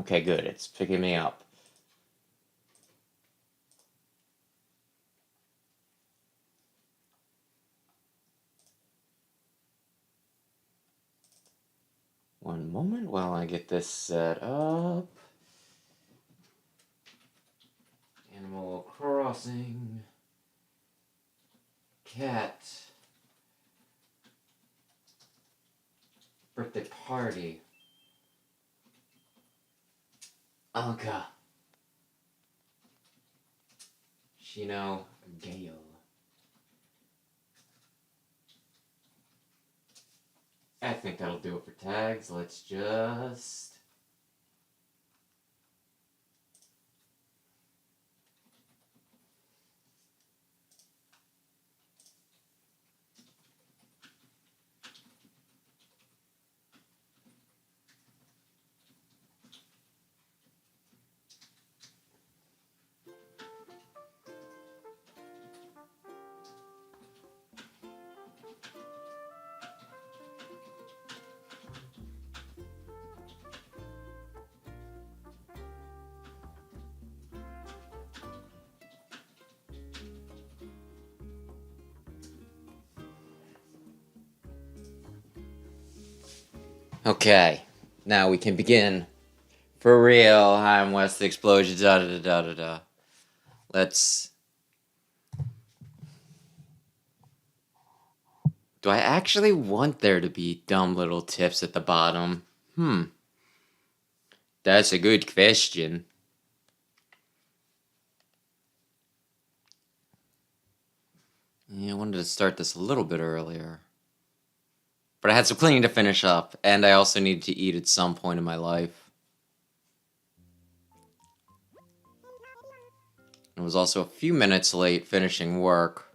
Okay, good. It's picking me up. One moment while I get this set up. Animal Crossing. Cat. Birthday party. Anka. Shino. Gale. I think that'll do it for tags. Let's just... Okay, now we can begin. For real, I'm West Explosion, da da da da da. Let's... Do I actually want there to be dumb little tips at the bottom? That's a good question. Yeah, I wanted to start this a little bit earlier. But I had some cleaning to finish up, and I also needed to eat at some point in my life. I was also a few minutes late finishing work.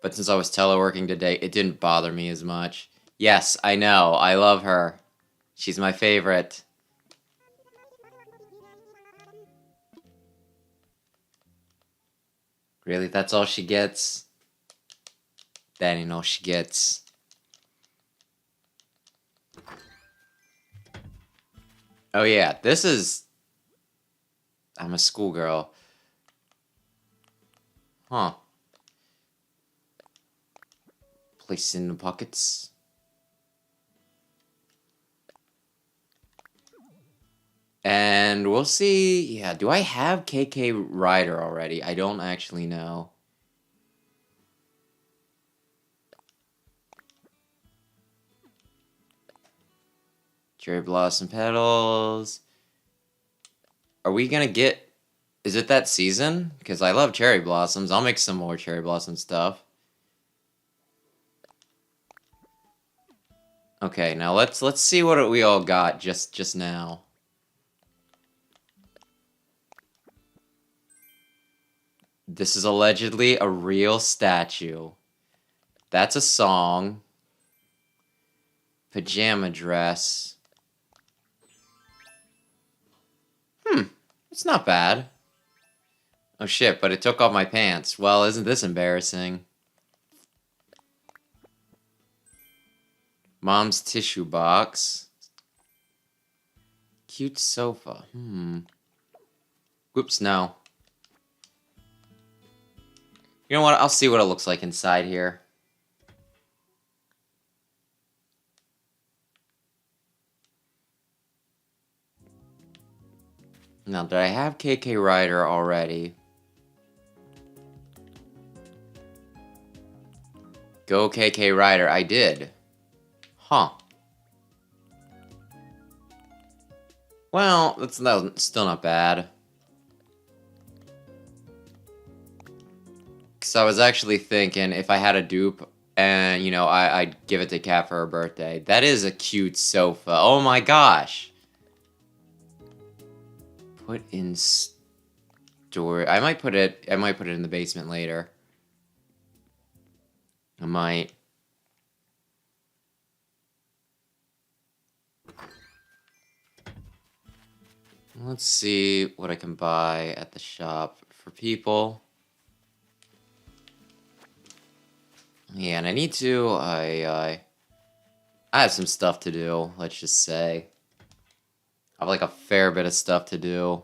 But since I was teleworking today, it didn't bother me as much. Yes, I know. I love her. She's my favorite. Really, that's all she gets? That ain't all she gets. Oh yeah, this is... I'm a schoolgirl. Huh. Place in the pockets. And we'll see... Yeah, do I have KK Rider already? I don't actually know. Cherry Blossom Petals. Are we gonna get... Is it that season? Because I love cherry blossoms. I'll make some more cherry blossom stuff. Okay, now let's see what we all got just now. This is allegedly a real statue. That's a song. Pajama dress. It's not bad. Oh shit, but it took off my pants. Well, isn't this embarrassing? Mom's tissue box. Cute sofa. Whoops, no. You know what? I'll see what it looks like inside here. Now, did I have KK Rider already? Go KK Rider, I did. Huh. Well, that's still not bad. Because I was actually thinking if I had a dupe and, you know, I'd give it to Kat for her birthday. That is a cute sofa. Oh my gosh. Put in storage. I might put it in the basement later. I might. Let's see what I can buy at the shop for people. Yeah, and I need to, I have some stuff to do, let's just say. I have like a fair bit of stuff to do.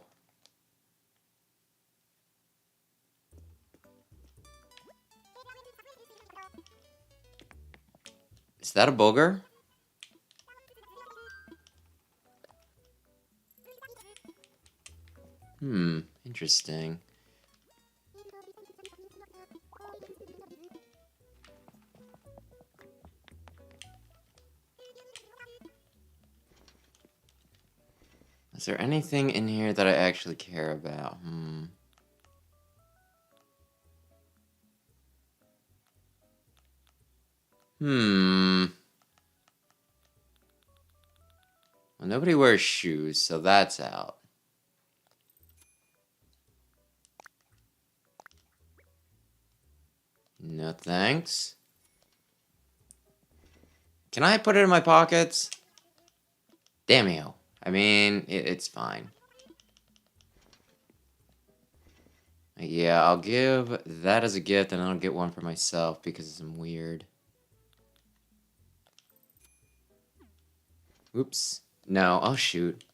Is that a booger? Interesting. Is there anything in here that I actually care about? Well, nobody wears shoes, so that's out. No thanks. Can I put it in my pockets? Damn. I mean, it's fine. Yeah, I'll give that as a gift, and I'll get one for myself because I'm weird. Oops. No, oh shoot.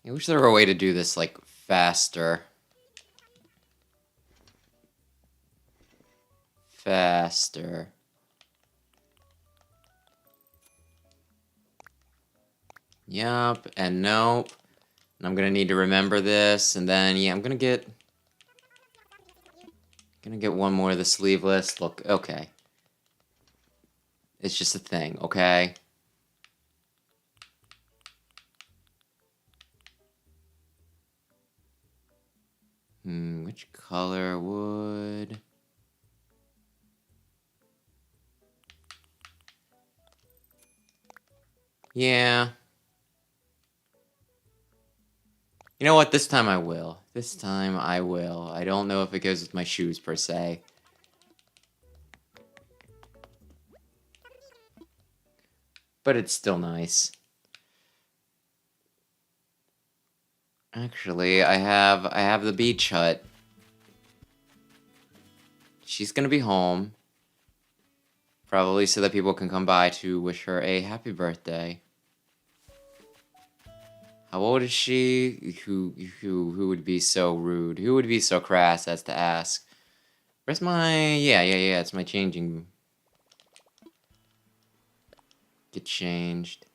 I wish there were a way to do this, like, faster. Faster. Yup, and nope. And I'm gonna need to remember this, and then, yeah, I'm gonna get one more of the sleeveless. Look, okay. It's just a thing, okay? Which color would... Yeah. You know what? This time I will. This time I will. I don't know if it goes with my shoes, per se. But it's still nice. Actually, I have the beach hut. She's gonna be home. Probably so that people can come by to wish her a happy birthday. How old is she? Who would be so rude? Who would be so crass as to ask? Where's my... Yeah, it's my changing... Get changed.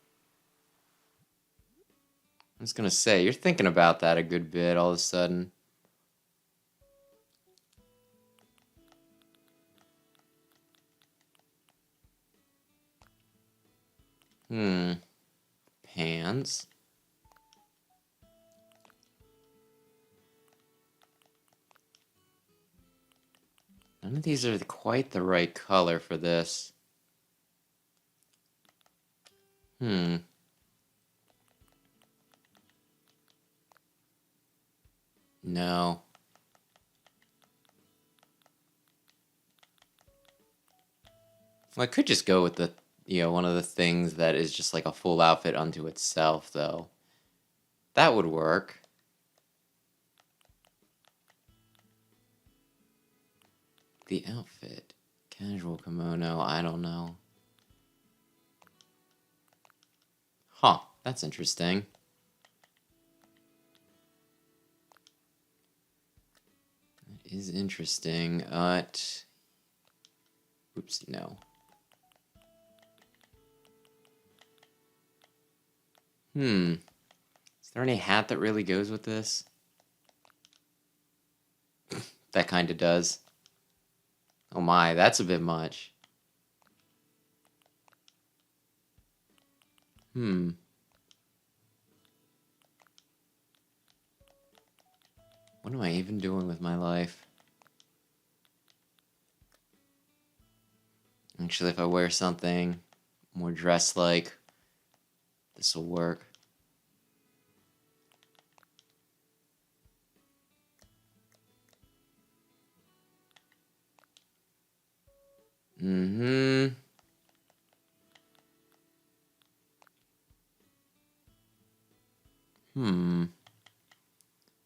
I was gonna say, you're thinking about that a good bit all of a sudden. Pants. None of these are quite the right color for this. No. Well, I could just go with the, one of the things that is just like a full outfit unto itself, though. That would work. The outfit. Casual kimono, I don't know. Huh, that's interesting. That is interesting. Oops, no. Is there any hat that really goes with this? That kind of does. Oh my, that's a bit much. What am I even doing with my life? Actually, if I wear something more dress-like, this will work.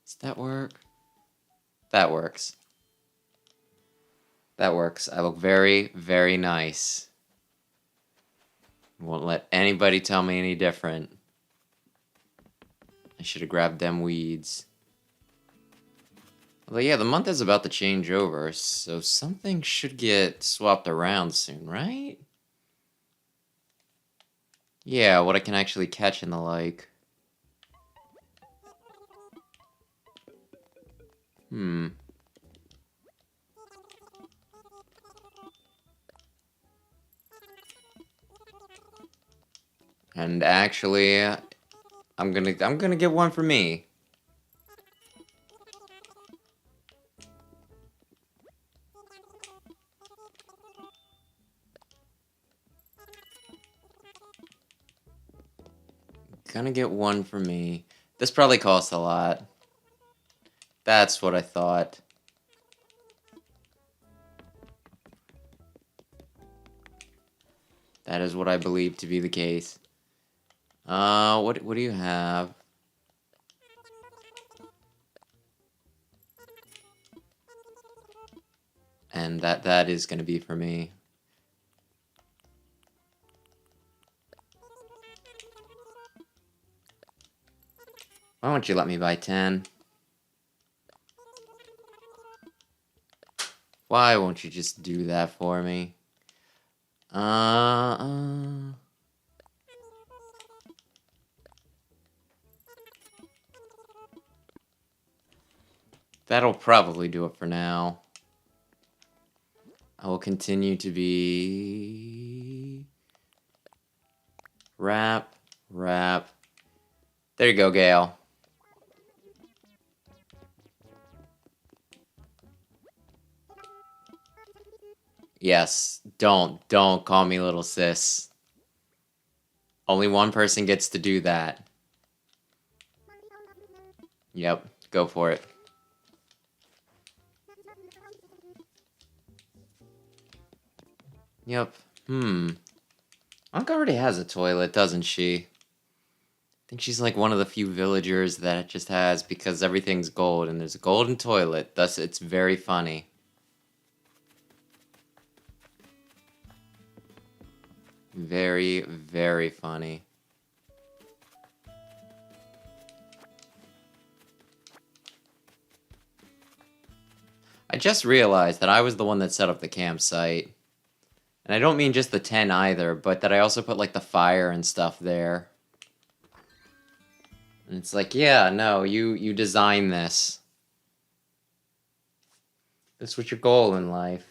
Does that work? That works. That works. I look very, very nice. Won't let anybody tell me any different. I should have grabbed them weeds. Although, yeah, the month is about to change over, so something should get swapped around soon, right? Yeah, what I can actually catch and the like. Hmm. And actually, I'm gonna get one for me. Gonna get one for me. This probably costs a lot. That's what I thought. That is what I believe to be the case. What do you have? And that is gonna be for me. Why won't you let me buy 10? Why won't you just do that for me? That'll probably do it for now. I will continue to be... Wrap. There you go, Gale. Yes, don't call me little sis. Only one person gets to do that. Yep, go for it. Yep, Anka already has a toilet, doesn't she? I think she's like one of the few villagers that it just has because everything's gold and there's a golden toilet, thus it's very funny. Very, very funny. I just realized that I was the one that set up the campsite. And I don't mean just the 10 either, but that I also put like the fire and stuff there. And it's like, yeah, no, you design this. That's what your goal in life.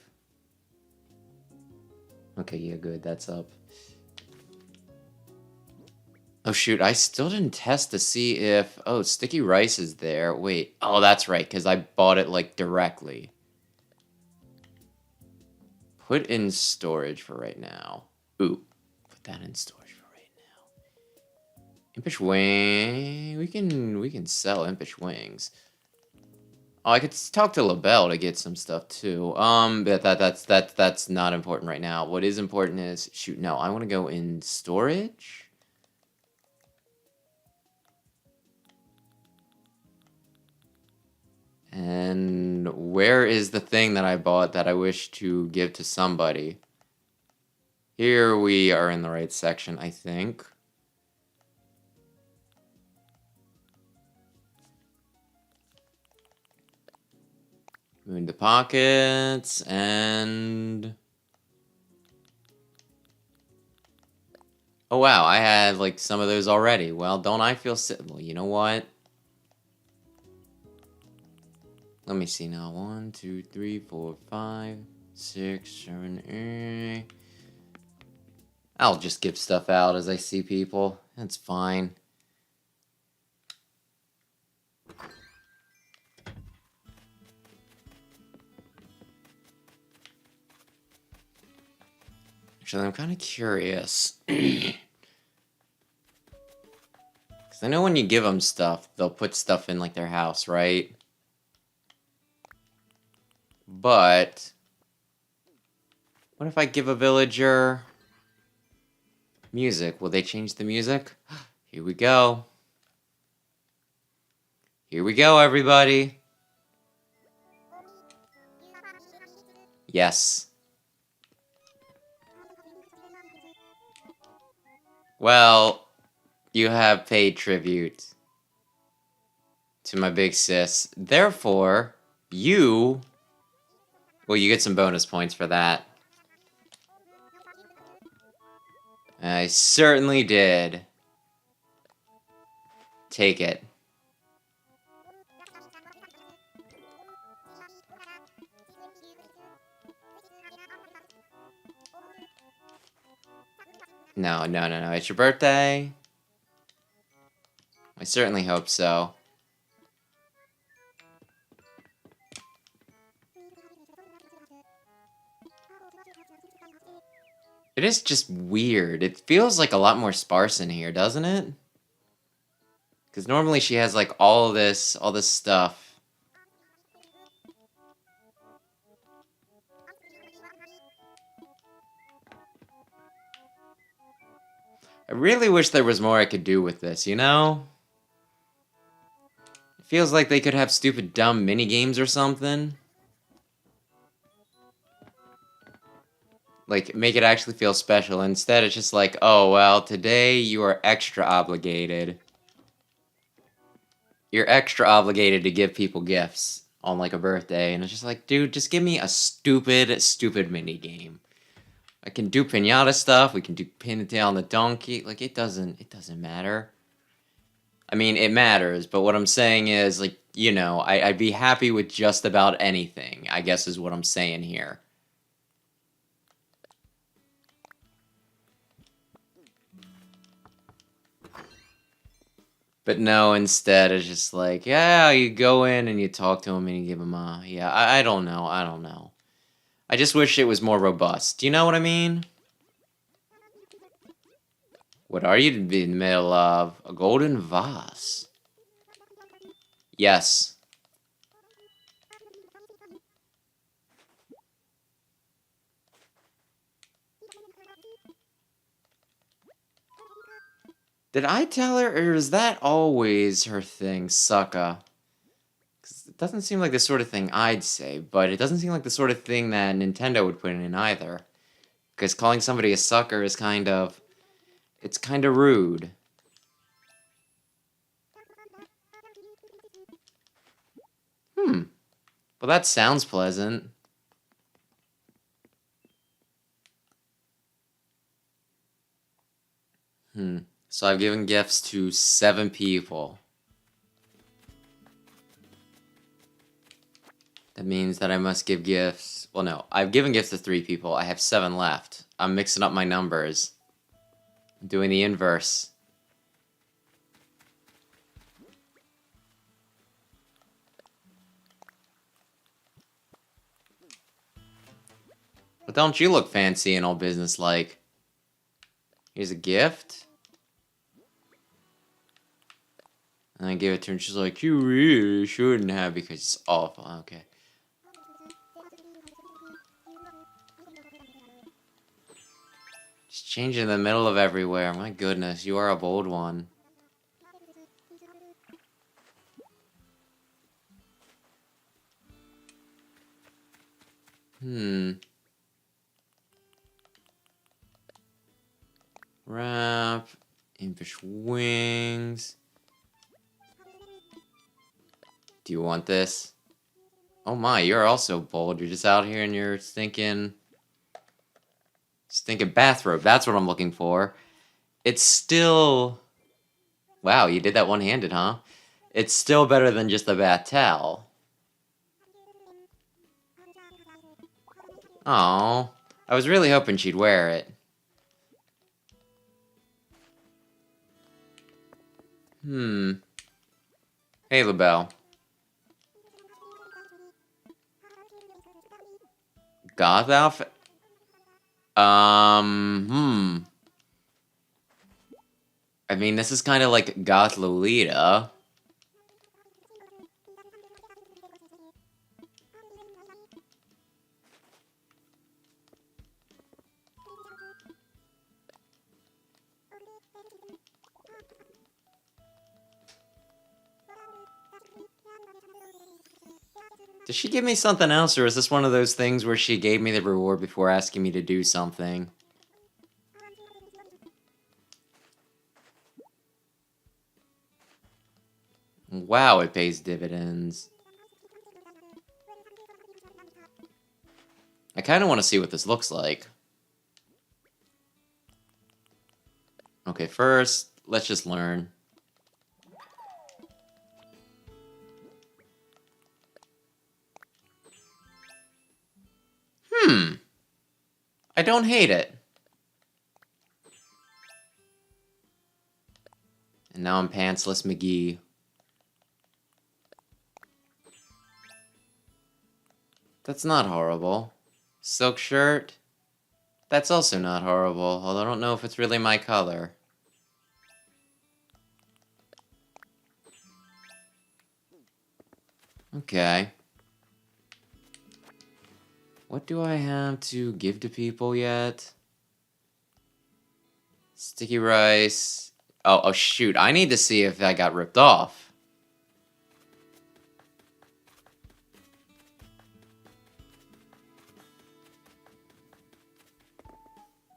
Okay, yeah, good, that's up. Oh shoot, I still didn't test to see if... Oh, sticky rice is there. Wait, oh, that's right, because I bought it, like, directly. Put in storage for right now. Ooh, put that in storage for right now. Impish wing... We can sell impish wings. Oh, I could talk to LaBelle to get some stuff, too. But that's not important right now. What is important is... Shoot, no, I want to go in storage... And where is the thing that I bought that I wish to give to somebody? Here we are in the right section, I think. Moving the pockets, and... Oh wow, I had like some of those already. Well, don't I feel sick? Well, you know what? Let me see now. 1, 2, 3, 4, 5, 6, 7, 8. I'll just give stuff out as I see people. That's fine. Actually, I'm kind of curious. Because I know when you give them stuff, they'll put stuff in like their house, right? But what if I give a villager music? Will they change the music? Here we go. Here we go, everybody. Yes. Well, you have paid tribute. to my big sis. Therefore, you... Well, you get some bonus points for that. I certainly did. Take it. No. It's your birthday? I certainly hope so. It is just weird. It feels like a lot more sparse in here, doesn't it? Because normally she has like all this stuff. I really wish there was more I could do with this, you know? It feels like they could have stupid dumb mini games or something. Like, make it actually feel special. Instead, it's just like, oh, well, today you are extra obligated. You're extra obligated to give people gifts on, like, a birthday. And it's just like, dude, just give me a stupid mini game. I can do pinata stuff. We can do pin it down the donkey. Like, it doesn't matter. I mean, it matters, but what I'm saying is, like, you know, I'd be happy with just about anything, I guess is what I'm saying here. But no, instead, it's just like, yeah, you go in and you talk to him and you give him a, yeah, I don't know. I just wish it was more robust. Do you know what I mean? What are you in the middle of? A golden vase. Yes. Did I tell her, or is that always her thing, sucka? Because it doesn't seem like the sort of thing I'd say, but it doesn't seem like the sort of thing that Nintendo would put in either. Because calling somebody a sucker is kind of... It's kind of rude. Well, that sounds pleasant. So I've given gifts to 7 people. That means that I must give gifts... Well, no. I've given gifts to 3 people. I have 7 left. I'm mixing up my numbers. I'm doing the inverse. But don't you look fancy and all business-like? Here's a gift. And I give it to her and she's like, you really shouldn't have because it's awful. Okay. Just change in the middle of everywhere. My goodness, you are a bold one. Wrap. Impish wings. Do you want this? Oh my, you're also bold. You're just out here and you're thinking bathrobe. That's what I'm looking for. It's still... Wow, you did that one-handed, huh? It's still better than just a bath towel. Aww. I was really hoping she'd wear it. Hey, LaBelle. Goth outfit? I mean, this is kind of like Goth Lolita. Did she give me something else, or is this one of those things where she gave me the reward before asking me to do something? Wow, it pays dividends. I kind of want to see what this looks like. Okay, first, let's just learn. I don't hate it. And now I'm Pantsless McGee. That's not horrible. Silk shirt? That's also not horrible, although I don't know if it's really my color. Okay. What do I have to give to people yet? Sticky rice. Oh shoot, I need to see if I got ripped off.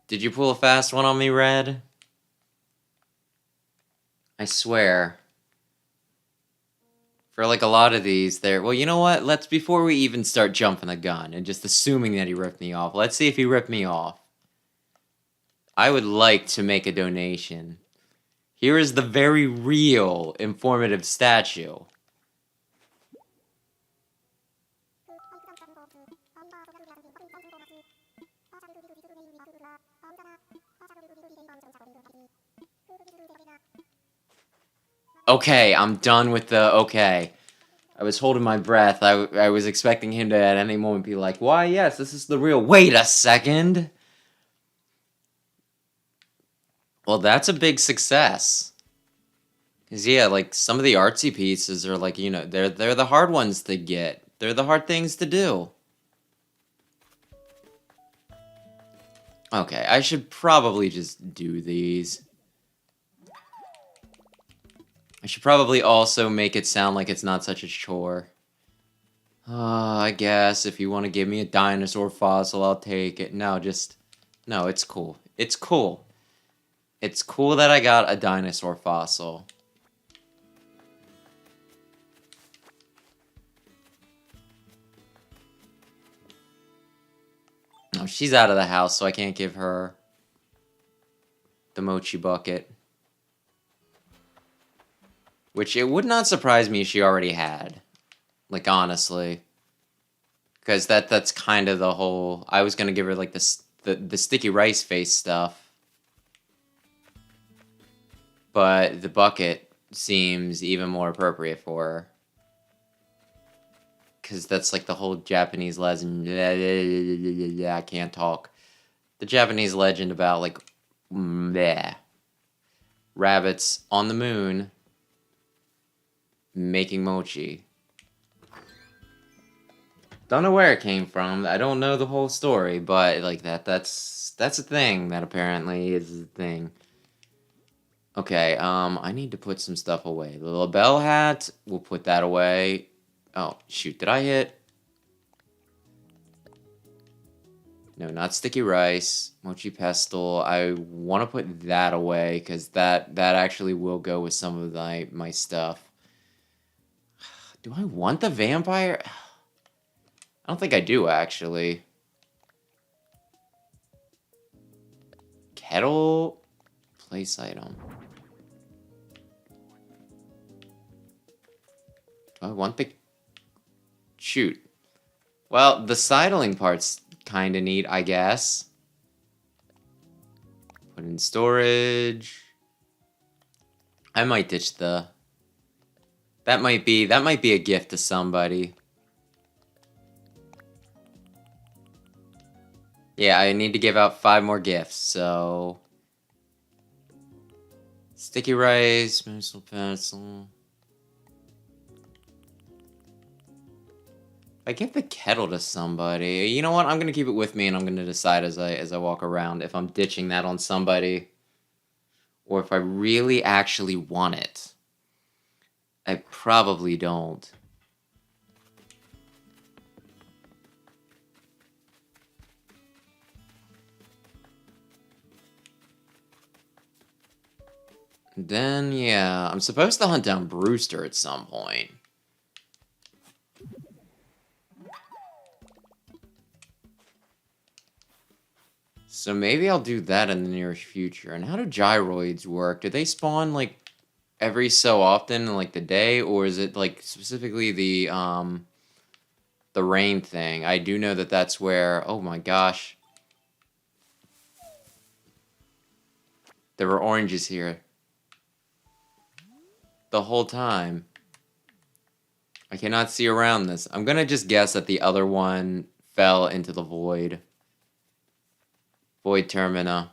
Did you pull a fast one on me, Red? I swear. For like a lot of these, there. Well, you know what? Let's, before we even start jumping the gun and just assuming that he ripped me off, let's see if he ripped me off. I would like to make a donation. Here is the very real informative statue. Okay, I'm done with the okay. I was holding my breath. I was expecting him to at any moment be like, why, yes, this is the real. Wait a second. Well, that's a big success. Because, yeah, like, some of the artsy pieces are like, you know, they're the hard ones to get. They're the hard things to do. Okay, I should probably just do these. I should probably also make it sound like it's not such a chore. I guess if you want to give me a dinosaur fossil, I'll take it. No, just... No, it's cool. It's cool. It's cool that I got a dinosaur fossil. No, she's out of the house, so I can't give her the mochi bucket. Which it would not surprise me if she already had. Like, honestly. Because that's kind of the whole... I was going to give her, like, the sticky rice face stuff. But the bucket seems even more appropriate for her. Because that's, like, the whole Japanese legend... I can't talk. The Japanese legend about, like... rabbits on the moon... making mochi. Don't know where it came from. I don't know the whole story, but like that's a thing that apparently is a thing. Okay, I need to put some stuff away. The little bell hat, we'll put that away. Oh, shoot, did I hit? No, not sticky rice. Mochi pestle. I want to put that away because that actually will go with some of my stuff. Do I want the vampire? I don't think I do, actually. Kettle? Place item. Do I want the... Shoot. Well, the sidling part's kind of neat, I guess. Put in storage. I might ditch the... That might be a gift to somebody. Yeah, I need to give out 5 more gifts, so... Sticky rice, pencil, pencil. If I give the kettle to somebody, you know what? I'm gonna keep it with me, and I'm gonna decide as I walk around if I'm ditching that on somebody, or if I really actually want it. I probably don't. Then, yeah, I'm supposed to hunt down Brewster at some point. So maybe I'll do that in the near future. And how do gyroids work? Do they spawn, like, every so often in, like, the day? Or is it, like, specifically the rain thing? I do know that that's where... Oh, my gosh. There were oranges here. The whole time. I cannot see around this. I'm gonna just guess that the other one fell into the void. Void Termina.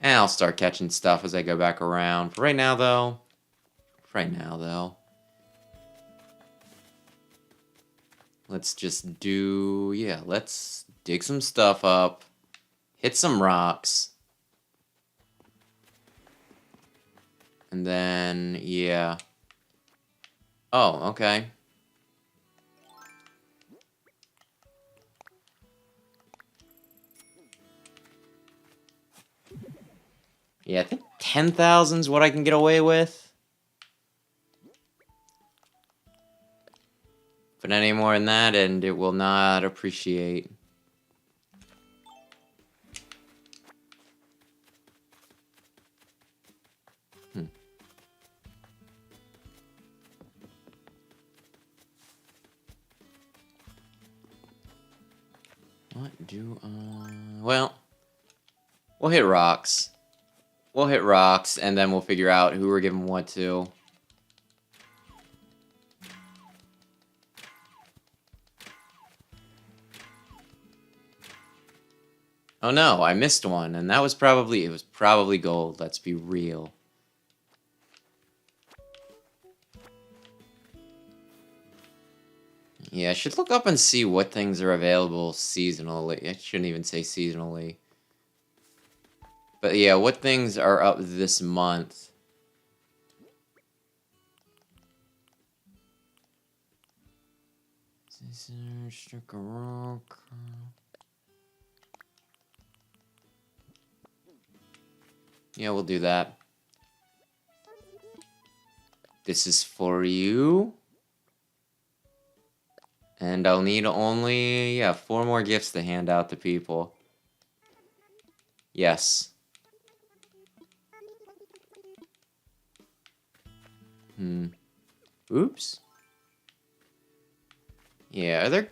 And I'll start catching stuff as I go back around. For right now, though... Let's just do... Yeah, let's dig some stuff up. Hit some rocks. And then, yeah. Oh, okay. Yeah, I think 10,000 is what I can get away with. But any more than that, and it will not appreciate. What do well, we'll hit rocks. We'll hit rocks, and then we'll figure out who we're giving what to. Oh no, I missed one, and that was probably... It was probably gold, let's be real. Yeah, I should look up and see what things are available seasonally. I shouldn't even say seasonally. But yeah, what things are up this month? Struck a rock. Yeah, we'll do that. This is for you. And I'll need only, yeah, 4 more gifts to hand out to people. Yes. Oops. Yeah, are there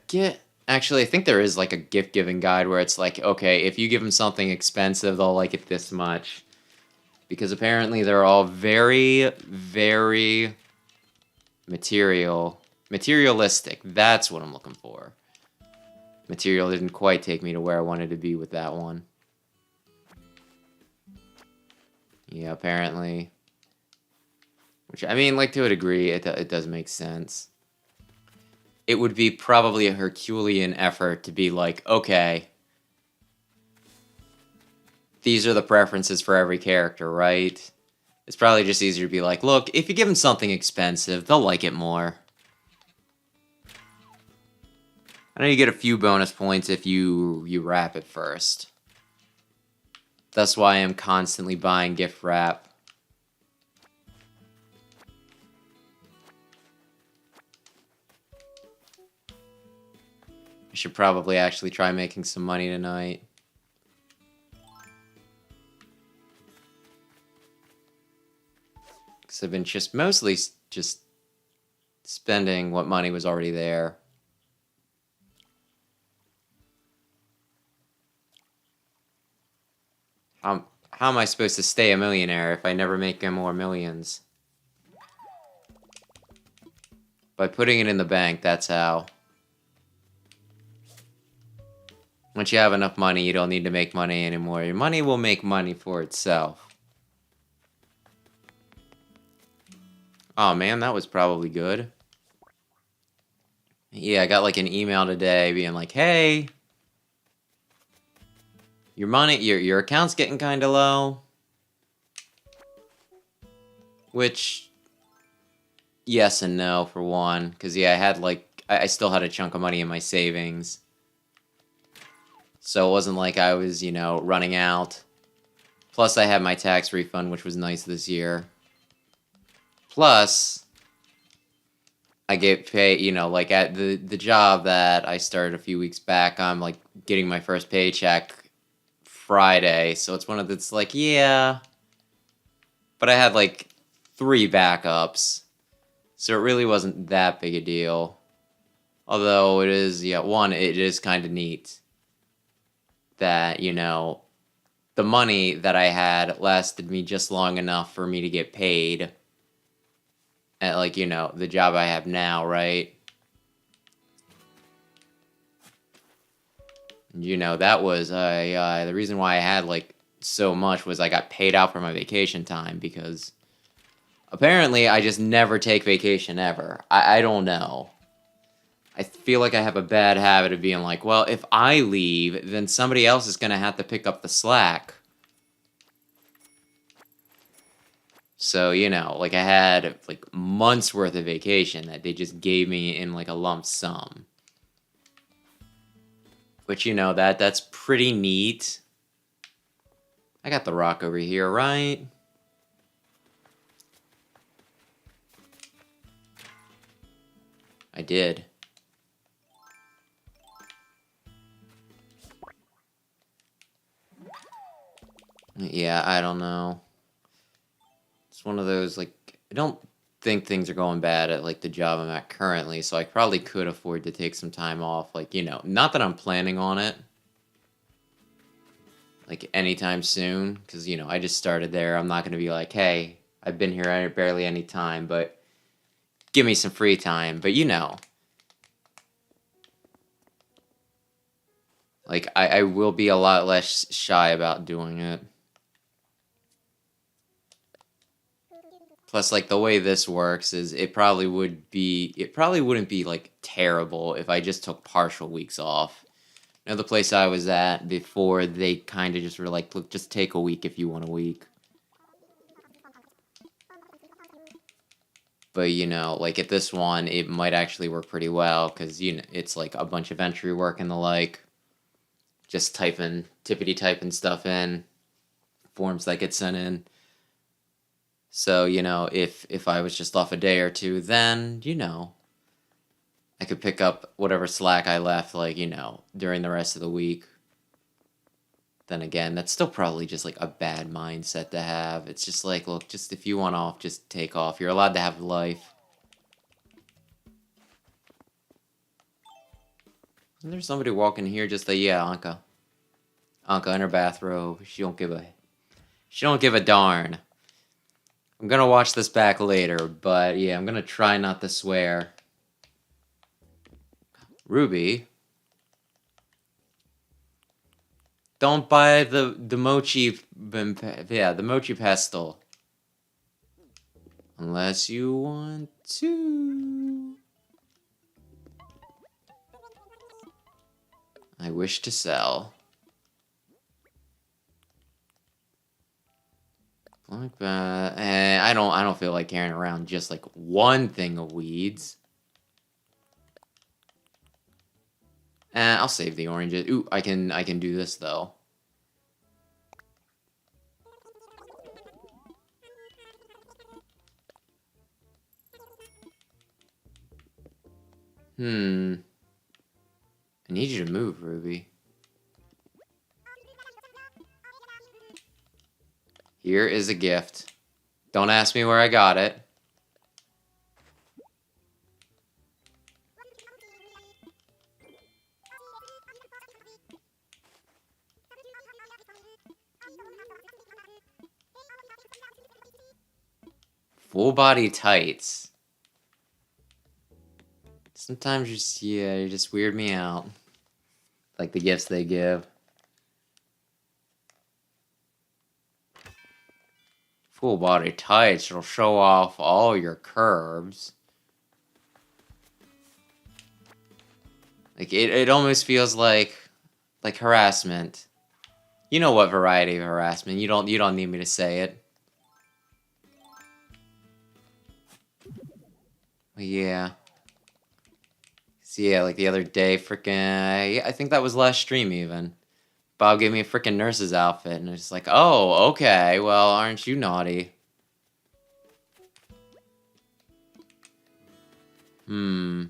Actually, I think there is like a gift-giving guide where it's like, okay, if you give them something expensive, they'll like it this much. Because apparently they're all very, very materialistic. That's what I'm looking for. Material didn't quite take me to where I wanted to be with that one. Yeah, apparently. Which, I mean, like, to a degree, it does make sense. It would be probably a Herculean effort to be like, okay, these are the preferences for every character, right? It's probably just easier to be like, look, if you give them something expensive, they'll like it more. I know you get a few bonus points if you wrap it first. That's why I'm constantly buying gift wrap. I should probably actually try making some money tonight. Because I've been just mostly just spending what money was already there. How am I supposed to stay a millionaire if I never make more millions? By putting it in the bank, that's how. Once you have enough money, you don't need to make money anymore. Your money will make money for itself. Oh man, that was probably good. Yeah, I got like an email today being like, hey, your account's getting kind of low. Which, yes and no for one. Because yeah, I still had a chunk of money in my savings. So it wasn't like I was, you know, running out. Plus, I had my tax refund, which was nice this year. Plus, I get paid, you know, like at the job that I started a few weeks back, I'm like getting my first paycheck Friday. So it's one of it's like, yeah. But I had like 3 backups. So it really wasn't that big a deal. Although it is, yeah, one, it is kind of neat that, you know, the money that I had lasted me just long enough for me to get paid at, like, you know, the job I have now, right? You know, that was, the reason why I had, like, so much was I got paid out for my vacation time because apparently I just never take vacation ever. I don't know. I feel like I have a bad habit of being like, well, if I leave, then somebody else is going to have to pick up the slack. So, you know, like I had like months worth of vacation that they just gave me in like a lump sum. Which, you know, that's pretty neat. I got the rock over here, right? I did. Yeah, I don't know. It's one of those, like, I don't think things are going bad at, like, the job I'm at currently, so I probably could afford to take some time off. Like, you know, not that I'm planning on it, like, anytime soon, because, you know, I just started there. I'm not going to be like, hey, I've been here barely any time, but give me some free time. But, you know, like, I will be a lot less shy about doing it. Plus, like, the way this works is it probably wouldn't be, like, terrible if I just took partial weeks off. You know, the place I was at before, they kind of just were like, look, just take a week if you want a week. But, you know, like at this one, it might actually work pretty well because, you know, it's like a bunch of entry work and the like. Just tippity typing stuff in, forms that get sent in. So, you know, if I was just off a day or two, then, you know, I could pick up whatever slack I left, like, you know, during the rest of the week. Then again, that's still probably just like a bad mindset to have. It's just like, look, just if you want off, just take off. You're allowed to have life. Isn't there somebody walking here just like, yeah, Anka. Anka in her bathrobe. She don't give a darn. I'm gonna watch this back later, but yeah, I'm gonna try not to swear. Ruby, don't buy the mochi, the mochi pestle, unless you want to. I wish to sell. Like that. I don't feel like carrying around just like one thing of weeds. I'll save the oranges. Ooh, I can do this though. I need you to move, Ruby. Here is a gift. Don't ask me where I got it. Full body tights. Sometimes you just weird me out. Like the gifts they give. Full body tights, it'll show off all your curves. Like it almost feels like harassment. You know what variety of harassment. You don't need me to say it. But yeah. So yeah, like the other day, freaking I think that was last stream even. Bob gave me a freaking nurse's outfit, and it's like, oh, okay, well, aren't you naughty? Hmm.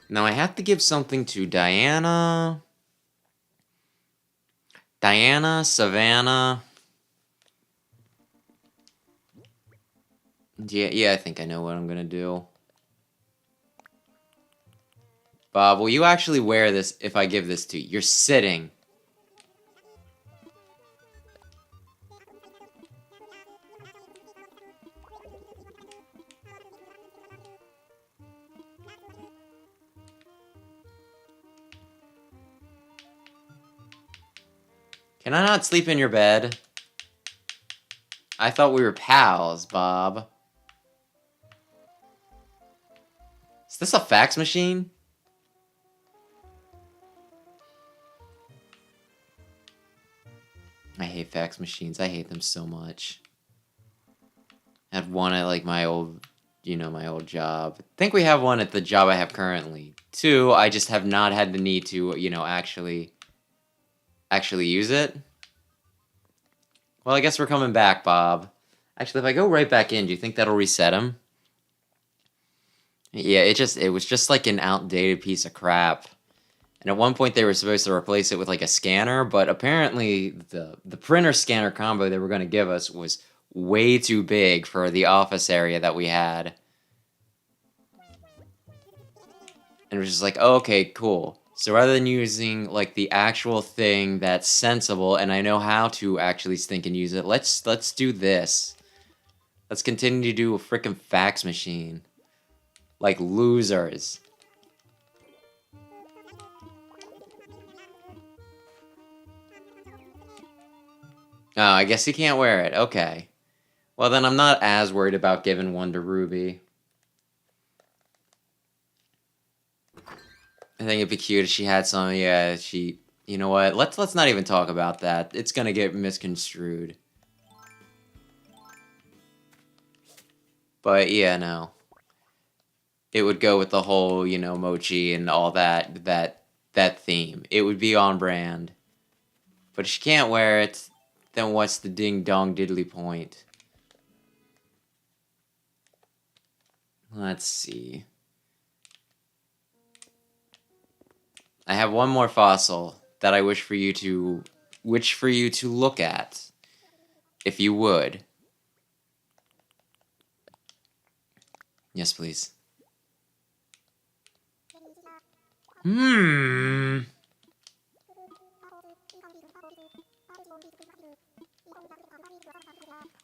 Now I have to give something to Diana. Diana, Savannah. Yeah, I think I know what I'm gonna do. Bob, will you actually wear this if I give this to you? You're sitting. Can I not sleep in your bed? I thought we were pals, Bob. Is this a fax machine? I hate fax machines. I hate them so much. I had one at like my old, my old job. I think we have one at the job I have currently. Two, I just have not had the need to, actually use it. Well, I guess we're coming back, Bob. Actually, if I go right back in, do you think that'll reset him? Yeah, it was just like an outdated piece of crap. And at one point they were supposed to replace it with like a scanner, but apparently the printer scanner combo they were going to give us was way too big for the office area that we had. And it was just like, oh, okay, cool. So rather than using like the actual thing that's sensible and I know how to actually think and use it, let's do this. Let's continue to do a freaking fax machine. Like losers. Oh, I guess he can't wear it. Okay. Well, then I'm not as worried about giving one to Ruby. I think it'd be cute if she had some. Yeah, she. You know what? Let's not even talk about that. It's gonna get misconstrued. But yeah, no. It would go with the whole, mochi and all that theme. It would be on brand. But if she can't wear it, then what's the ding dong diddly point? Let's see. I have one more fossil that I wish for you to look at, if you would. Yes, please. I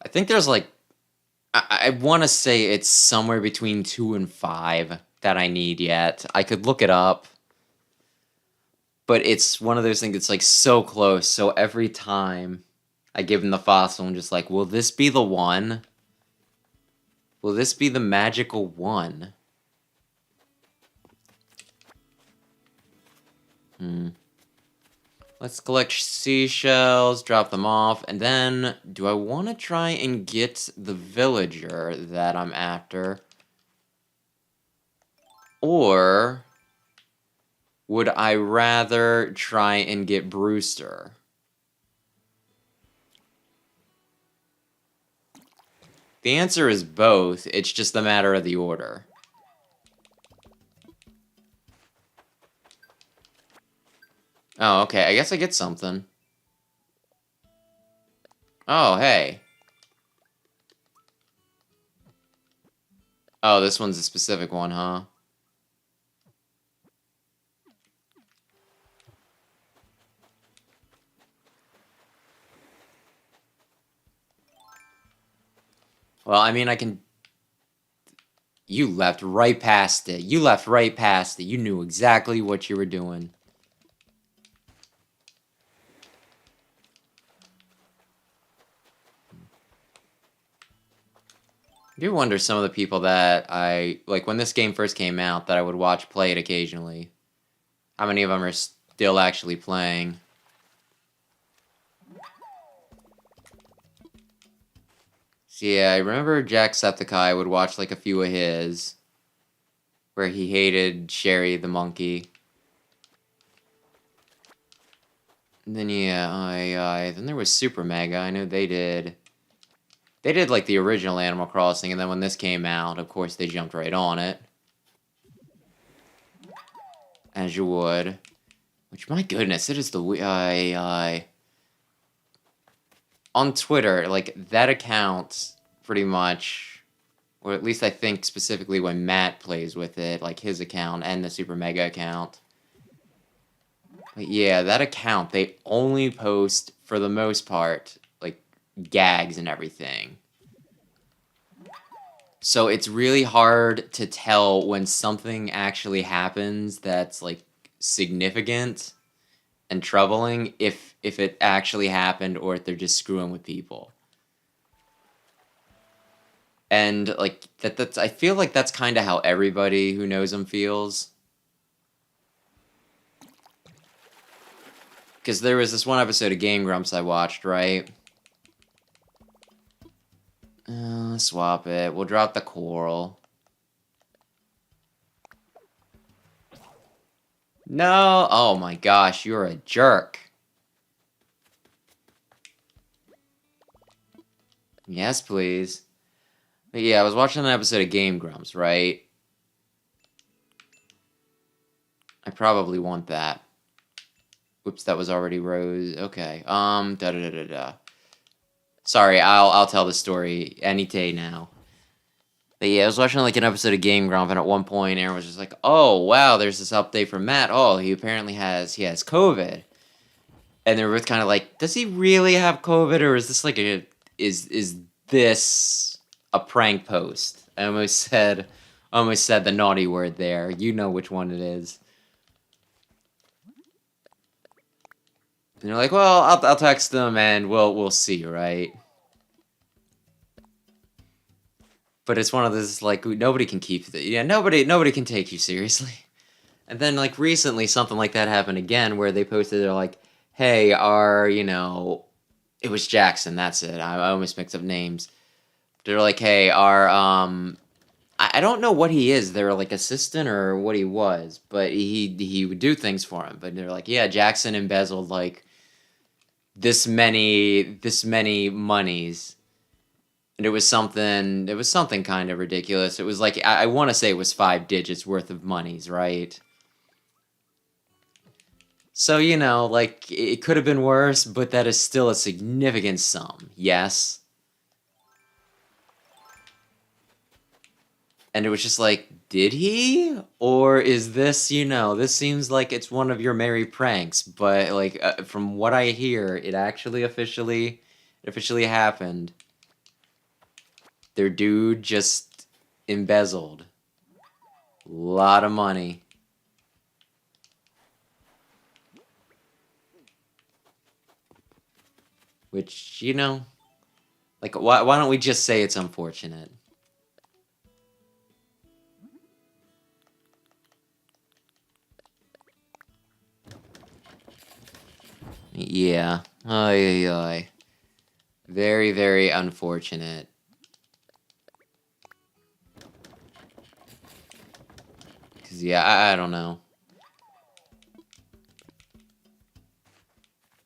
think there's like, I want to say it's somewhere between 2 and 5 that I need yet. I could look it up. But it's one of those things that's like so close. So every time I give him the fossil, I'm just like, will this be the one? Will this be the magical one? Let's collect seashells, drop them off, and then do I want to try and get the villager that I'm after? Or would I rather try and get Brewster? The answer is both. It's just a matter of the order. Oh, okay. I guess I get something. Oh, hey. Oh, this one's a specific one, huh? Well, I mean, I can... You left right past it. You left right past it. You knew exactly what you were doing. I do wonder some of the people that like when this game first came out, that I would watch play it occasionally. How many of them are still actually playing? So yeah, I remember Jacksepticeye would watch like a few of his. where he hated Sherry the monkey. And then yeah, then there was Super Mega. I know they did. They did like the original Animal Crossing, and then when this came out, of course they jumped right on it, as you would. Which, my goodness, it is the on Twitter, like that account, pretty much, or at least I think specifically when Matt plays with it, like his account and the Super Mega account. But yeah, that account, they only post, for the most part, like, gags and everything. So it's really hard to tell when something actually happens that's, like, significant and troubling if it actually happened or if they're just screwing with people. And, like, that's I feel like that's kind of how everybody who knows him feels. Because there was this one episode of Game Grumps I watched, right? Swap it. We'll drop the coral. No! Oh my gosh, you're a jerk. Yes, please. But yeah, I was watching an episode of Game Grumps, right? I probably want that. Whoops, that was already Rose. Okay. Da-da-da-da-da. Sorry, I'll tell the story any day now. But yeah, I was watching like an episode of Game Grump, and at one point, Aaron was just like, "Oh wow, there's this update from Matt. Oh, he apparently has COVID." And they were both kind of like, "Does he really have COVID, or is this like is this a prank post?" I almost said the naughty word there. You know which one it is. And you're like, "Well, I'll text them, and we'll see, right?" But it's one of those like nobody can keep it. Yeah, nobody can take you seriously. And then like recently something like that happened again where they posted they're like, "Hey, it was Jackson, that's it. I almost mixed up names. They're like, "Hey, I don't know what he is. They're like assistant or what he was, but he would do things for him. But they're like, "Yeah, Jackson embezzled like this many monies." And it was something kind of ridiculous. It was like I want to say it was 5 digits worth of monies, right? So, like it could have been worse, but that is still a significant sum. Yes. And it was just like, did he? Or is this, this seems like it's one of your merry pranks, but like from what I hear, it actually officially happened. Their dude just embezzled a lot of money. Which, like, why don't we just say it's unfortunate? Yeah. Ay, ay. Very, very unfortunate. Because, yeah, I don't know.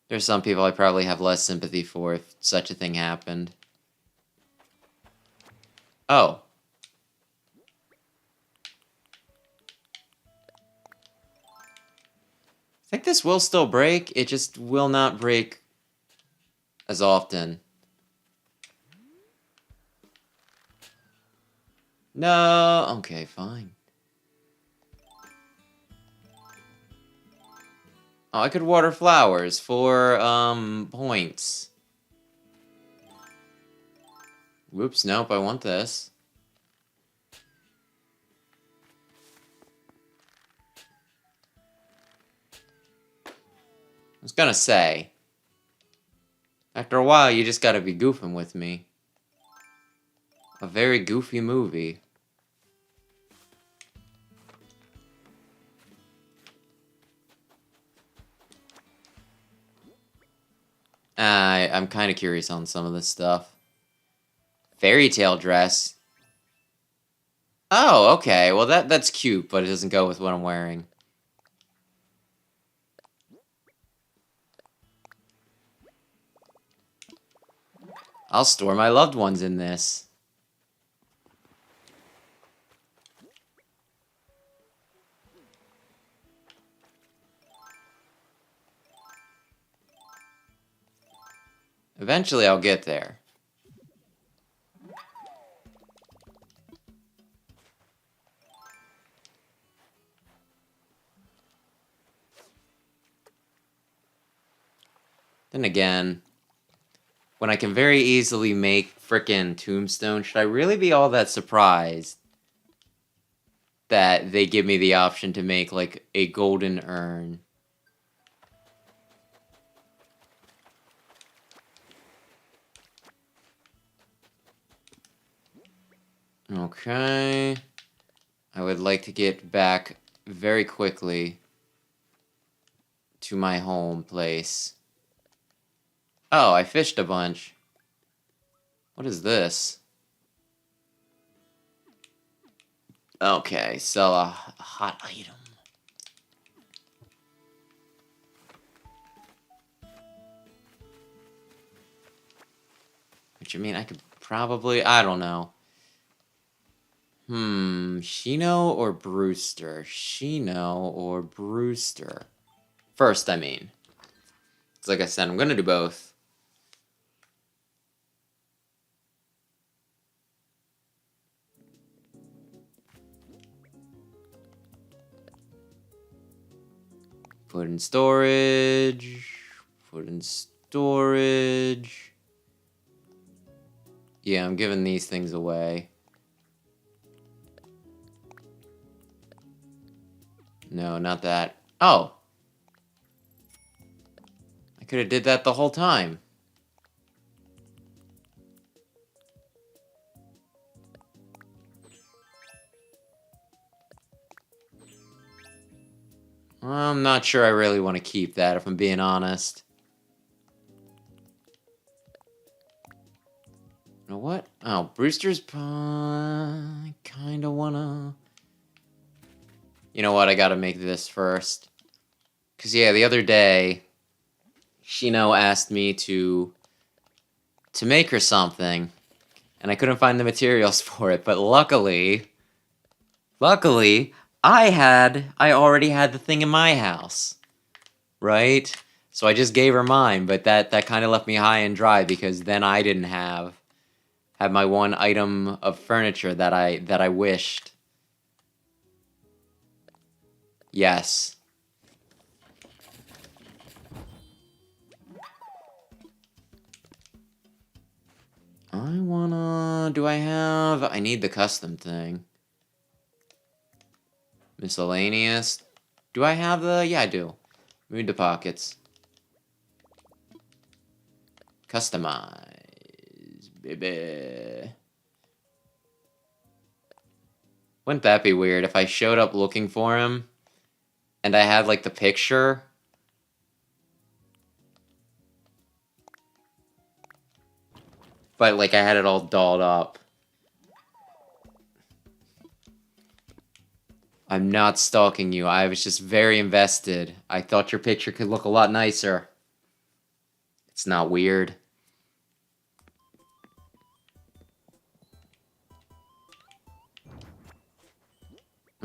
There's some people I probably have less sympathy for if such a thing happened. Oh. I think this will still break. It just will not break as often. No. Okay, fine. Oh, I could water flowers for, points. Whoops, nope, I want this. I was gonna say, after a while, you just gotta be goofing with me. A very goofy movie. I'm kind of curious on some of this stuff. Fairy tale dress. Oh, okay. Well, that's cute, but it doesn't go with what I'm wearing. I'll store my loved ones in this. Eventually, I'll get there. Then again, when I can very easily make frickin' tombstone, should I really be all that surprised that they give me the option to make, like, a golden urn? Okay. I would like to get back very quickly to my home place. Oh, I fished a bunch. What is this? Okay, sell a hot item. Which, I mean, I could probably... I don't know. Shino or Brewster? Shino or Brewster? First, I mean. It's like I said, I'm gonna do both. Put in storage. Put in storage. Yeah, I'm giving these things away. No, not that. Oh! I could have did that the whole time. I'm not sure I really want to keep that, if I'm being honest. You know what? Oh, Brewster's Pie. Kinda wanna... You know what? I gotta make this first. Because, yeah, the other day, Shino asked me to make her something, and I couldn't find the materials for it, but luckily, I already had the thing in my house, right? So I just gave her mine, but that kind of left me high and dry, because then I didn't have my one item of furniture that I wished. Yes. I need the custom thing. Miscellaneous. Do I have the... Yeah, I do. Move the pockets. Customize, baby. Wouldn't that be weird if I showed up looking for him and I had, like, the picture? But, like, I had it all dolled up. I'm not stalking you. I was just very invested. I thought your picture could look a lot nicer. It's not weird.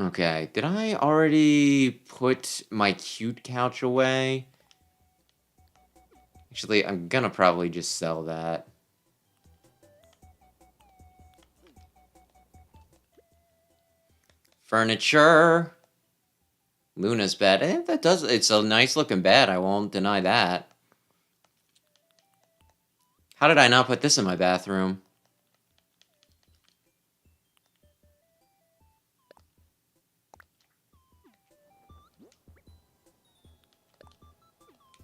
Okay, did I already put my cute couch away? Actually, I'm gonna probably just sell that. Furniture. Luna's bed. It's a nice looking bed. I won't deny that. How did I not put this in my bathroom?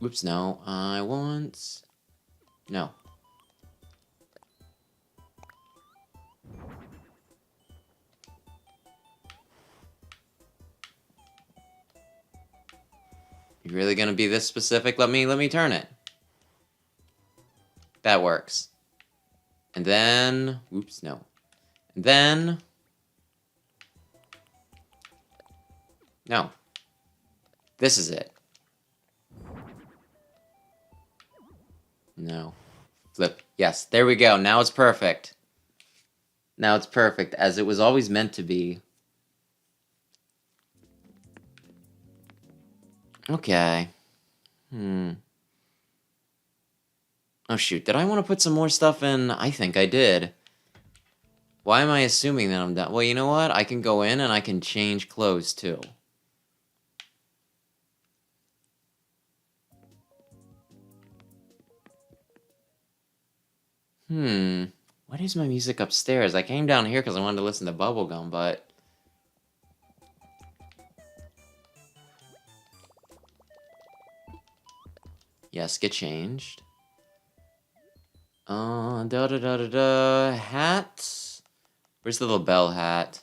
Whoops, no. I want... No. You really gonna be this specific? Let me turn it. That works. And then... Whoops, no. And then... No. This is it. No. Flip. Yes, there we go. Now it's perfect. Now it's perfect, as it was always meant to be. Okay. Oh, shoot. Did I want to put some more stuff in? I think I did. Why am I assuming that I'm done? Well, you know what? I can go in and I can change clothes, too. What is my music upstairs? I came down here because I wanted to listen to Bubblegum, but... Yes, get changed. Hat? Where's the little bell hat?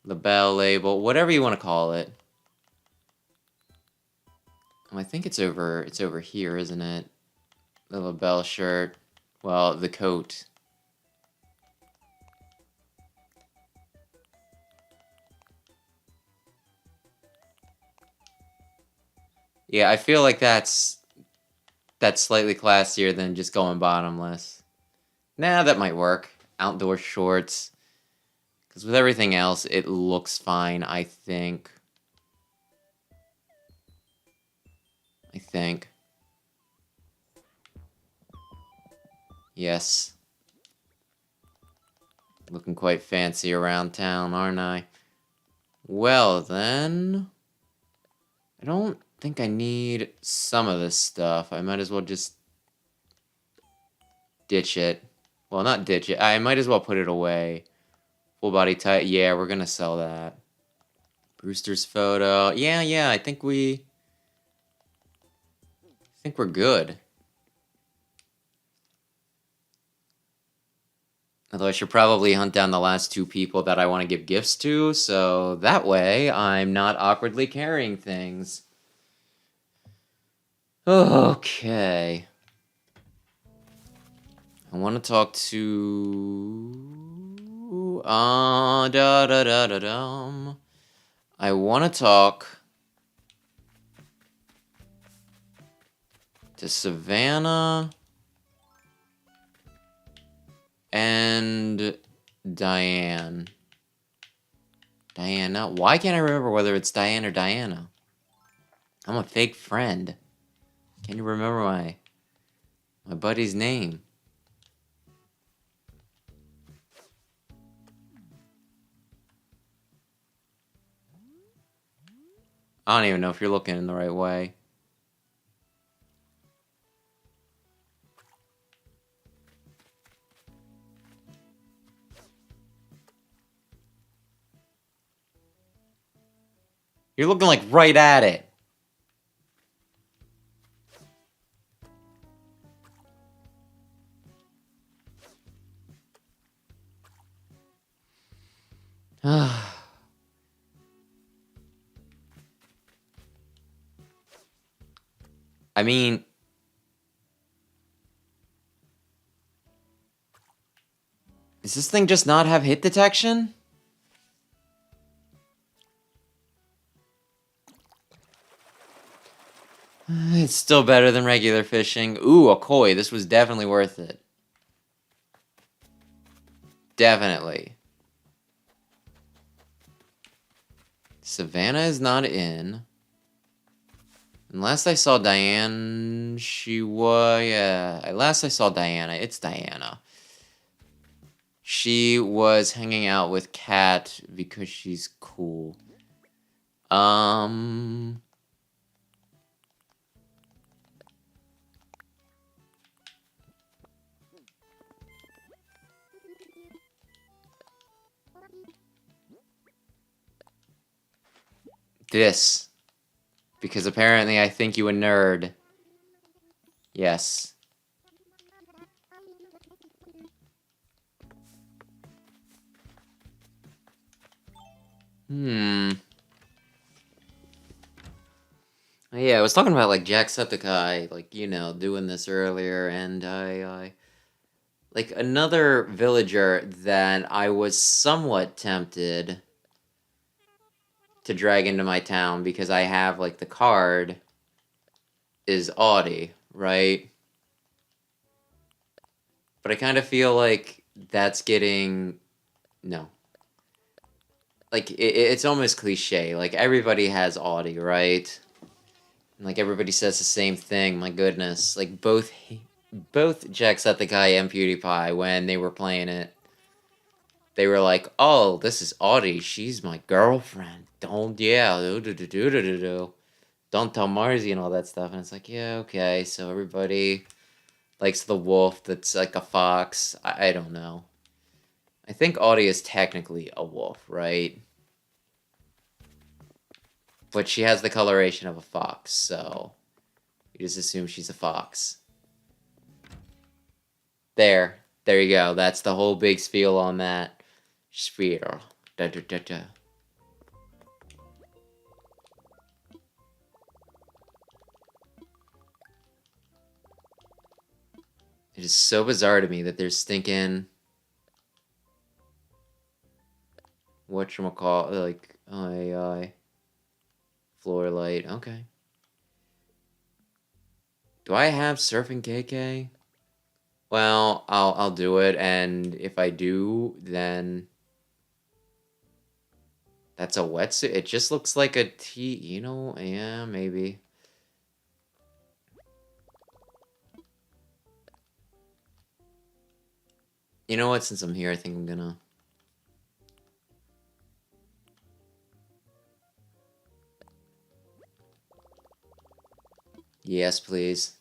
The bell label, whatever you want to call it. Oh, I think it's over here, isn't it? The little bell shirt. Well, the coat. Yeah, I feel like that's slightly classier than just going bottomless. Nah, that might work. Outdoor shorts. Because with everything else, it looks fine, I think. Yes. Looking quite fancy around town, aren't I? Well, then... I don't think I need some of this stuff. I might as well just ditch it. Well, not ditch it. I might as well put it away. Full body tight. Yeah, we're gonna sell that. Brewster's photo. Yeah, I think we're good. Although I should probably hunt down the last two people that I want to give gifts to, so that way I'm not awkwardly carrying things. Okay. I want to talk to... I want to talk to Savannah and Diane. Diana. Why can't I remember whether it's Diane or Diana? I'm a fake friend. Can you remember my buddy's name? I don't even know if you're looking in the right way. You're looking like right at it. I mean, does this thing just not have hit detection? It's still better than regular fishing. Ooh, a koi. This was definitely worth it. Definitely. Savannah is not in. Unless I saw Diane, she was... Yeah, last I saw Diana. It's Diana. She was hanging out with Kat because she's cool. This. Because apparently I think you a nerd. Yes. Yeah, I was talking about like Jacksepticeye, like, you know, doing this earlier, and I Like, another villager that I was somewhat tempted to drag into my town because I have, like, the card is Audie, right? But I kind of feel like that's getting... No. Like, it's almost cliche. Like, everybody has Audie, right? And, like, everybody says the same thing. My goodness. Like, both Jacksepticeye and PewDiePie, when they were playing it, they were like, oh, this is Audie. She's my girlfriend. Don't tell Marzi and all that stuff. And it's like, yeah, okay. So everybody likes the wolf that's like a fox. I don't know. I think Audie is technically a wolf, right? But she has the coloration of a fox, so you just assume she's a fox. There you go. That's the whole big spiel on that. Spiel. Da, da, da, da. It is so bizarre to me that there's stinking... Whatchamacallit, like, AI. Floor light, okay. Do I have Surfing KK? Well, I'll do it, and if I do, then that's a wetsuit. It just looks like a tee, you know? Yeah, maybe. You know what? Since I'm here, I think I'm gonna... Yes, please.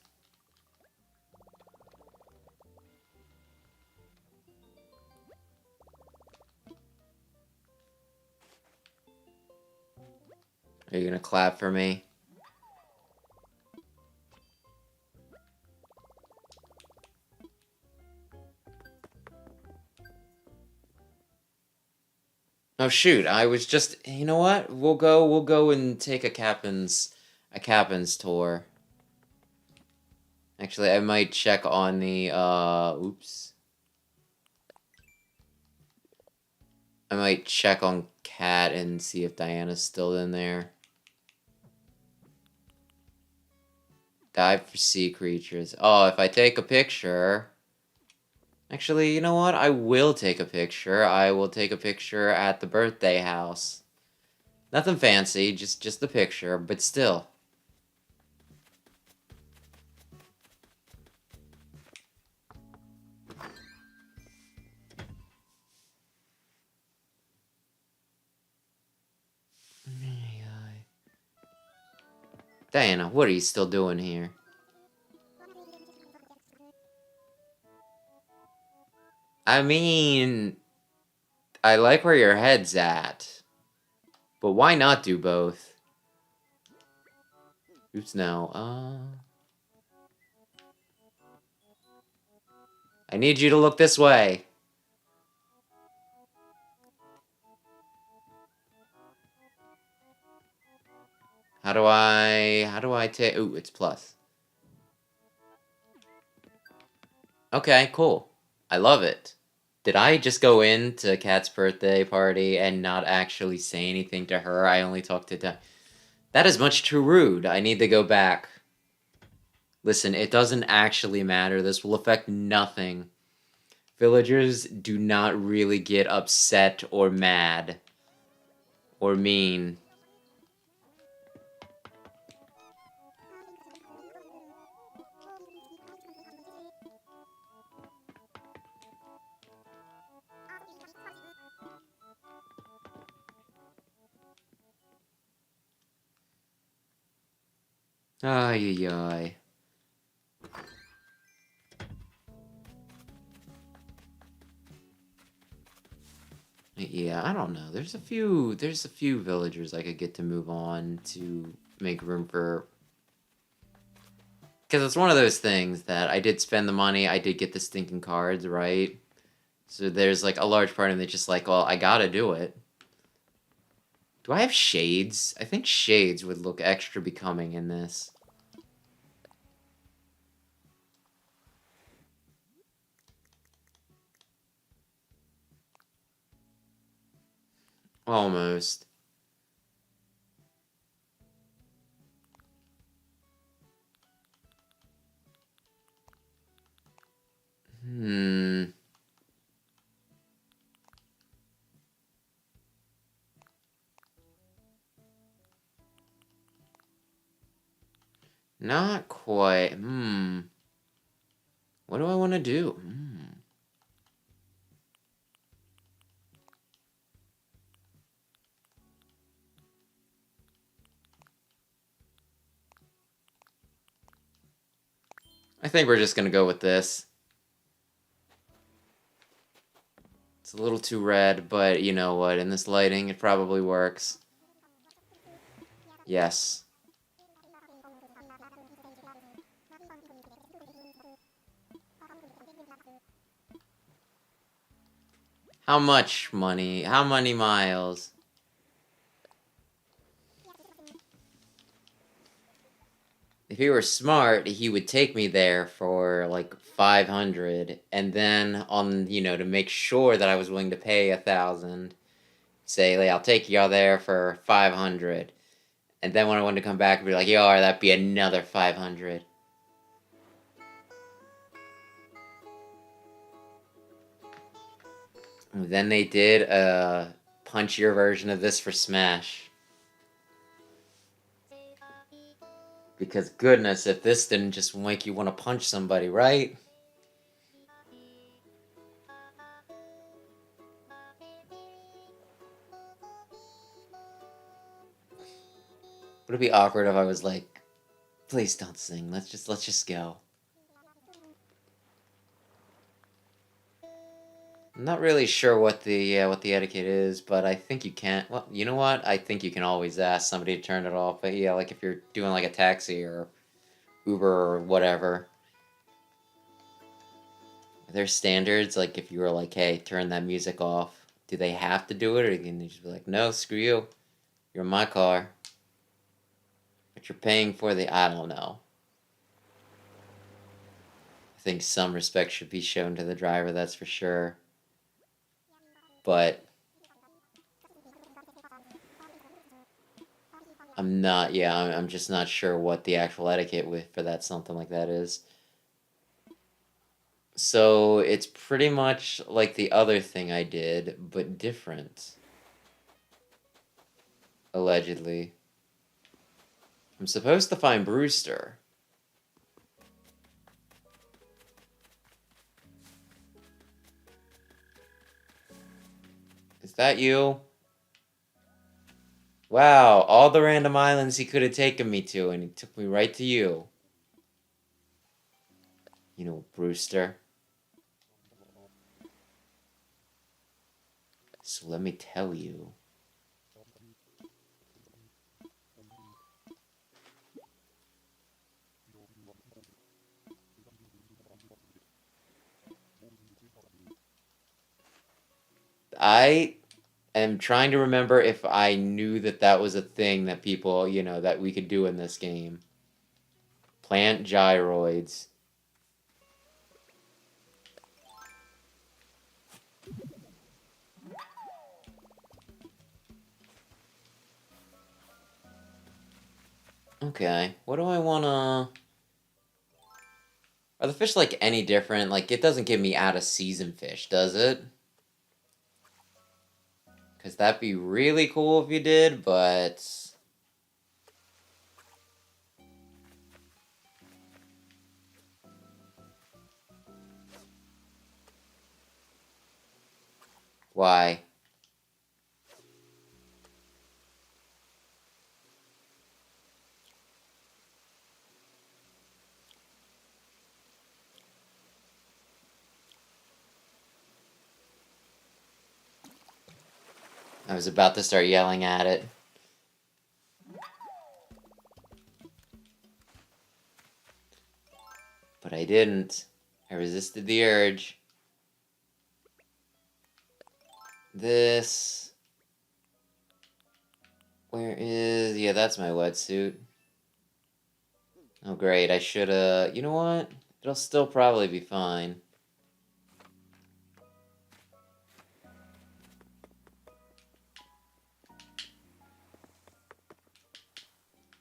Are you gonna clap for me? Oh shoot, I was just... You know what? We'll go and take a Captain's tour. Actually, I might check on the, oops. I might check on Cat and see if Diana's still in there. Dive for sea creatures. Oh, if I take a picture... Actually, you know what? I will take a picture. I will take a picture at the birthday house. Nothing fancy, just the picture, but still. Diana, what are you still doing here? I mean, I like where your head's at, but why not do both? Oops, no. I need you to look this way. How do I take... Ooh, it's plus. Okay, cool. I love it. Did I just go into Kat's birthday party and not actually say anything to her? I only talked to Di... That is much too rude. I need to go back. Listen, it doesn't actually matter. This will affect nothing. Villagers do not really get upset or mad or mean. Ay, ay, ay. Yeah, I don't know. There's a few villagers I could get to move on to make room for... Because it's one of those things that I did spend the money, I did get the stinking cards, right? So there's like a large part of me that's just like, well, I gotta do it. Do I have shades? I think shades would look extra becoming in this. Almost. Hmm. Not quite. What do I want to do? I think we're just gonna go with this. It's a little too red, but you know what? In this lighting, it probably works. Yes. How much money? How many miles? If he were smart, he would take me there for like 500, and then to make sure that I was willing to pay 1,000, say, like, I'll take y'all there for 500, and then when I wanted to come back, I'd be like, yo, that'd be another 500. And then they did a punchier version of this for Smash. Because goodness, if this didn't just make you want to punch somebody, right? Would it be awkward if I was like, please don't sing. Let's just go. I'm not really sure what the etiquette is, but I think you can. Well, you know what? I think you can always ask somebody to turn it off. But yeah, like if you're doing like a taxi or Uber or whatever, are there standards? Like if you were like, hey, turn that music off, do they have to do it, or can they just be like, no, screw you, you're in my car, but you're paying for the? I don't know. I think some respect should be shown to the driver, that's for sure. But I'm not. Yeah, I'm just not sure what the actual etiquette for that something like that is. So it's pretty much like the other thing I did, but different. Allegedly. I'm supposed to find Brewster. Is that you? Wow, all the random islands he could have taken me to, and he took me right to you. You know, Brewster. So let me tell you. I am trying to remember if I knew that that was a thing that people, that we could do in this game. Plant gyroids. Okay, what do I wanna... Are the fish, like, any different? Like, it doesn't give me out-of-season fish, does it? Because that'd be really cool if you did, but... Why? I was about to start yelling at it. But I didn't. I resisted the urge. This... Where is... Yeah, that's my wetsuit. Oh, great. I should, You know what? It'll still probably be fine.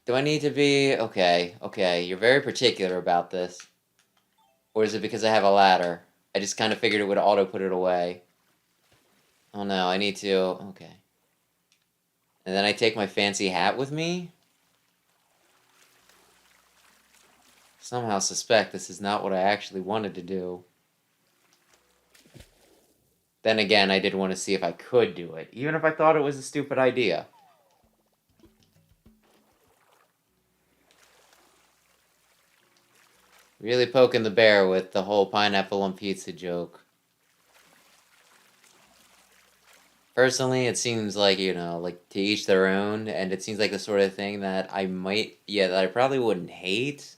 Do I need to be... Okay, okay. You're very particular about this. Or is it because I have a ladder? I just kind of figured it would auto put it away. Oh no, I need to... Okay. And then I take my fancy hat with me? Somehow suspect this is not what I actually wanted to do. Then again, I did want to see if I could do it, even if I thought it was a stupid idea. Really poking the bear with the whole pineapple on pizza joke. Personally, it seems like, you know, like to each their own, and it seems like the sort of thing that I might, yeah, that I probably wouldn't hate.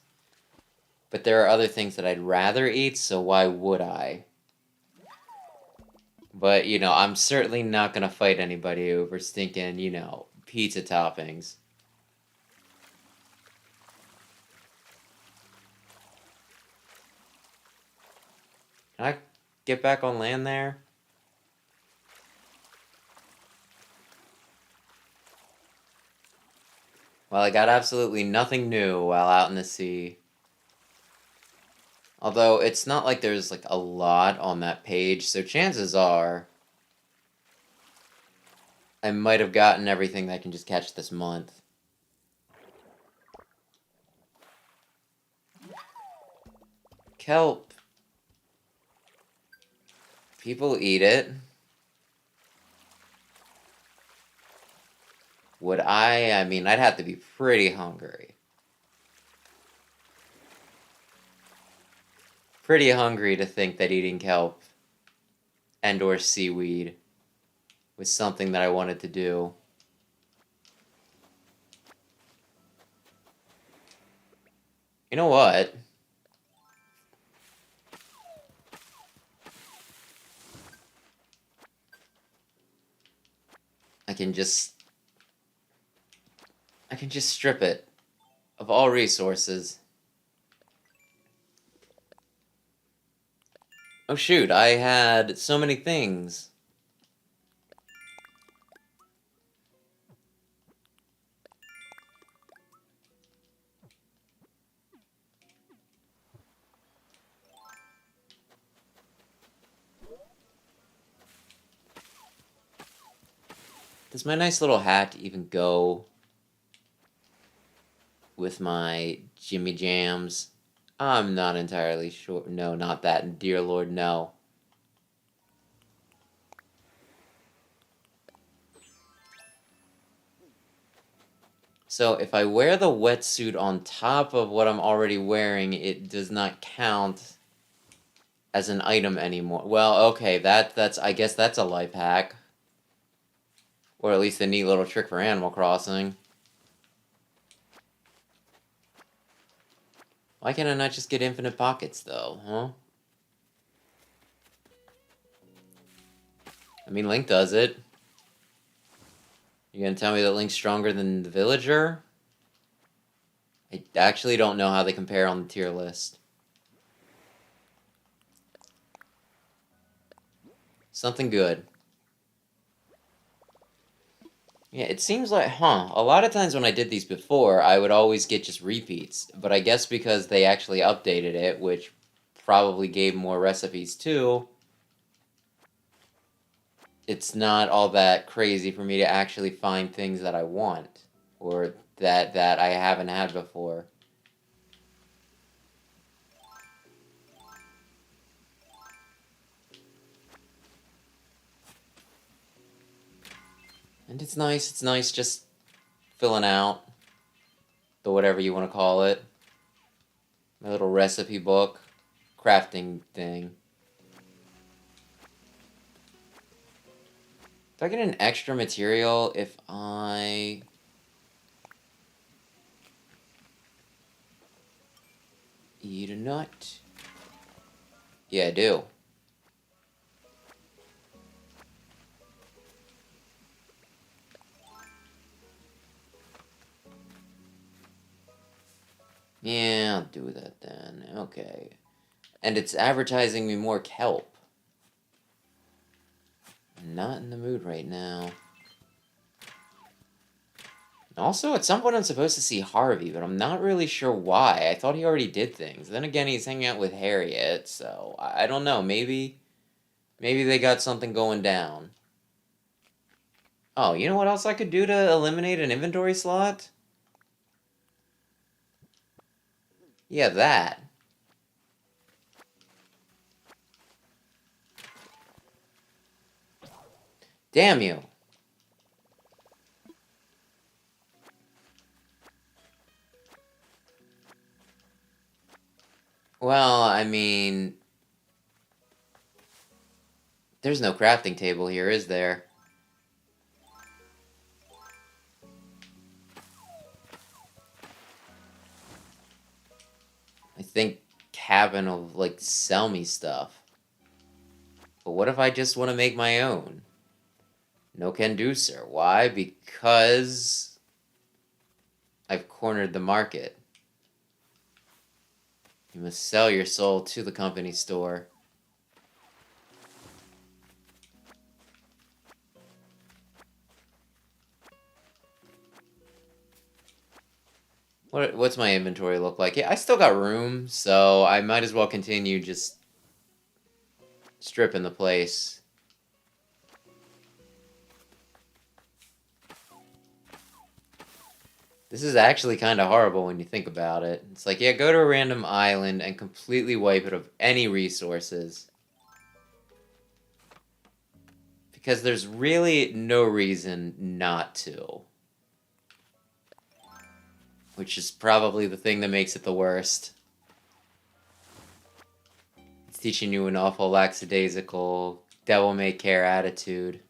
But there are other things that I'd rather eat, so why would I? But, you know, I'm certainly not gonna fight anybody over stinking, you know, pizza toppings. Can I get back on land there? Well, I got absolutely nothing new while out in the sea. Although, it's not like there's, like, a lot on that page, so chances are I might have gotten everything that I can just catch this month. Kelp. People eat it. Would I? I mean, I'd have to be pretty hungry. Pretty hungry to think that eating kelp and or seaweed was something that I wanted to do. You know what? I can just strip it of all resources. Oh shoot, I had so many things. Does my nice little hat even go with my Jimmy Jams? I'm not entirely sure. No, not that. Dear Lord, no. So if I wear the wetsuit on top of what I'm already wearing, it does not count as an item anymore. Well, okay, that's I guess that's a life hack. Or at least a neat little trick for Animal Crossing. Why can I not just get infinite pockets, though, huh? I mean, Link does it. You gonna tell me that Link's stronger than the villager? I actually don't know how they compare on the tier list. Something good. Yeah, it seems like, a lot of times when I did these before, I would always get just repeats. But I guess because they actually updated it, which probably gave more recipes too, it's not all that crazy for me to actually find things that I want. Or that I haven't had before. And it's nice just filling out the whatever you want to call it. My little recipe book, crafting thing. Do I get an extra material if I... eat a nut? Yeah, I do. Yeah, I'll do that then. Okay. And it's advertising me more kelp. I'm not in the mood right now. Also, at some point I'm supposed to see Harvey, but I'm not really sure why. I thought he already did things. Then again, he's hanging out with Harriet, so I don't know. Maybe they got something going down. Oh, you know what else I could do to eliminate an inventory slot? Yeah, that. Damn you. Well, I mean, there's no crafting table here, is there? I think Cabin will, like, sell me stuff. But what if I just want to make my own? No can do, sir. Why? Because I've cornered the market. You must sell your soul to the company store. What's my inventory look like? Yeah, I still got room, so I might as well continue just stripping the place. This is actually kind of horrible when you think about it. It's like, yeah, go to a random island and completely wipe it of any resources. Because there's really no reason not to. Which is probably the thing that makes it the worst. It's teaching you an awful lackadaisical, devil-may-care attitude.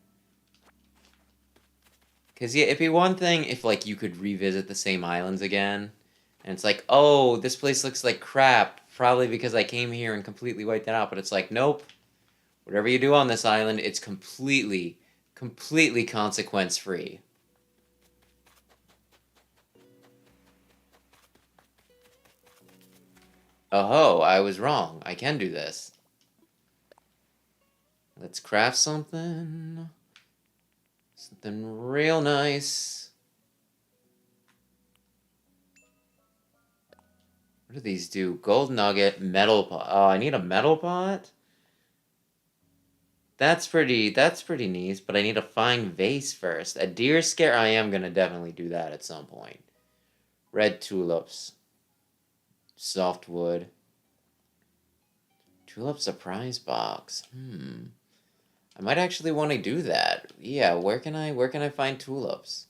Because, yeah, it'd be one thing if, like, you could revisit the same islands again. And it's like, oh, this place looks like crap. Probably because I came here and completely wiped it out. But it's like, nope. Whatever you do on this island, it's completely consequence-free. Oh, I was wrong. I can do this. Let's craft something. Something real nice. What do these do? Gold nugget, metal pot. Oh, I need a metal pot? That's pretty neat, but I need a fine vase first. A deer scare, I am gonna definitely do that at some point. Red tulips. Softwood. Tulip surprise box. I might actually want to do that. Yeah, where can I find tulips?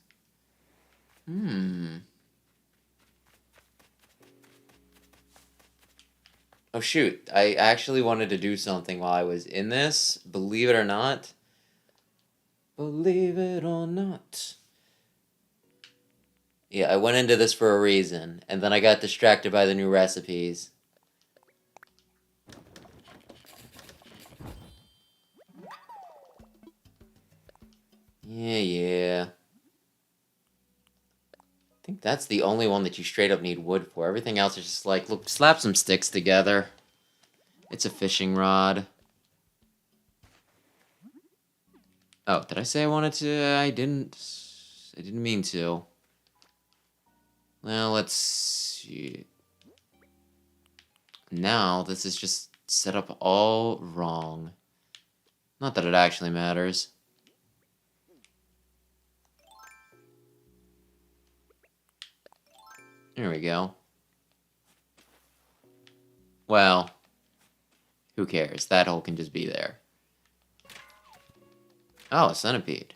Oh shoot, I actually wanted to do something while I was in this, believe it or not. Believe it or not. Yeah, I went into this for a reason, and then I got distracted by the new recipes. Yeah. I think that's the only one that you straight up need wood for. Everything else is just like, look, slap some sticks together. It's a fishing rod. Oh, did I say I wanted to? I didn't mean to. Well, let's see. Now, this is just set up all wrong. Not that it actually matters. There we go. Well, who cares? That hole can just be there. Oh, a centipede.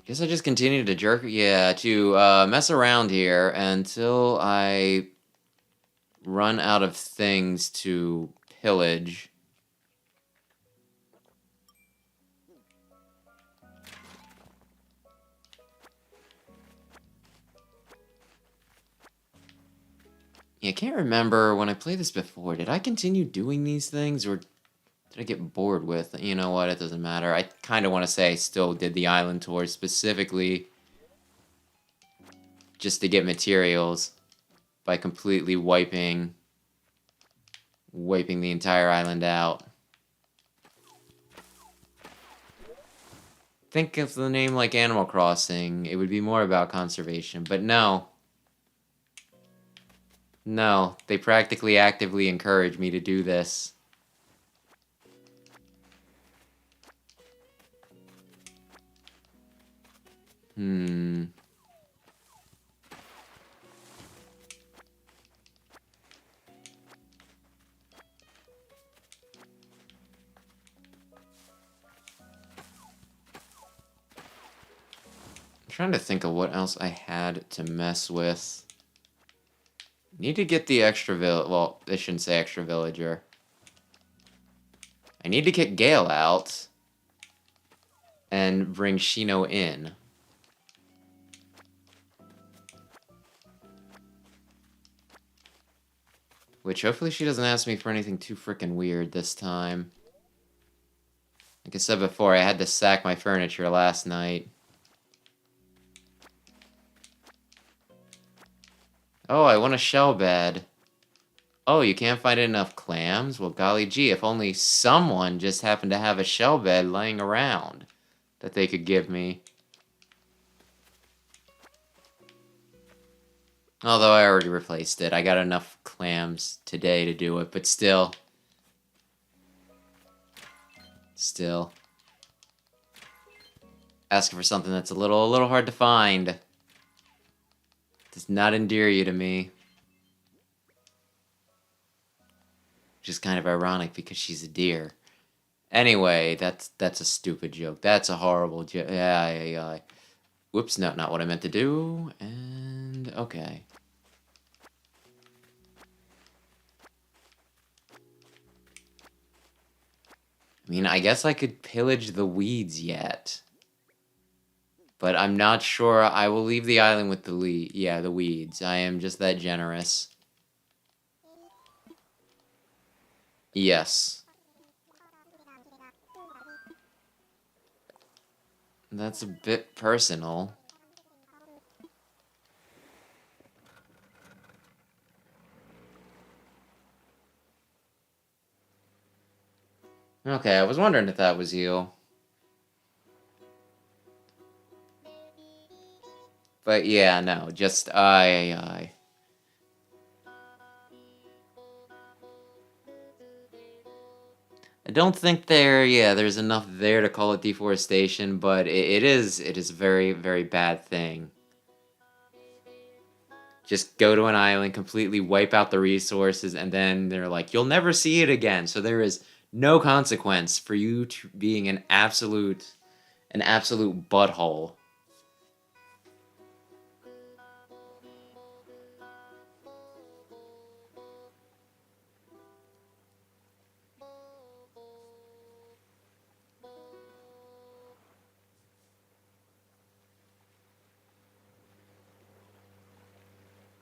Guess I just continue to to mess around here until I run out of things to pillage. Yeah, I can't remember when I played this before. Did I continue doing these things, or did I get bored with? You know what? It doesn't matter. I kind of want to say I still did the island tour specifically just to get materials by completely wiping the entire island out. think of the name like Animal Crossing, it would be more about conservation, but no. No, they practically actively encourage me to do this. I'm trying to think of what else I had to mess with. Need to get the extra well, I shouldn't say extra villager. I need to kick Gale out and bring Shino in. Which hopefully she doesn't ask me for anything too freaking weird this time. Like I said before, I had to sack my furniture last night. Oh, I want a shell bed. Oh, you can't find enough clams? Well, golly gee, if only someone just happened to have a shell bed laying around that they could give me. Although I already replaced it. I got enough clams today to do it, but still. Still. Asking for something that's a little hard to find. Does not endear you to me. Which is kind of ironic because she's a deer. Anyway, that's a stupid joke. That's a horrible joke. Yeah. Whoops, no, not what I meant to do. And okay. I mean, I guess I could pillage the weeds yet. But I'm not sure I will leave the island with the the weeds. I am just that generous. Yes. That's a bit personal. Okay, I was wondering if that was you. But yeah, no, just I. I don't think there's enough there to call it deforestation, but it is a very, very bad thing. Just go to an island, completely wipe out the resources, and then they're like, you'll never see it again. So there is no consequence for you to being an absolute butthole.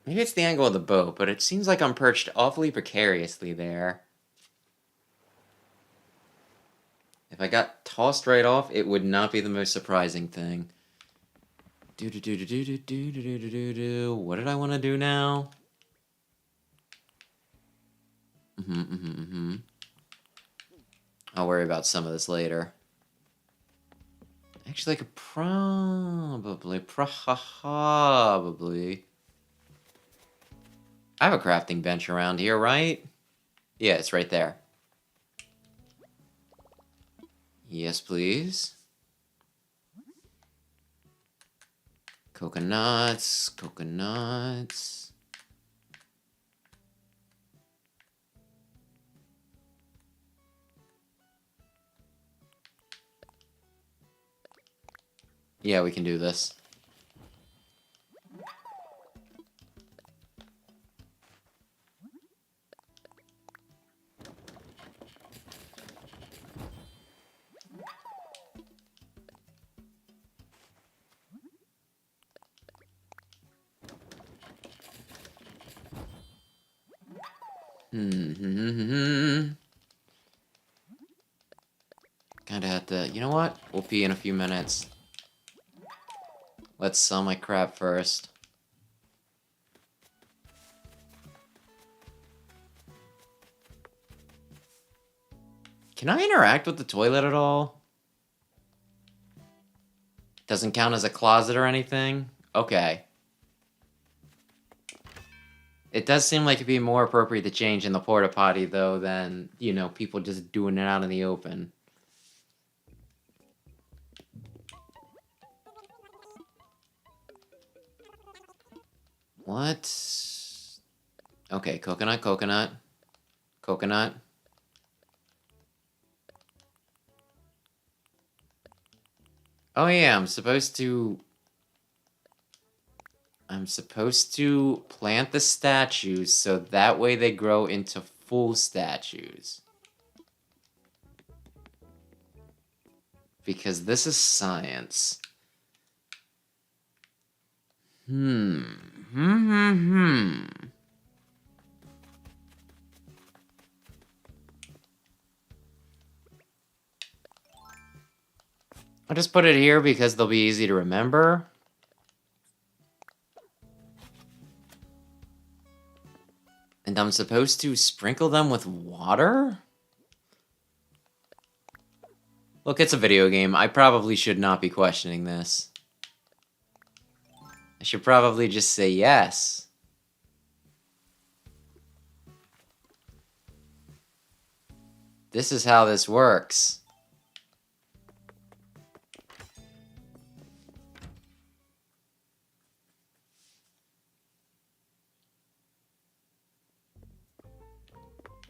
Maybe it's the angle of the boat, but it seems like I'm perched awfully precariously there. If I got tossed right off, it would not be the most surprising thing. What did I want to do now? I'll worry about some of this later. Actually, I could probably. I have a crafting bench around here, right? Yeah, it's right there. Yes, please. Coconuts. Yeah, we can do this. Kinda have to... You know what? We'll pee in a few minutes. Let's sell my crap first. Can I interact with the toilet at all? Doesn't count as a closet or anything? Okay. It does seem like it'd be more appropriate to change in the porta potty, though, than, you know, people just doing it out in the open. What? Okay, coconut, coconut. Coconut. Oh yeah, I'm supposed to plant the statues so that way they grow into full statues. Because this is science. I'll just put it here because they'll be easy to remember. And I'm supposed to sprinkle them with water? Look, it's a video game. I probably should not be questioning this. I should probably just say yes. This is how this works.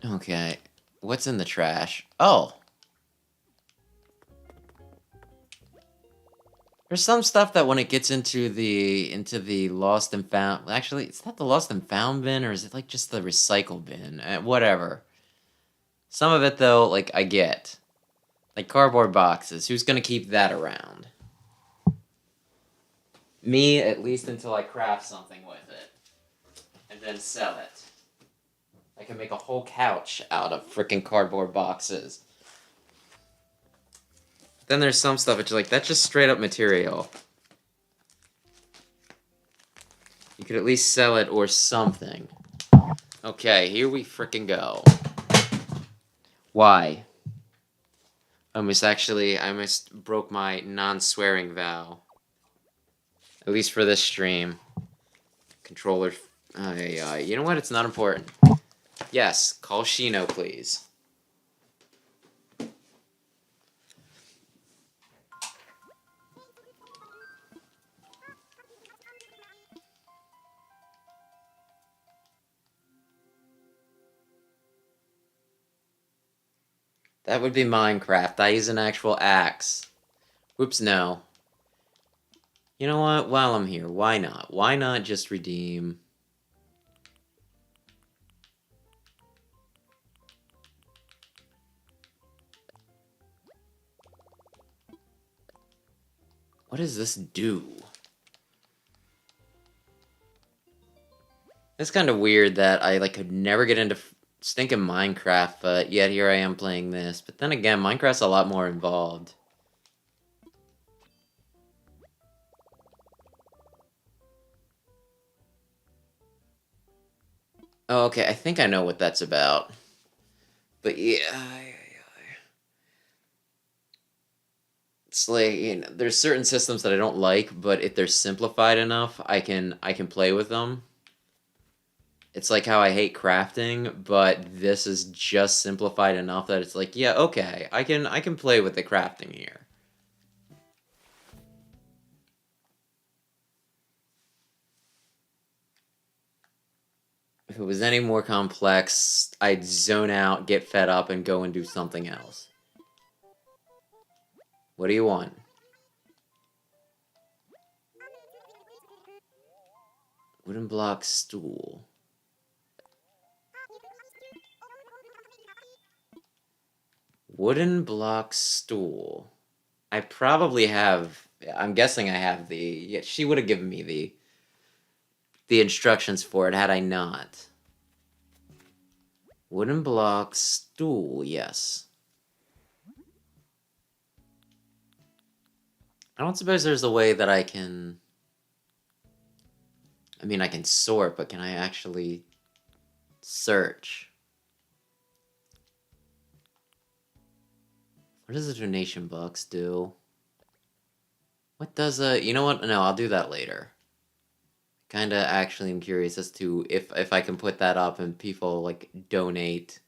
Okay. What's in the trash? Oh. There's some stuff that when it gets into the lost and found, actually, it's not the lost and found bin, or is it like just the recycle bin? Whatever. Some of it though, like I get, like cardboard boxes. Who's gonna keep that around? Me, at least until I craft something with it, and then sell it. I can make a whole couch out of freaking cardboard boxes. Then there's some stuff which is like, that's just straight up material. You could at least sell it or something. Okay, here we frickin' go. Why? I almost broke my non-swearing vow. At least for this stream. Controller. You know what? It's not important. Yes, call Shino, please. That would be Minecraft. I use an actual axe. Whoops, no. You know what? While I'm here, why not? Why not just redeem... What does this do? It's kind of weird that I could never get into stinking Minecraft, but yet here I am playing this. But then again, Minecraft's a lot more involved. Oh, okay, I think I know what that's about. But yeah, it's like, you know, there's certain systems that I don't like, but if they're simplified enough, I can play with them. It's like how I hate crafting, but this is just simplified enough that it's like, yeah, okay, I can play with the crafting here. If it was any more complex, I'd zone out, get fed up, and go and do something else. What do you want? Wooden block stool. Wooden block stool. I probably have... I'm guessing I have the... Yeah, she would have given me the instructions for it had I not. Wooden block stool, yes. I don't suppose there's a way that I can... I mean, I can sort, but can I actually search? What does the donation box do? What does a... You know what? No, I'll do that later. Kinda actually am curious as to if I can put that up and people, like, donate.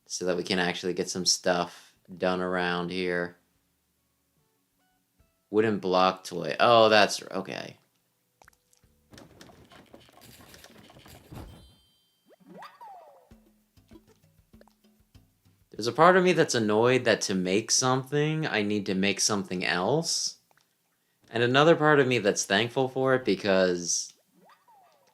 So that we can actually get some stuff done around here. Wooden block toy. Oh, that's... Okay. There's a part of me that's annoyed that to make something, I need to make something else. And another part of me that's thankful for it because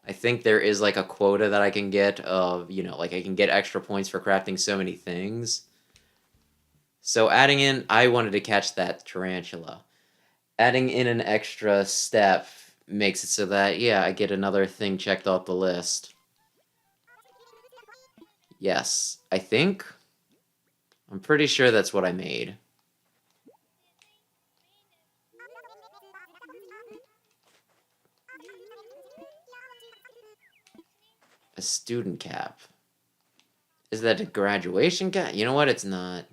I think there is like a quota that I can get of, you know, like I can get extra points for crafting so many things. So adding in, I wanted to catch that tarantula. Adding in an extra step makes it so that, yeah, I get another thing checked off the list. Yes, I think. I'm pretty sure that's what I made. A student cap. Is that a graduation cap? You know what? It's not.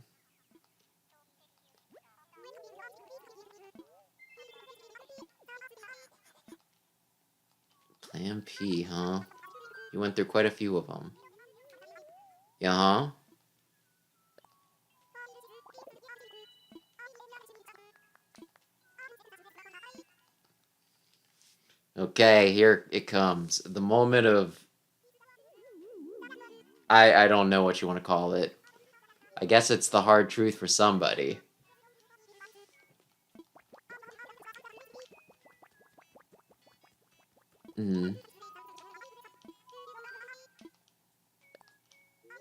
Plan P, huh? You went through quite a few of them. Yeah, huh? Okay, here it comes. The moment of... I don't know what you want to call it. I guess it's the hard truth for somebody. Hmm.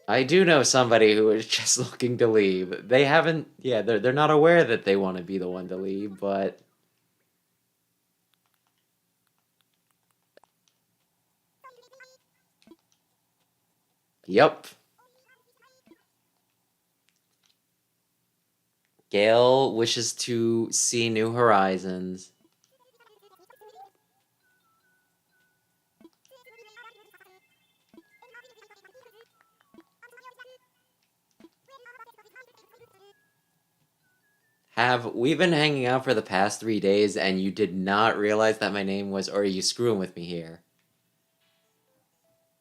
I do know somebody who is just looking to leave. They haven't... Yeah, they're not aware that they want to be the one to leave, but... Yep. Gale wishes to see new horizons. Have we been hanging out for the past 3 days and you did not realize that my name was, or are you screwing with me here?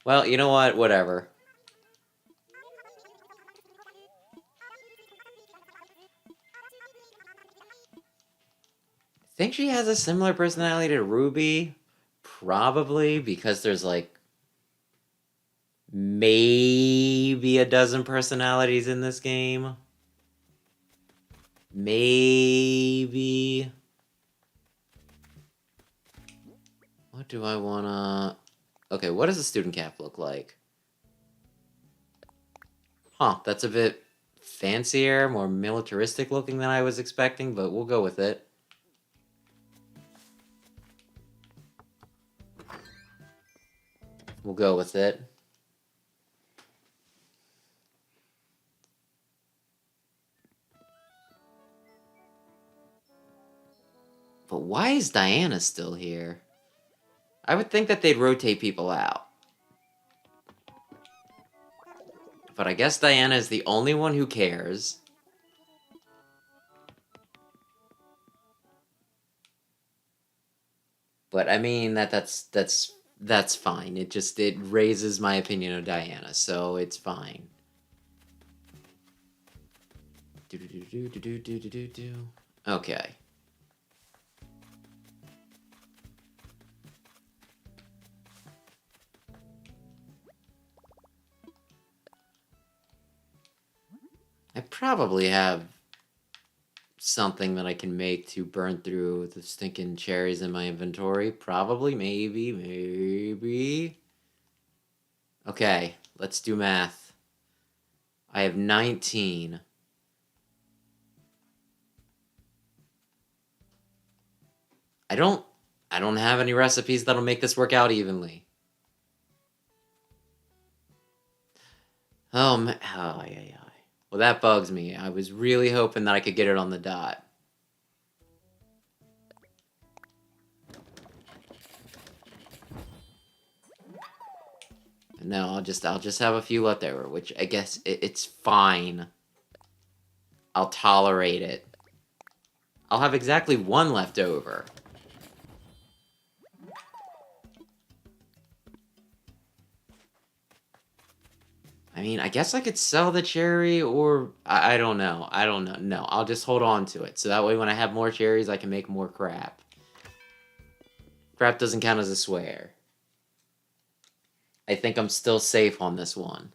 Well, you know what? Whatever. I think she has a similar personality to Ruby. Probably because there's like maybe a dozen personalities in this game. Maybe. What do I wanna... Okay, what does a student cap look like? Huh, that's a bit fancier, more militaristic looking than I was expecting, but we'll go with it. We'll go with it. But why is Diana still here? I would think that they'd rotate people out. But I guess Diana is the only one who cares. But I mean that's fine. It raises my opinion of Diana, so it's fine. Okay. I probably have something that I can make to burn through the stinking cherries in my inventory. Probably, maybe. Okay, let's do math. I have 19. I don't have any recipes that'll make this work out evenly. Oh, yeah. Well, that bugs me. I was really hoping that I could get it on the dot. No, I'll just have a few left over, which I guess it's fine. I'll tolerate it. I'll have exactly 1 left over. I mean, I guess I could sell the cherry, or I don't know. I don't know. No, I'll just hold on to it. So that way when I have more cherries, I can make more crap. Crap doesn't count as a swear. I think I'm still safe on this one.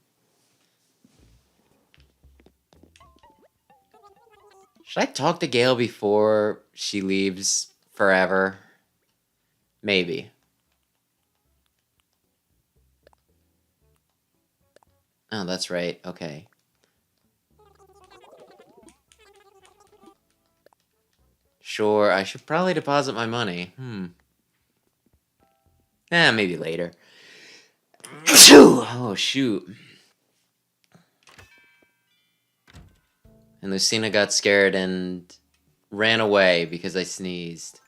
Should I talk to Gale before she leaves forever? Maybe. Oh, that's right. Okay. Sure, I should probably deposit my money. Maybe later. Oh, shoot. And Lucina got scared and ran away because I sneezed.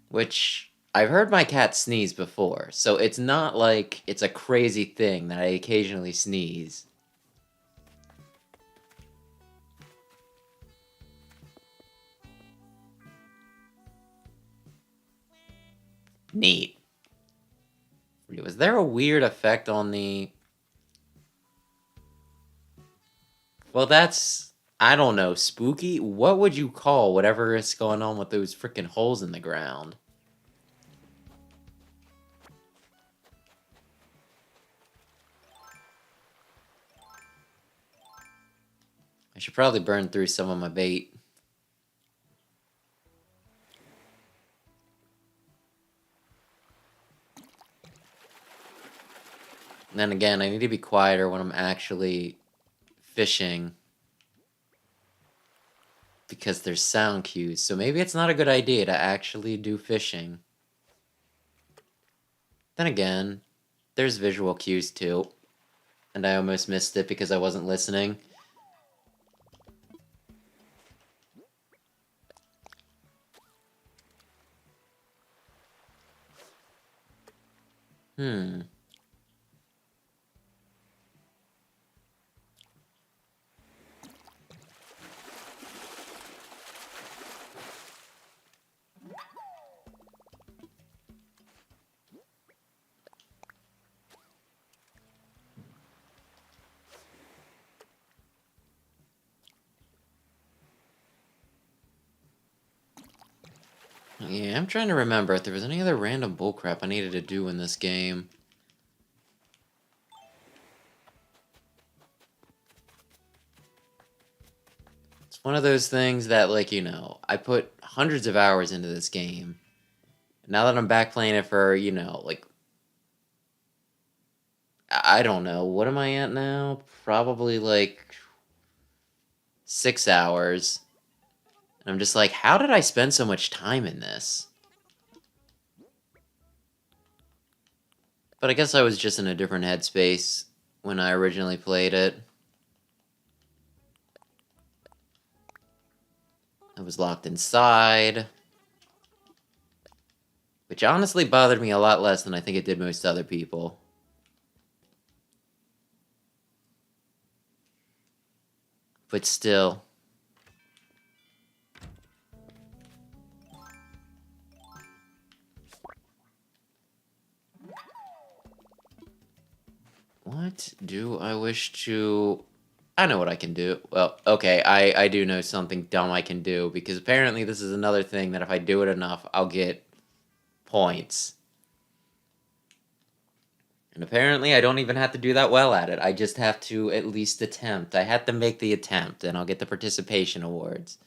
Which, I've heard my cat sneeze before, so it's not like it's a crazy thing that I occasionally sneeze. Neat. Was there a weird effect on the... Well, that's... I don't know, spooky? What would you call whatever is going on with those freaking holes in the ground? I should probably burn through some of my bait. And then again, I need to be quieter when I'm actually fishing, because there's sound cues, so maybe it's not a good idea to actually do fishing. Then again, there's visual cues too, and I almost missed it because I wasn't listening. Yeah, I'm trying to remember if there was any other random bullcrap I needed to do in this game. It's one of those things that, like, you know, I put hundreds of hours into this game. Now that I'm back playing it for, you know, like, I don't know, what am I at now? Probably, like, 6 hours. And I'm just like, how did I spend so much time in this? But I guess I was just in a different headspace when I originally played it. I was locked inside. Which honestly bothered me a lot less than I think it did most other people. But still. What do I wish to... I know what I can do. Well, okay, I do know something dumb I can do, because apparently this is another thing that if I do it enough, I'll get points. And apparently I don't even have to do that well at it. I just have to at least attempt. I have to make the attempt, and I'll get the participation awards.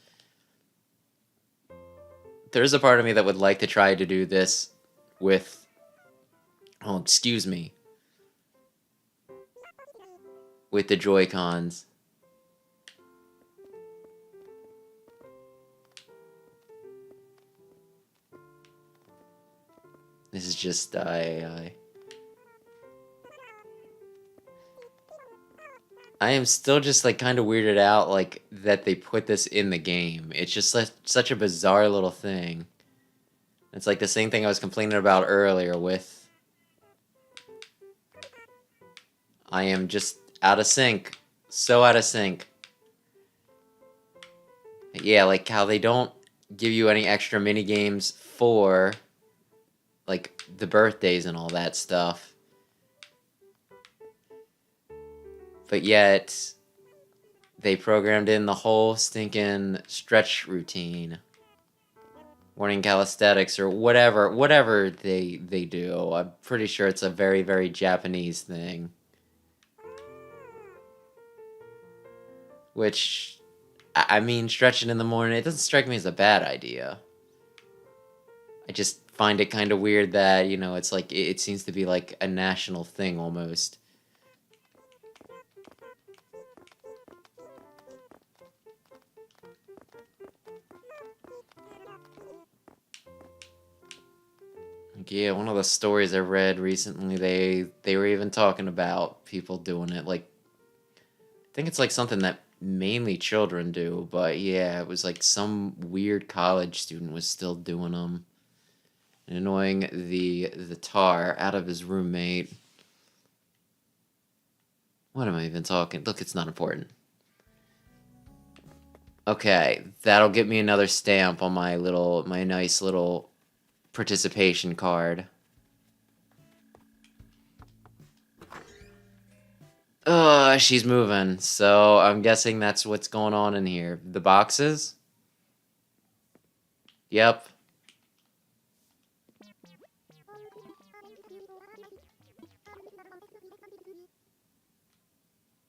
There's a part of me that would like to try to do this with... Oh, excuse me. With the Joy-Cons. This is just, I am still just, like, kind of weirded out, like, that they put this in the game. It's just such a bizarre little thing. It's like the same thing I was complaining about earlier with... I am just out of sync. So out of sync. Yeah, like how they don't give you any extra mini games for like the birthdays and all that stuff. But yet they programmed in the whole stinking stretch routine. Morning calisthenics or whatever they do. I'm pretty sure it's a very, very Japanese thing. Which, I mean, stretching in the morning, it doesn't strike me as a bad idea. I just find it kind of weird that, it's like, it seems to be like a national thing almost. Like, yeah, one of the stories I read recently, they were even talking about people doing it. Like, I think it's like something that mainly children do, but yeah, it was like some weird college student was still doing them, and annoying the tar out of his roommate. What am I even talking? Look, it's not important. Okay, that'll get me another stamp on my nice little participation card. She's moving, so I'm guessing that's what's going on in here. The boxes? Yep.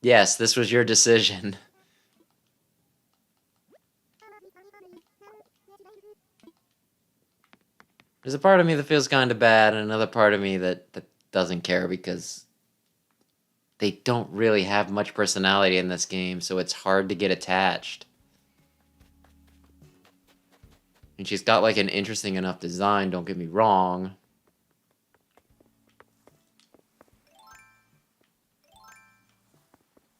Yes, this was your decision. There's a part of me that feels kind of bad, and another part of me that doesn't care because they don't really have much personality in this game, so it's hard to get attached. And she's got like an interesting enough design, don't get me wrong.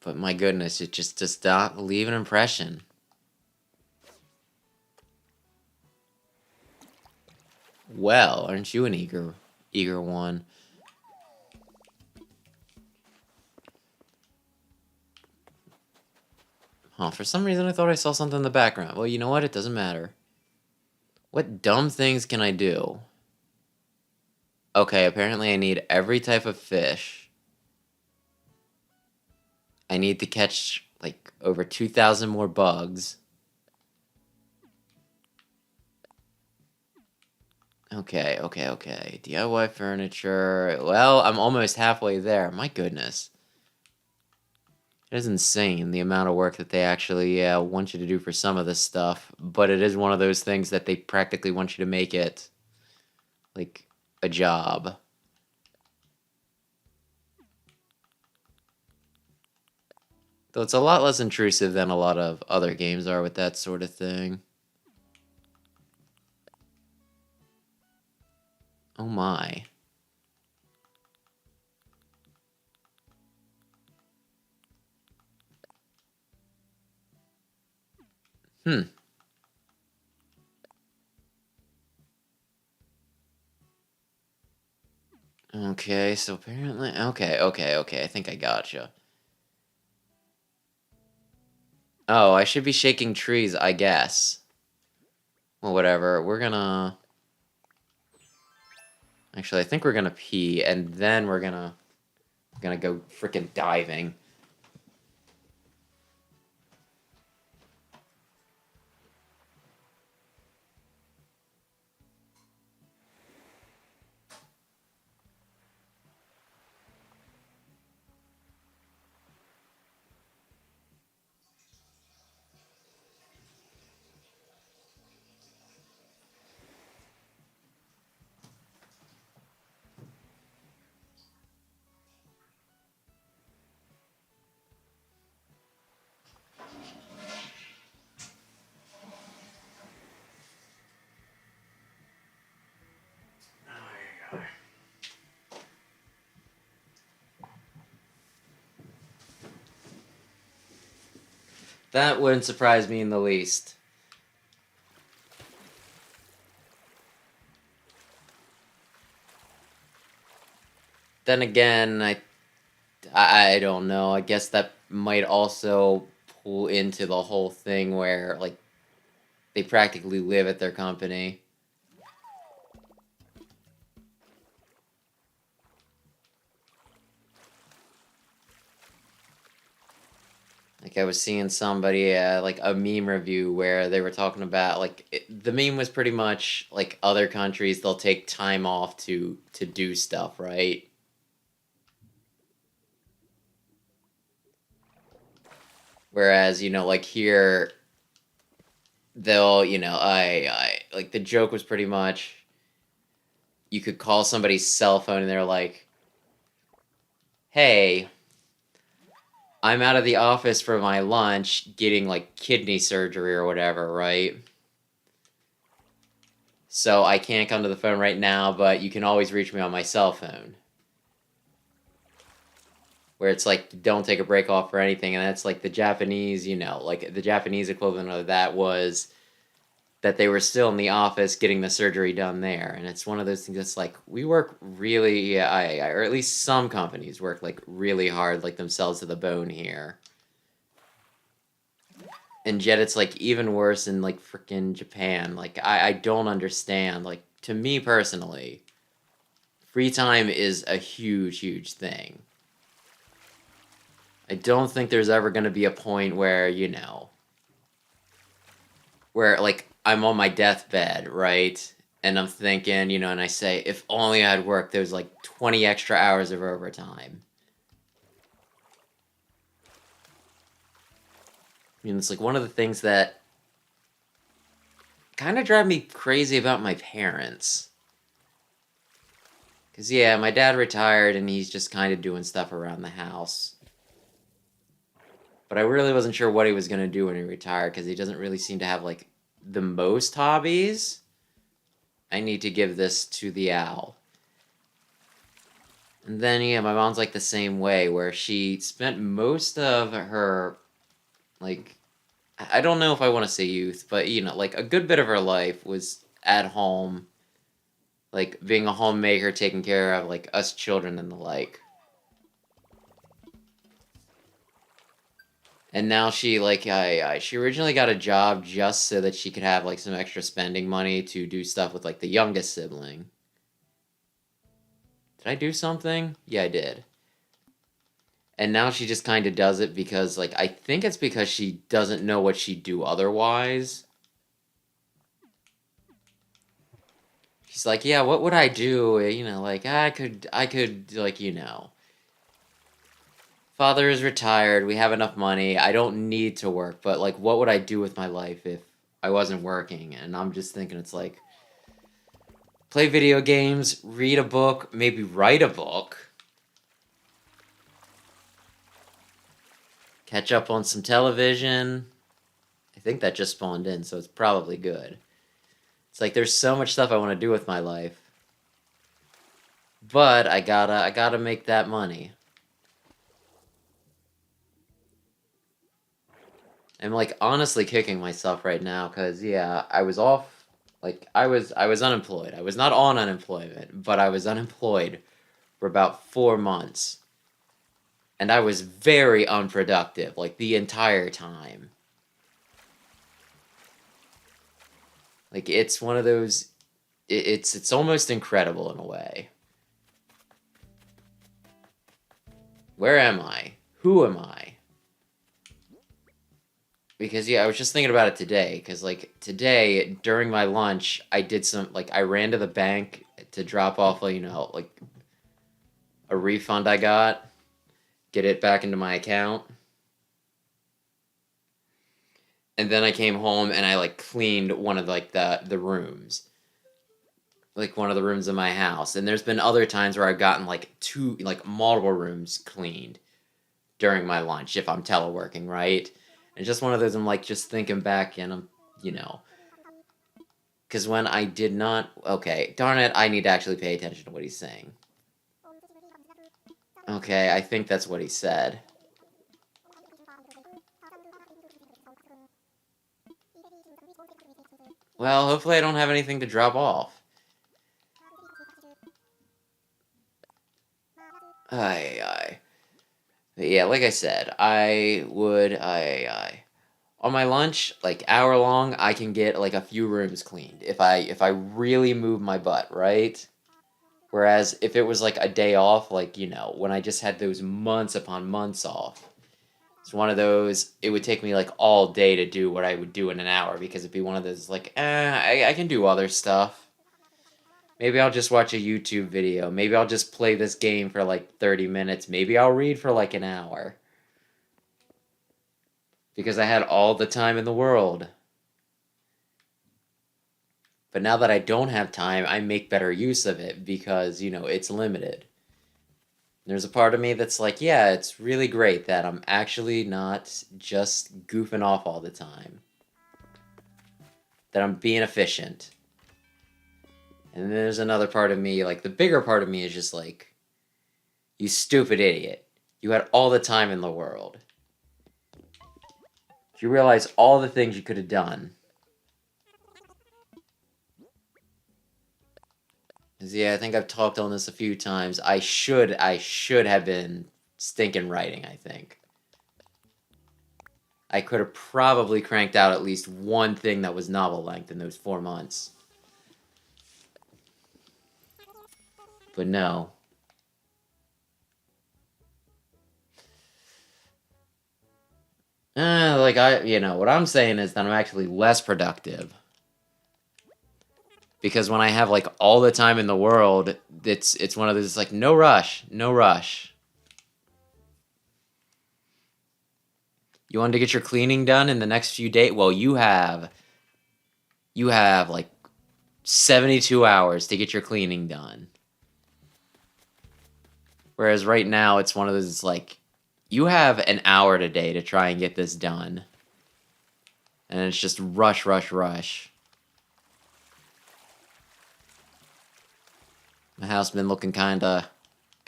But my goodness, it just does not leave an impression. Well, aren't you an eager one? Huh, for some reason I thought I saw something in the background. Well, you know what? It doesn't matter. What dumb things can I do? Okay, apparently I need every type of fish. I need to catch, like, over 2,000 more bugs. Okay. DIY furniture. Well, I'm almost halfway there. My goodness. It is insane the amount of work that they actually want you to do for some of this stuff. But it is one of those things that they practically want you to make it, like, a job. Though it's a lot less intrusive than a lot of other games are with that sort of thing. Oh my. Hmm. Okay, so apparently... Okay. I think I gotcha. Oh, I should be shaking trees, I guess. Well, whatever. We're gonna... Actually, I think we're gonna pee, and then we're gonna go freaking diving. That wouldn't surprise me in the least. Then again, I don't know. I guess that might also pull into the whole thing where, like, They practically live at their company. Like I was seeing somebody like a meme review where they were talking about like the meme was pretty much like other countries they'll take time off to do stuff, right? Whereas, like here they'll, I like the joke was pretty much you could call somebody's cell phone and they're like, "Hey, I'm out of the office for my lunch getting like kidney surgery or whatever, right? So I can't come to the phone right now, but you can always reach me on my cell phone." Where it's like, don't take a break off for anything. And that's like the Japanese, like the Japanese equivalent of that was that they were still in the office getting the surgery done there. And it's one of those things that's like, we work really, or at least some companies work like really hard, like themselves to the bone here. And yet it's like even worse in like freaking Japan. Like I don't understand. Like to me personally, free time is a huge, huge thing. I don't think there's ever going to be a point where, where like I'm on my deathbed, right? And I'm thinking, and I say, if only I'd worked those like 20 extra hours of overtime. It's like one of the things that kind of drive me crazy about my parents. Because, yeah, my dad retired and he's just kind of doing stuff around the house. But I really wasn't sure what he was going to do when he retired because he doesn't really seem to have like the most hobbies. I need to give this to the owl. And then, yeah, my mom's like the same way, where she spent most of her, like, I don't know if I want to say youth, but, like a good bit of her life was at home, like being a homemaker, taking care of, like, us children and the like. And now she, like, she originally got a job just so that she could have, like, some extra spending money to do stuff with, like, the youngest sibling. Did I do something? Yeah, I did. And now she just kind of does it because, like, I think it's because she doesn't know what she'd do otherwise. She's like, yeah, what would I do? Like, I could, like, father is retired. We have enough money. I don't need to work, but, like, what would I do with my life if I wasn't working? And I'm just thinking it's like, play video games, read a book, maybe write a book, catch up on some television. I think that just spawned in, so it's probably good. It's like there's so much stuff I want to do with my life. But I gotta make that money. I'm like honestly kicking myself right now because yeah, I was off like I was unemployed. I was not on unemployment, but I was unemployed for about 4 months. And I was very unproductive, like the entire time. Like it's one of those it's almost incredible in a way. Where am I? Who am I? Because yeah, I was just thinking about it today. Because like today during my lunch, I did some like I ran to the bank to drop off, like a refund I got, get it back into my account, and then I came home and I like cleaned one of like the rooms, like one of the rooms in my house. And there's been other times where I've gotten like multiple rooms cleaned during my lunch if I'm teleworking, right? And just one of those I'm like just thinking back and I'm you know because when I did not, okay, darn it, I need to actually pay attention to what he's saying. Okay, I think that's what he said. Well, hopefully I don't have anything to drop off. Aye, aye. But yeah, like I said, I would, aye, aye. On my lunch, like hour long, I can get like a few rooms cleaned if I really move my butt, right? Whereas if it was like a day off, like, when I just had those months upon months off, it's one of those, it would take me like all day to do what I would do in an hour because it'd be one of those like, I can do other stuff. Maybe I'll just watch a YouTube video. Maybe I'll just play this game for like 30 minutes. Maybe I'll read for like an hour. Because I had all the time in the world. But now that I don't have time, I make better use of it because, it's limited. There's a part of me that's like, yeah, it's really great that I'm actually not just goofing off all the time. That I'm being efficient. And then there's another part of me, like the bigger part of me is just like, you stupid idiot. You had all the time in the world. You realize all the things you could have done. Yeah, I think I've talked on this a few times. I should have been stinking writing, I think. I could have probably cranked out at least one thing that was novel length in those 4 months. But no. What I'm saying is that I'm actually less productive. Because when I have like all the time in the world, it's one of those like no rush, no rush. You wanted to get your cleaning done in the next few days? Well, you have like 72 hours to get your cleaning done. Whereas right now it's one of those like you have an hour today to try and get this done. And it's just rush, rush, rush. My house been looking kinda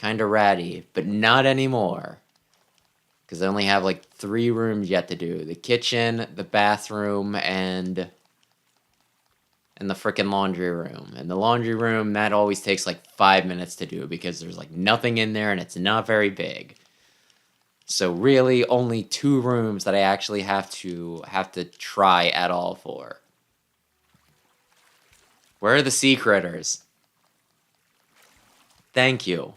ratty, but not anymore. Because I only have like 3 rooms yet to do. The kitchen, the bathroom, and the frickin' laundry room. And the laundry room, that always takes like 5 minutes to do because there's like nothing in there and it's not very big. So really only 2 rooms that I actually have to try at all for. Where are the sea critters? Thank you.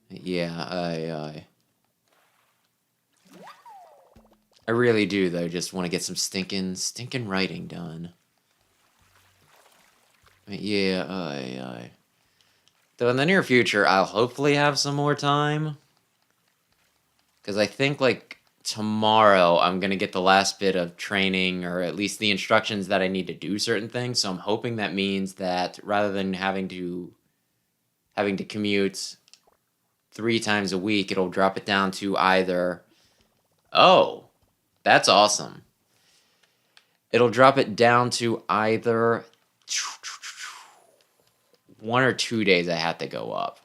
Yeah, I really do though. Just want to get some stinking writing done. Yeah, Though in the near future, I'll hopefully have some more time. Because I think like tomorrow I'm gonna get the last bit of training, or at least the instructions that I need to do certain things. So I'm hoping that means that rather than having to commute 3 times a week, it'll drop it down to either. Oh, that's awesome. It'll drop it down to either 1 or 2 days I have to go up.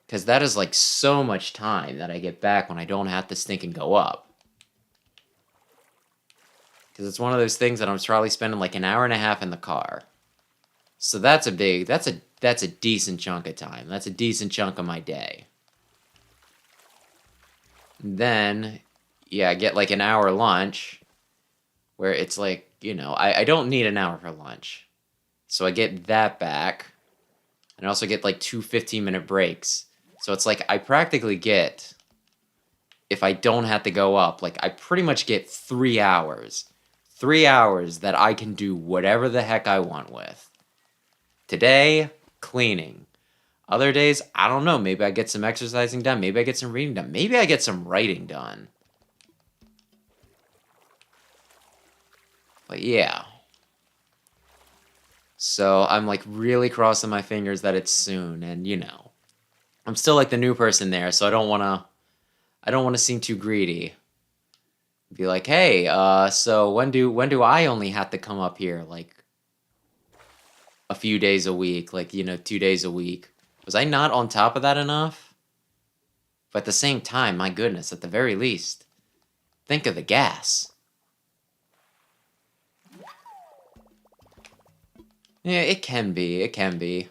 Because that is like so much time that I get back when I don't have to stink and go up. Because it's one of those things that I'm probably spending like an hour and a half in the car. So that's a decent chunk of time. That's a decent chunk of my day. Then, yeah, I get like an hour lunch. Where it's like, I don't need an hour for lunch. So I get that back. And I also get like 2 15-minute breaks. So it's like I practically get, if I don't have to go up, like I pretty much get 3 hours. 3 hours that I can do whatever the heck I want with. Today, cleaning. Other days, I don't know. Maybe I get some exercising done. Maybe I get some reading done. Maybe I get some writing done. But yeah. So I'm like really crossing my fingers that it's soon, and I'm still like the new person there, so I don't wanna seem too greedy. Be like, hey, so when do I only have to come up here like a few days a week, like 2 days a week? Was I not on top of that enough? But at the same time, my goodness, at the very least, think of the gas. Yeah, it can be. It can be.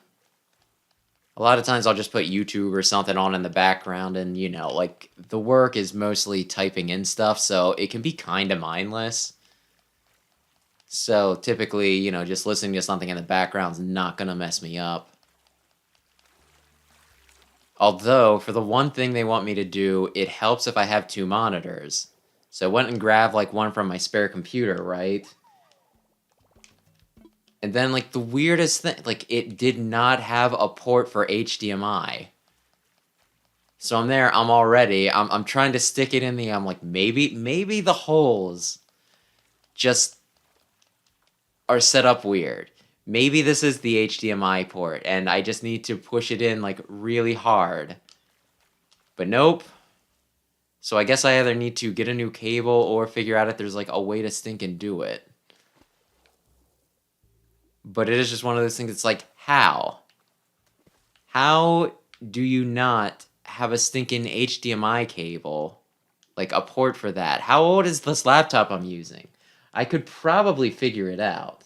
A lot of times I'll just put YouTube or something on in the background and, you know, like, the work is mostly typing in stuff, so it can be kinda mindless. So, typically, you know, just listening to something in the background's not gonna mess me up. Although, for the one thing they want me to do, it helps if I have 2 monitors. So I went and grabbed, like, one from my spare computer, right? And then, like, the weirdest thing, like, it did not have a port for HDMI. So I'm trying to stick it in I'm like, maybe the holes just are set up weird. Maybe this is the HDMI port, and I just need to push it in, like, really hard. But nope. So I guess I either need to get a new cable or figure out if there's, like, a way to stink and do it. But it is just one of those things, it's like, how? How do you not have a stinking HDMI cable? Like, a port for that? How old is this laptop I'm using? I could probably figure it out.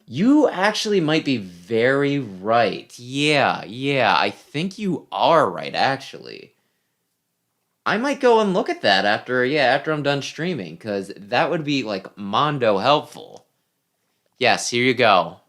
You actually might be very right. Yeah, I think you are right, actually. I might go and look at that after I'm done streaming, because that would be, like, mondo helpful. Yes, here you go.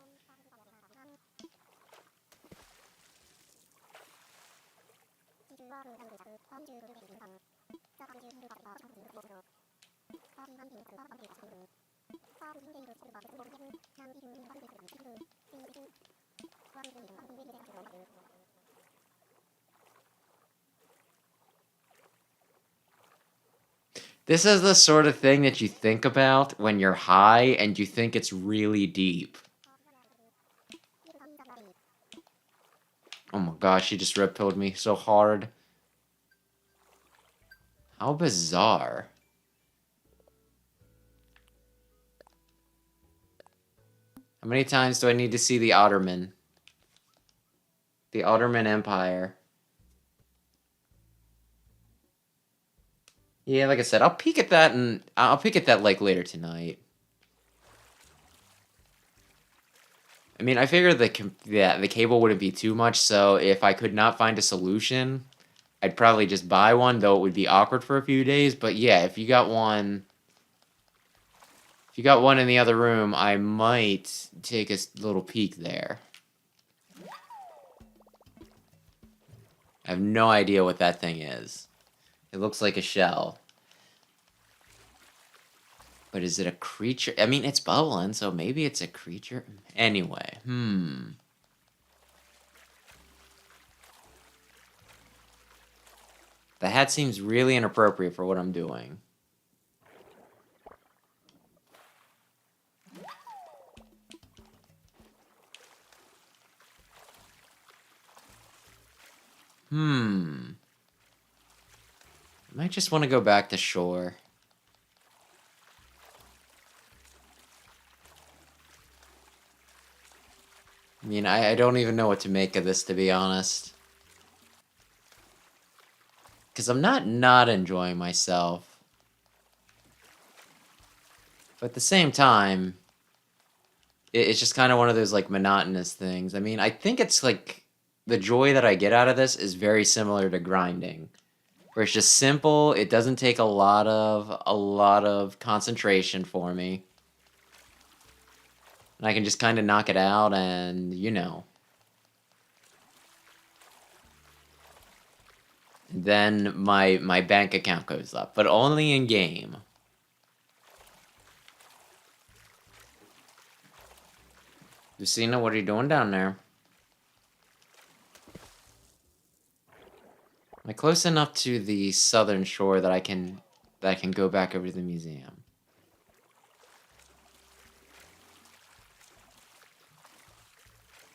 This is the sort of thing that you think about when you're high and you think it's really deep. Oh my gosh, she just red pilled me so hard. How bizarre. How many times do I need to see the Ottoman? The Ottoman Empire. Yeah, like I said, I'll peek at that like later tonight. I mean, I figured the cable wouldn't be too much, so if I could not find a solution, I'd probably just buy one, though it would be awkward for a few days. But yeah, if you got one in the other room, I might take a little peek there. I have no idea what that thing is. It looks like a shell. But is it a creature? I mean, it's bubbling, so maybe it's a creature. Anyway, The hat seems really inappropriate for what I'm doing. I might just want to go back to shore. I mean, I don't even know what to make of this, to be honest. Because I'm not enjoying myself. But at the same time, it's just kind of one of those, like, monotonous things. I mean, I think it's, like, the joy that I get out of this is very similar to grinding. Where it's just simple, it doesn't take a lot of concentration for me. And I can just kind of knock it out and, you know. Then my bank account goes up, but only in game. Lucina, what are you doing down there? Am I close enough to the southern shore that I can go back over to the museum?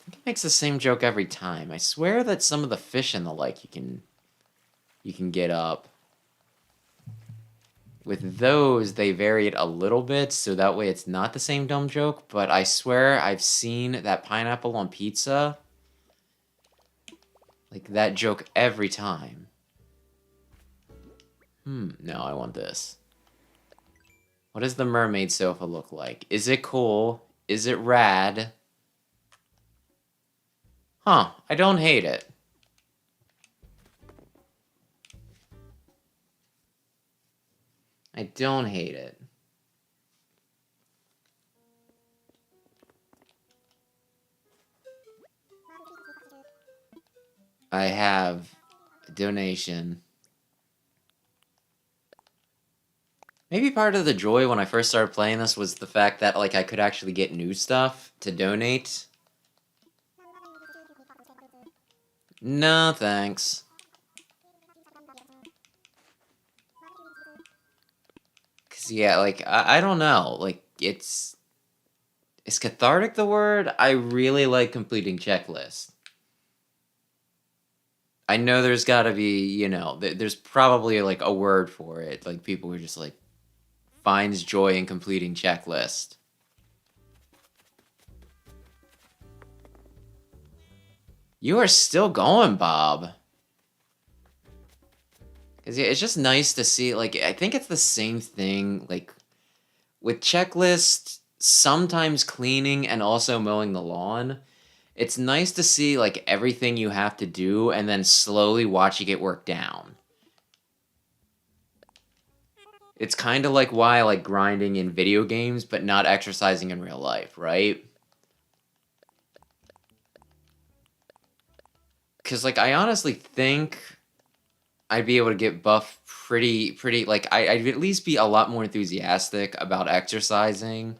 I think it makes the same joke every time. I swear that some of the fish and the like you can get up. With those, they vary it a little bit, so that way it's not the same dumb joke, but I swear I've seen that pineapple on pizza. Like, that joke every time. No, I want this. What does the mermaid sofa look like? Is it cool? Is it rad? Huh, I don't hate it. I don't hate it. I have a donation. Maybe part of the joy when I first started playing this was the fact that, like, I could actually get new stuff to donate. No, thanks. Cause yeah, like, I don't know. Like, is cathartic the word? I really like completing checklists. I know there's gotta be, there's probably, like, a word for it. Like, people who are just, like, finds joy in completing checklist. You are still going, Bob. Because yeah, it's just nice to see, like, I think it's the same thing, like, with checklist, sometimes cleaning and also mowing the lawn. It's nice to see, like, everything you have to do and then slowly watch it get worked down. It's kind of like why I like grinding in video games, but not exercising in real life, right? Because, like, I honestly think I'd be able to get buff pretty, like, I'd at least be a lot more enthusiastic about exercising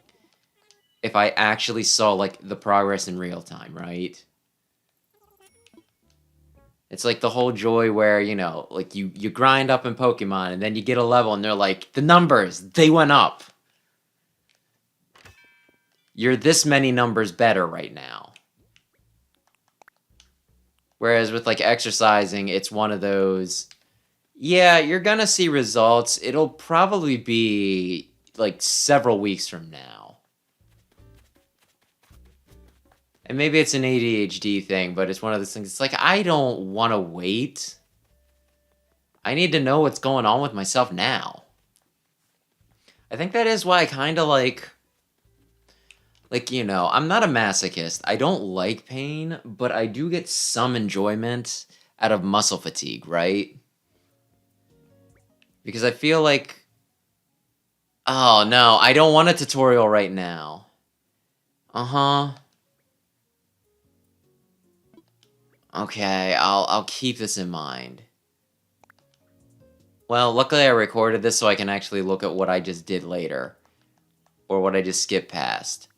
if I actually saw, like, the progress in real time, right? It's like the whole joy where, like, you grind up in Pokemon, and then you get a level, and they're like, the numbers, they went up. You're this many numbers better right now. Whereas with, like, exercising, it's one of those, yeah, you're gonna see results. It'll probably be, like, several weeks from now. And maybe it's an ADHD thing, but it's one of those things. It's like, I don't want to wait. I need to know what's going on with myself now. I think that is why I kind of like, I'm not a masochist. I don't like pain, but I do get some enjoyment out of muscle fatigue, right? Because I feel like, oh no, I don't want a tutorial right now. Uh-huh. Okay, I'll keep this in mind. Well, luckily I recorded this so I can actually look at what I just did later. Or what I just skipped past.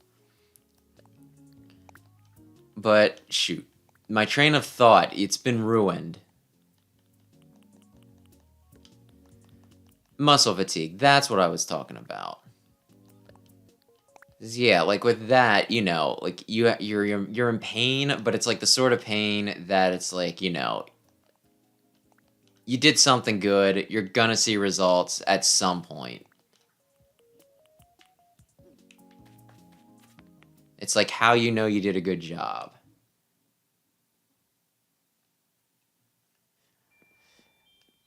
But, shoot. My train of thought, it's been ruined. Muscle fatigue, that's what I was talking about. Yeah, like with that, like you're in pain, but it's like the sort of pain that it's like, you did something good, you're gonna see results at some point. It's like how you know you did a good job.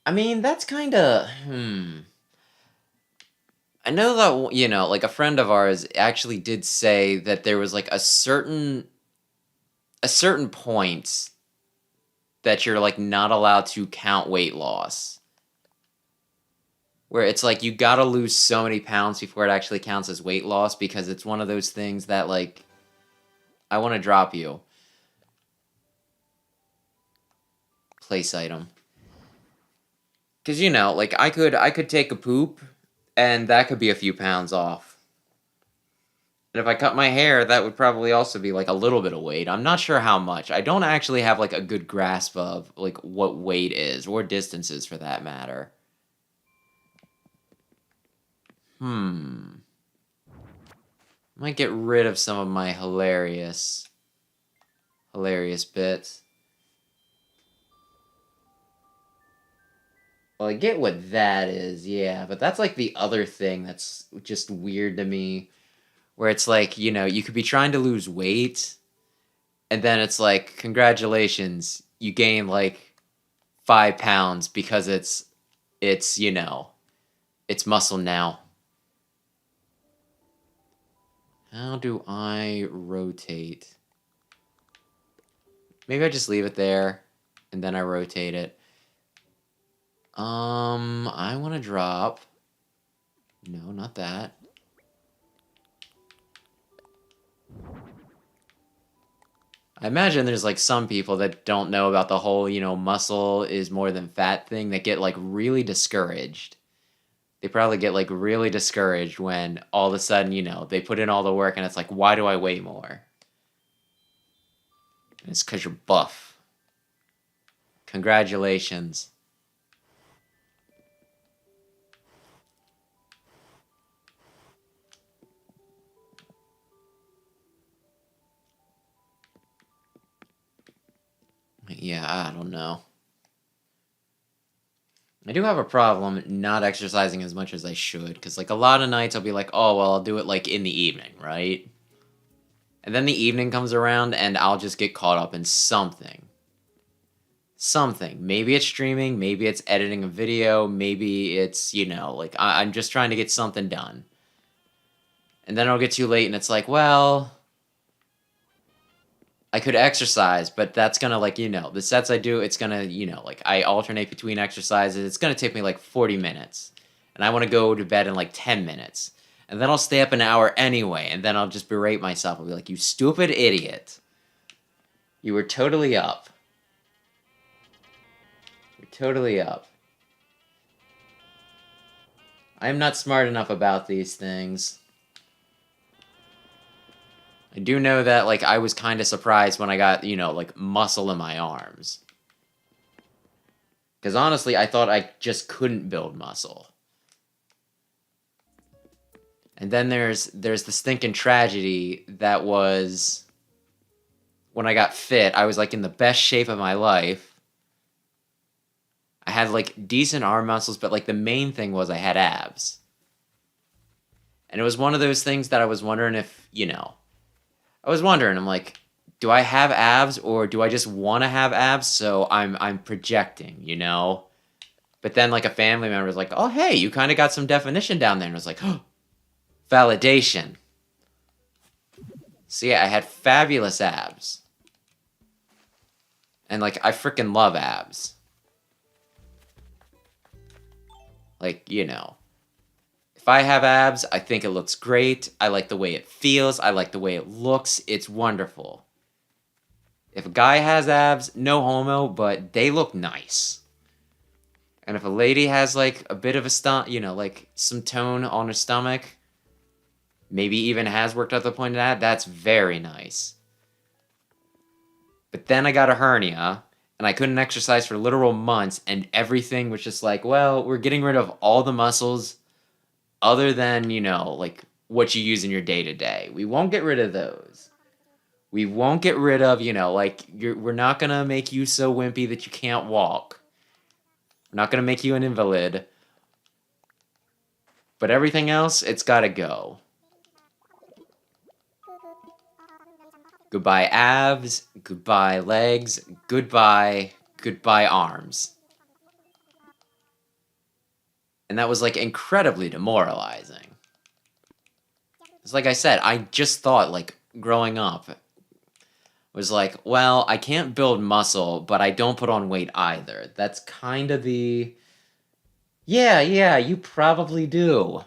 I mean, that's kind of, I know that, like a friend of ours actually did say that there was like a certain point that you're like not allowed to count weight loss. Where it's like you gotta lose so many pounds before it actually counts as weight loss, because it's one of those things that, like, I want to drop you. Place item. Because, like, I could take a poop, and that could be a few pounds off. And if I cut my hair, that would probably also be, like, a little bit of weight. I'm not sure how much. I don't actually have, like, a good grasp of, like, what weight is, or distances for that matter. Might get rid of some of my hilarious bits. Well, I get what that is, yeah, but that's like the other thing that's just weird to me, where it's like, you could be trying to lose weight, and then it's like, congratulations, you gain like 5 pounds because it's muscle now. How do I rotate? Maybe I just leave it there, and then I rotate it. I want to drop... No, not that. I imagine there's, like, some people that don't know about the whole, you know, muscle is more than fat thing that get, like, really discouraged. They probably get, like, really discouraged when all of a sudden, you know, they put in all the work and it's like, why do I weigh more? And it's because you're buff. Congratulations. Yeah, I don't know. I do have a problem not exercising as much as I should, because, like, a lot of nights I'll be like, oh, well, I'll do it, like, in the evening, right? And then the evening comes around and I'll just get caught up in something. Something. Maybe it's streaming, maybe it's editing a video, maybe it's, you know, like, I'm just trying to get something done. And then it'll get too late and it's like, well, I could exercise, but that's gonna, like, you know, the sets I do, it's gonna, you know, like, I alternate between exercises. It's gonna take me like 40 minutes. And I wanna go to bed in like 10 minutes. And then I'll stay up an hour anyway, and then I'll just berate myself. I'll be like, you stupid idiot. You were totally up. You're totally up. I am not smart enough about these things. I do know that, like, I was kind of surprised when I got, you know, like, muscle in my arms. Because honestly, I thought I just couldn't build muscle. And then there's the stinking tragedy that was when I got fit. I was, like, in the best shape of my life. I had, like, decent arm muscles, but, like, the main thing was I had abs. And it was one of those things that I was wondering if, you know, I was wondering, I'm like, do I have abs or do I just want to have abs so I'm projecting, you know? But then, like, a family member was like, oh, hey, you kind of got some definition down there. And I was like, oh, validation. So yeah, I had fabulous abs. And, like, I freaking love abs. Like, you know. If I have abs, I think it looks great. I like the way it feels. I like the way it looks. It's wonderful. If a guy has abs, no homo, but they look nice. And if a lady has, like, a bit of a you know, like, some tone on her stomach, maybe even has worked out the point of that, that's very nice. But then I got a hernia, and I couldn't exercise for literal months, and everything was just like, well, we're getting rid of all the muscles other than, you know, like, what you use in your day-to-day. We won't get rid of those. We won't get rid of, you know, like, we're not going to make you so wimpy that you can't walk. We're not going to make you an invalid. But everything else, it's got to go. Goodbye abs, goodbye legs, goodbye arms. And that was, like, incredibly demoralizing. It's like I said, I just thought, like, growing up, was like, well, I can't build muscle, but I don't put on weight either. That's kind of the... Yeah, you probably do.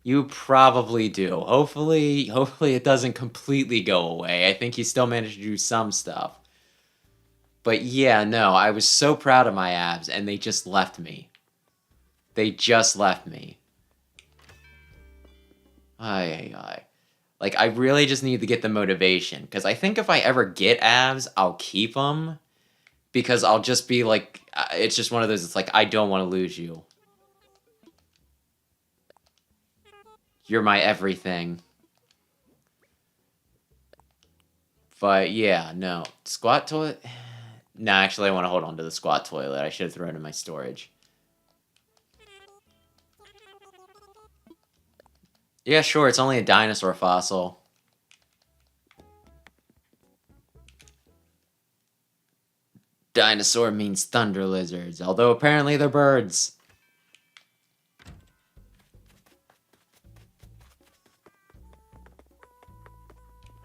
You probably do. Hopefully it doesn't completely go away. I think you still managed to do some stuff. But yeah, no, I was so proud of my abs, and they just left me. They just left me. Ay. Like, I really just need to get the motivation, because I think if I ever get abs, I'll keep them, because I'll just be like, it's just one of those, it's like, I don't want to lose you. You're my everything. But yeah, no. Squat toilet? No, actually, I want to hold on to the squat toilet. I should have thrown it in my storage. Yeah, sure, it's only a dinosaur fossil. Dinosaur means thunder lizards, although apparently they're birds.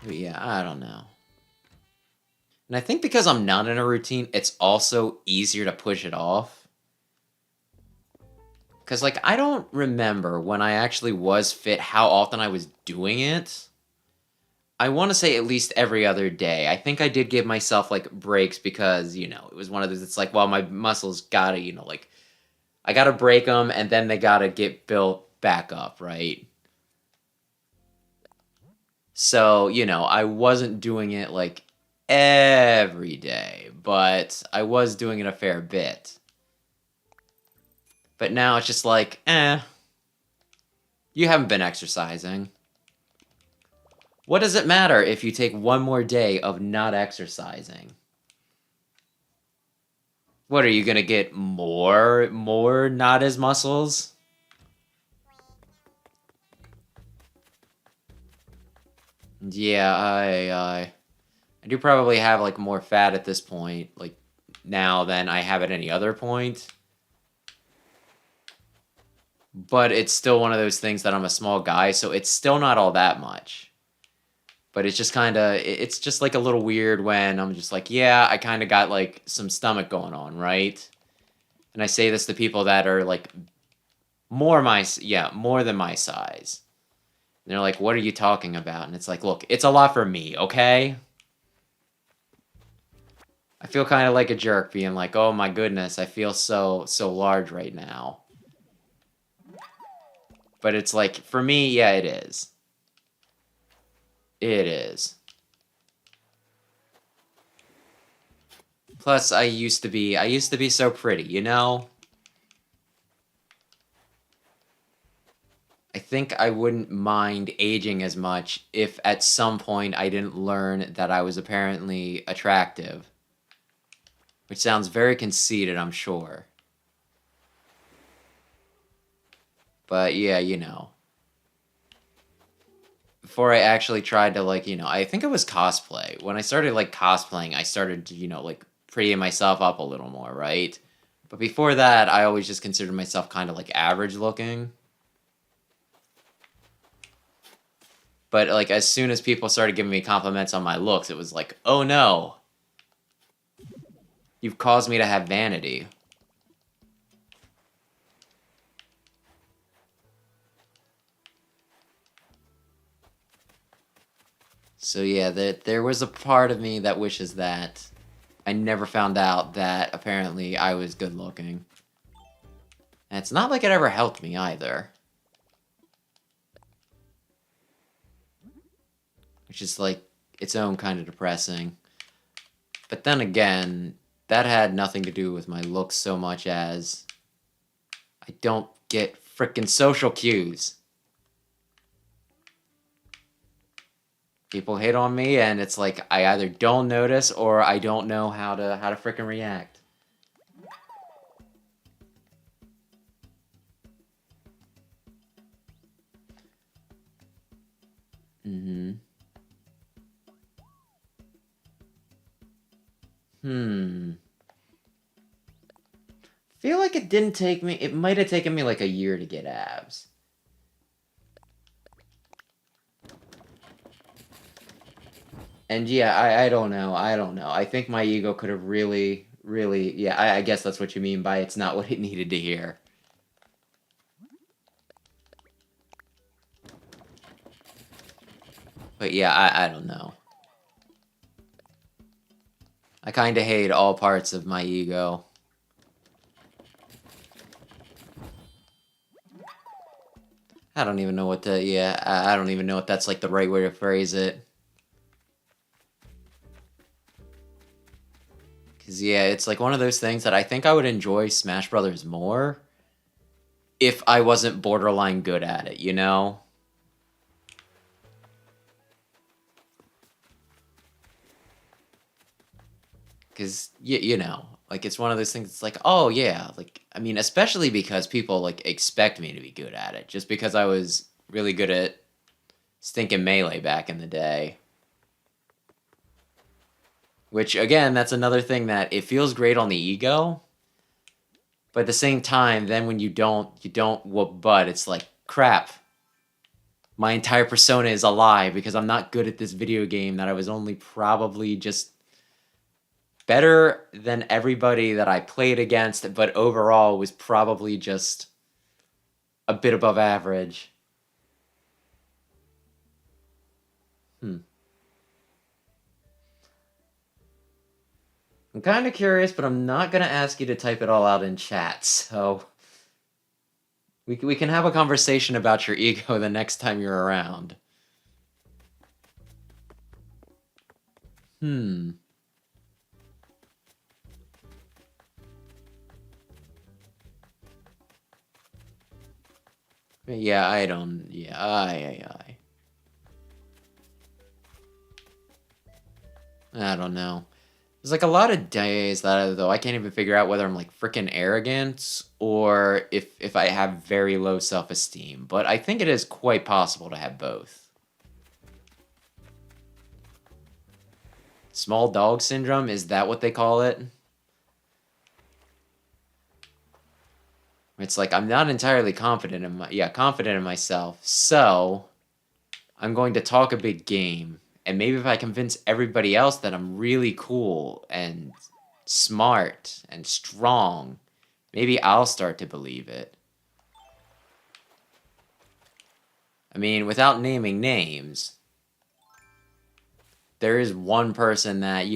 But yeah, I don't know. And I think because I'm not in a routine, it's also easier to push it off. Because, like, I don't remember when I actually was fit how often I was doing it. I want to say at least every other day. I think I did give myself, like, breaks because, you know, it was one of those, it's like, well, my muscles gotta, you know, like, I gotta break them and then they gotta get built back up, right? So, you know, I wasn't doing it, like, every day, but I was doing it a fair bit. But now it's just like, you haven't been exercising. What does it matter if you take one more day of not exercising? What, are you gonna get more not as muscles? Yeah, I do probably have, like, more fat at this point, like, now than I have at any other point. But it's still one of those things that I'm a small guy, so it's still not all that much. But it's just kind of, it's just like a little weird when I'm just like, yeah, I kind of got like some stomach going on, right? And I say this to people that are like more than my size. And they're like, what are you talking about? And it's like, look, it's a lot for me, okay? I feel kind of like a jerk being like, oh my goodness, I feel so large right now. But it's like, for me, yeah, it is. It is. Plus, I used to be so pretty, you know? I think I wouldn't mind aging as much if at some point I didn't learn that I was apparently attractive. Which sounds very conceited, I'm sure. But yeah, you know. Before I actually tried to, like, you know, I think it was cosplay. When I started, like, cosplaying, I started to, you know, like, prettying myself up a little more, right? But before that, I always just considered myself kind of, like, average looking. But, like, as soon as people started giving me compliments on my looks, it was like, oh no. You've caused me to have vanity. So yeah, there was a part of me that wishes that I never found out that apparently I was good looking. And it's not like it ever helped me either. Which is like its own kind of depressing. But then again, that had nothing to do with my looks so much as I don't get frickin' social cues. People hate on me and it's like I either don't notice or I don't know how to frickin' react. Mm-hmm. Feel like it didn't take me, it might have taken me like a year to get abs. And yeah, I don't know. I don't know. I think my ego could have really, yeah, I guess that's what you mean by it's not what it needed to hear. But yeah, I don't know. I kind of hate all parts of my ego. I don't even know what to, yeah, I don't even know if that's like the right way to phrase it. Because yeah, it's like one of those things that I think I would enjoy Smash Brothers more if I wasn't borderline good at it, you know? Because, you know, like, it's one of those things, it's like, oh, yeah, like, I mean, especially because people, like, expect me to be good at it, just because I was really good at stinking Melee back in the day. Which, again, that's another thing that it feels great on the ego, but at the same time, then when you don't whoop butt, it's like, crap. My entire persona is a lie because I'm not good at this video game that I was only probably just better than everybody that I played against, but overall was probably just a bit above average. I'm kind of curious, but I'm not going to ask you to type it all out in chat, so we can have a conversation about your ego the next time you're around. Yeah, I don't... Yeah, I don't know. There's like a lot of days that though I can't even figure out whether I'm like freaking arrogant or if I have very low self-esteem. But I think it is quite possible to have both. Small dog syndrome, is that what they call it? It's like I'm not entirely confident in confident in myself. So I'm going to talk a big game. And maybe if I convince everybody else that I'm really cool and smart and strong, maybe I'll start to believe it. I mean, without naming names, there is one person that,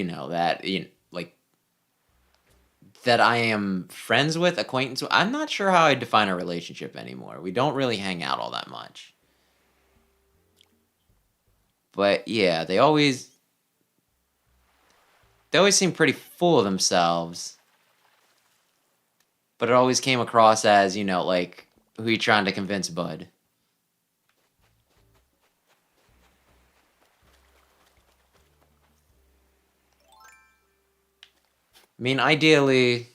that I am friends with, acquaintance with. I'm not sure how I define a relationship anymore. We don't really hang out all that much. But yeah, they always seem pretty full of themselves. But it always came across as, like, who you trying to convince, bud? I mean, ideally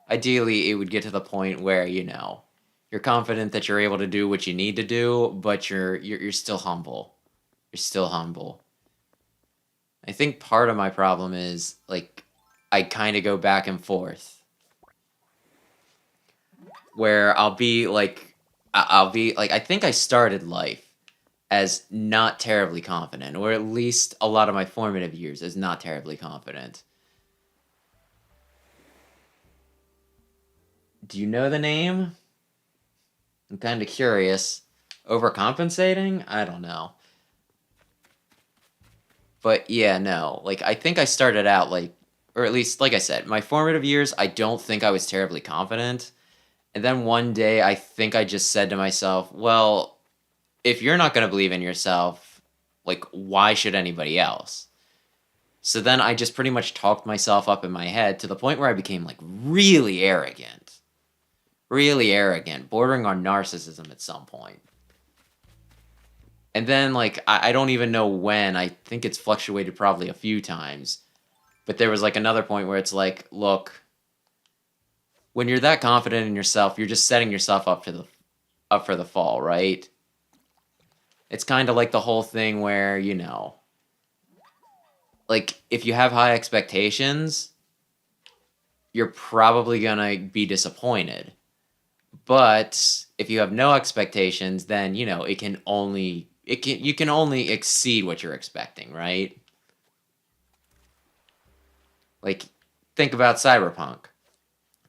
it would get to the point where, you're confident that you're able to do what you need to do, but you're still humble. You're still humble. I think part of my problem is, like, I kind of go back and forth. Where I'll be like, I think I started life as not terribly confident, or at least a lot of my formative years as not terribly confident. Do you know the name? I'm kind of curious. Overcompensating? I don't know. But yeah, no. Like, I think I started out, like, or at least, like I said, my formative years, I don't think I was terribly confident. And then one day, I think I just said to myself, well, if you're not going to believe in yourself, like, why should anybody else? So then I just pretty much talked myself up in my head to the point where I became, like, really arrogant. Really arrogant, bordering on narcissism at some point. And then, like, I don't even know when. I think it's fluctuated probably a few times. But there was, like, another point where it's like, look, when you're that confident in yourself, you're just setting yourself up for the fall, right? It's kind of like the whole thing where, like, if you have high expectations, you're probably gonna be disappointed. But if you have no expectations, then, you can only exceed what you're expecting, right? Like, think about Cyberpunk.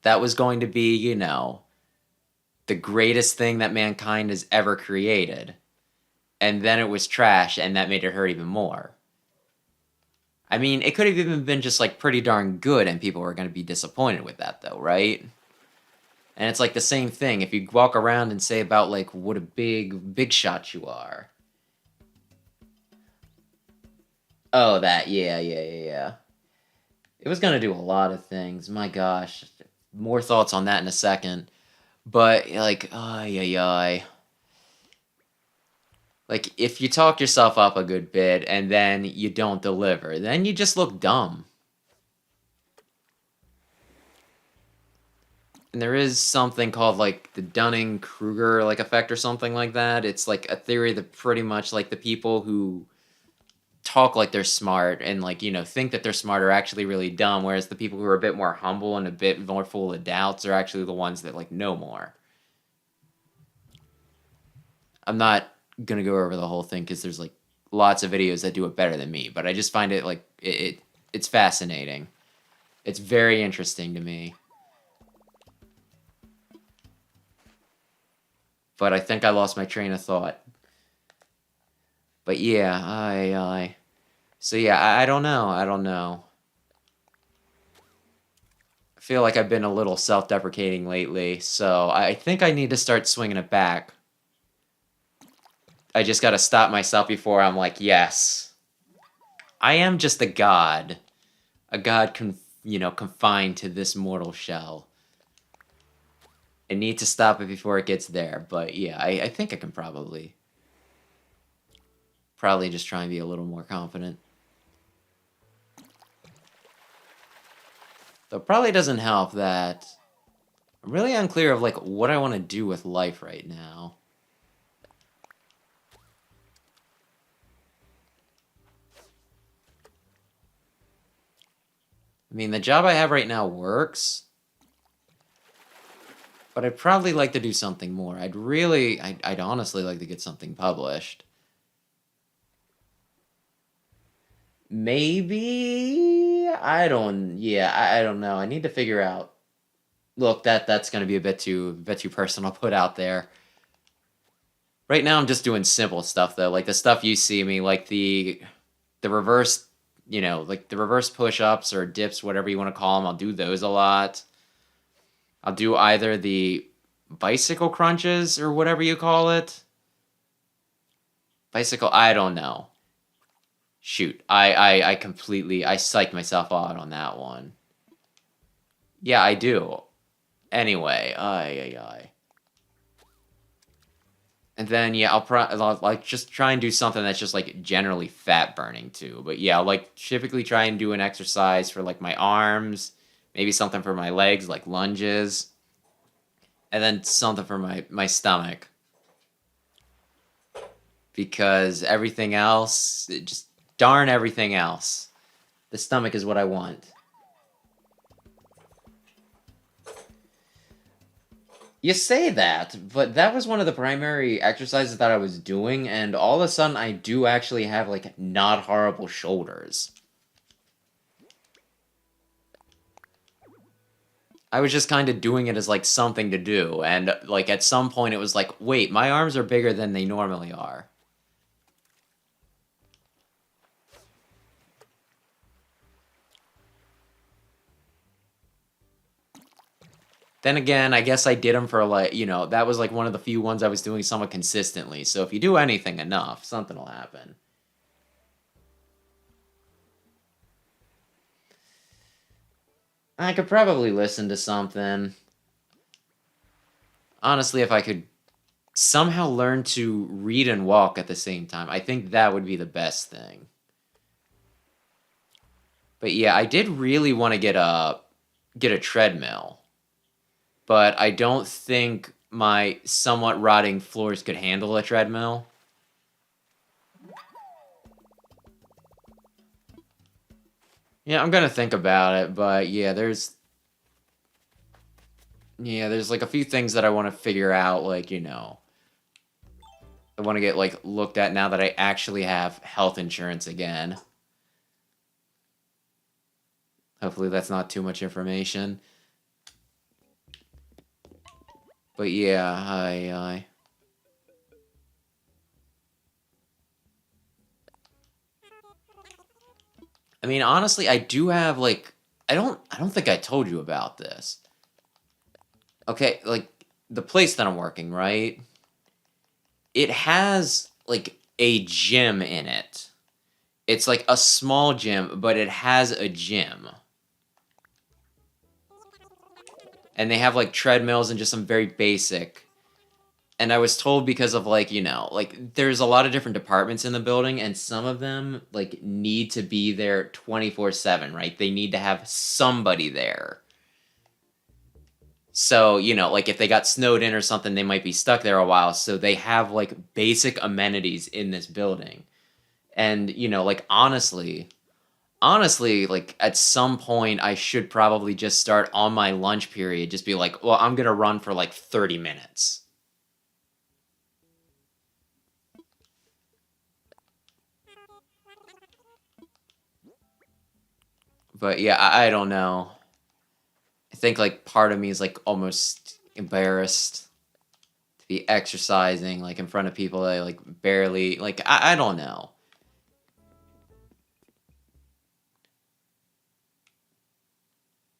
That was going to be, the greatest thing that mankind has ever created. And then it was trash, and that made it hurt even more. I mean, it could have even been just, like, pretty darn good, and people were going to be disappointed with that, though, right? And it's like the same thing. If you walk around and say about, like, what a big shot you are. Oh, that, yeah. It was gonna do a lot of things. My gosh. More thoughts on that in a second. But, like, ay. Like, if you talk yourself up a good bit and then you don't deliver, then you just look dumb. And there is something called, like, the Dunning-Kruger, like, effect or something like that. It's, like, a theory that pretty much, like, the people who talk like they're smart and, like, think that they're smart are actually really dumb, whereas the people who are a bit more humble and a bit more full of doubts are actually the ones that, like, know more. I'm not gonna go over the whole thing because there's, like, lots of videos that do it better than me, but I just find it, like, it's fascinating. It's very interesting to me. But I think I lost my train of thought. But yeah, so yeah, I don't know. I don't know. I feel like I've been a little self-deprecating lately, so I think I need to start swinging it back. I just gotta stop myself before I'm like, yes. I am just a god. A god confined to this mortal shell. I need to stop it before it gets there, but yeah, I think I can probably just try and be a little more confident. Though it probably doesn't help that I'm really unclear of like what I want to do with life right now. I mean, the job I have right now works, but I'd probably like to do something more. I'd honestly like to get something published. Maybe I don't. Yeah, I don't know. I need to figure out. Look, that's gonna be a bit too personal to put out there. Right now, I'm just doing simple stuff though, like the stuff you see me, like the reverse, like the reverse push-ups or dips, whatever you want to call them. I'll do those a lot. I'll do either the bicycle crunches or whatever you call it. Bicycle, I don't know. Shoot, I completely psyched myself out on that one. Yeah, I do. Anyway, I. And then yeah, I'll like just try and do something that's just like generally fat burning too. But yeah, I'll like typically try and do an exercise for like my arms, maybe something for my legs like lunges, and then something for my stomach. Because everything else, just darn everything else. The stomach is what I want. You say that, but that was one of the primary exercises that I was doing, and all of a sudden I do actually have, like, not horrible shoulders. I was just kind of doing it as, like, something to do, and, like, at some point it was like, wait, my arms are bigger than they normally are. Then again, I guess I did them for, like, that was, like, one of the few ones I was doing somewhat consistently, so if you do anything enough, something will happen. I could probably listen to something. Honestly, if I could somehow learn to read and walk at the same time, I think that would be the best thing. But yeah, I did really want to get a treadmill, but I don't think my somewhat rotting floors could handle a treadmill. Yeah, I'm gonna think about it, but yeah, there's like a few things that I want to figure out, like, I want to get like looked at now that I actually have health insurance again. Hopefully that's not too much information. But yeah, I mean, honestly, I do have like I don't think I told you about this. Okay, like the place that I'm working, right? It has like a gym in it. It's like a small gym, but it has a gym. And they have like treadmills and just some very basic. And I was told because of like, like there's a lot of different departments in the building and some of them like need to be there 24/7, right? They need to have somebody there. So, like if they got snowed in or something, they might be stuck there a while. So they have like basic amenities in this building. And, like honestly, like at some point I should probably just start on my lunch period, just be like, well, I'm going to run for like 30 minutes. But yeah, I don't know. I think like part of me is like almost embarrassed to be exercising like in front of people that I like barely like I don't know.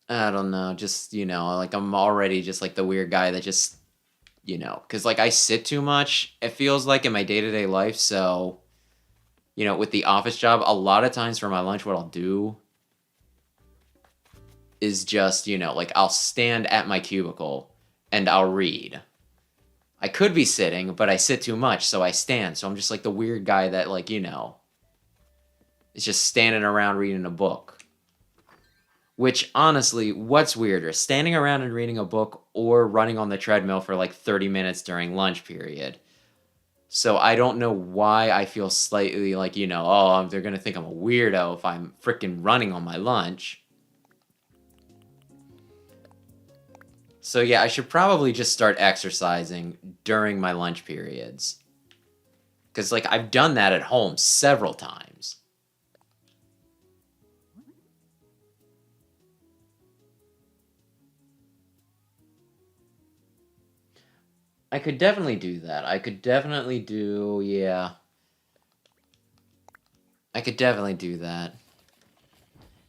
I don't know, just like I'm already just like the weird guy that just because like I sit too much, it feels like in my day-to-day life. So, with the office job, a lot of times for my lunch, what I'll do is just, like I'll stand at my cubicle and I'll read. I could be sitting, but I sit too much, so I stand. So I'm just like the weird guy that, like, is just standing around reading a book. Which, honestly, what's weirder? Standing around and reading a book or running on the treadmill for like 30 minutes during lunch period? So I don't know why I feel slightly like, oh, they're going to think I'm a weirdo if I'm freaking running on my lunch. So yeah, I should probably just start exercising during my lunch periods. Because, like, I've done that at home several times. I could definitely do that. I could definitely do, yeah. I could definitely do that.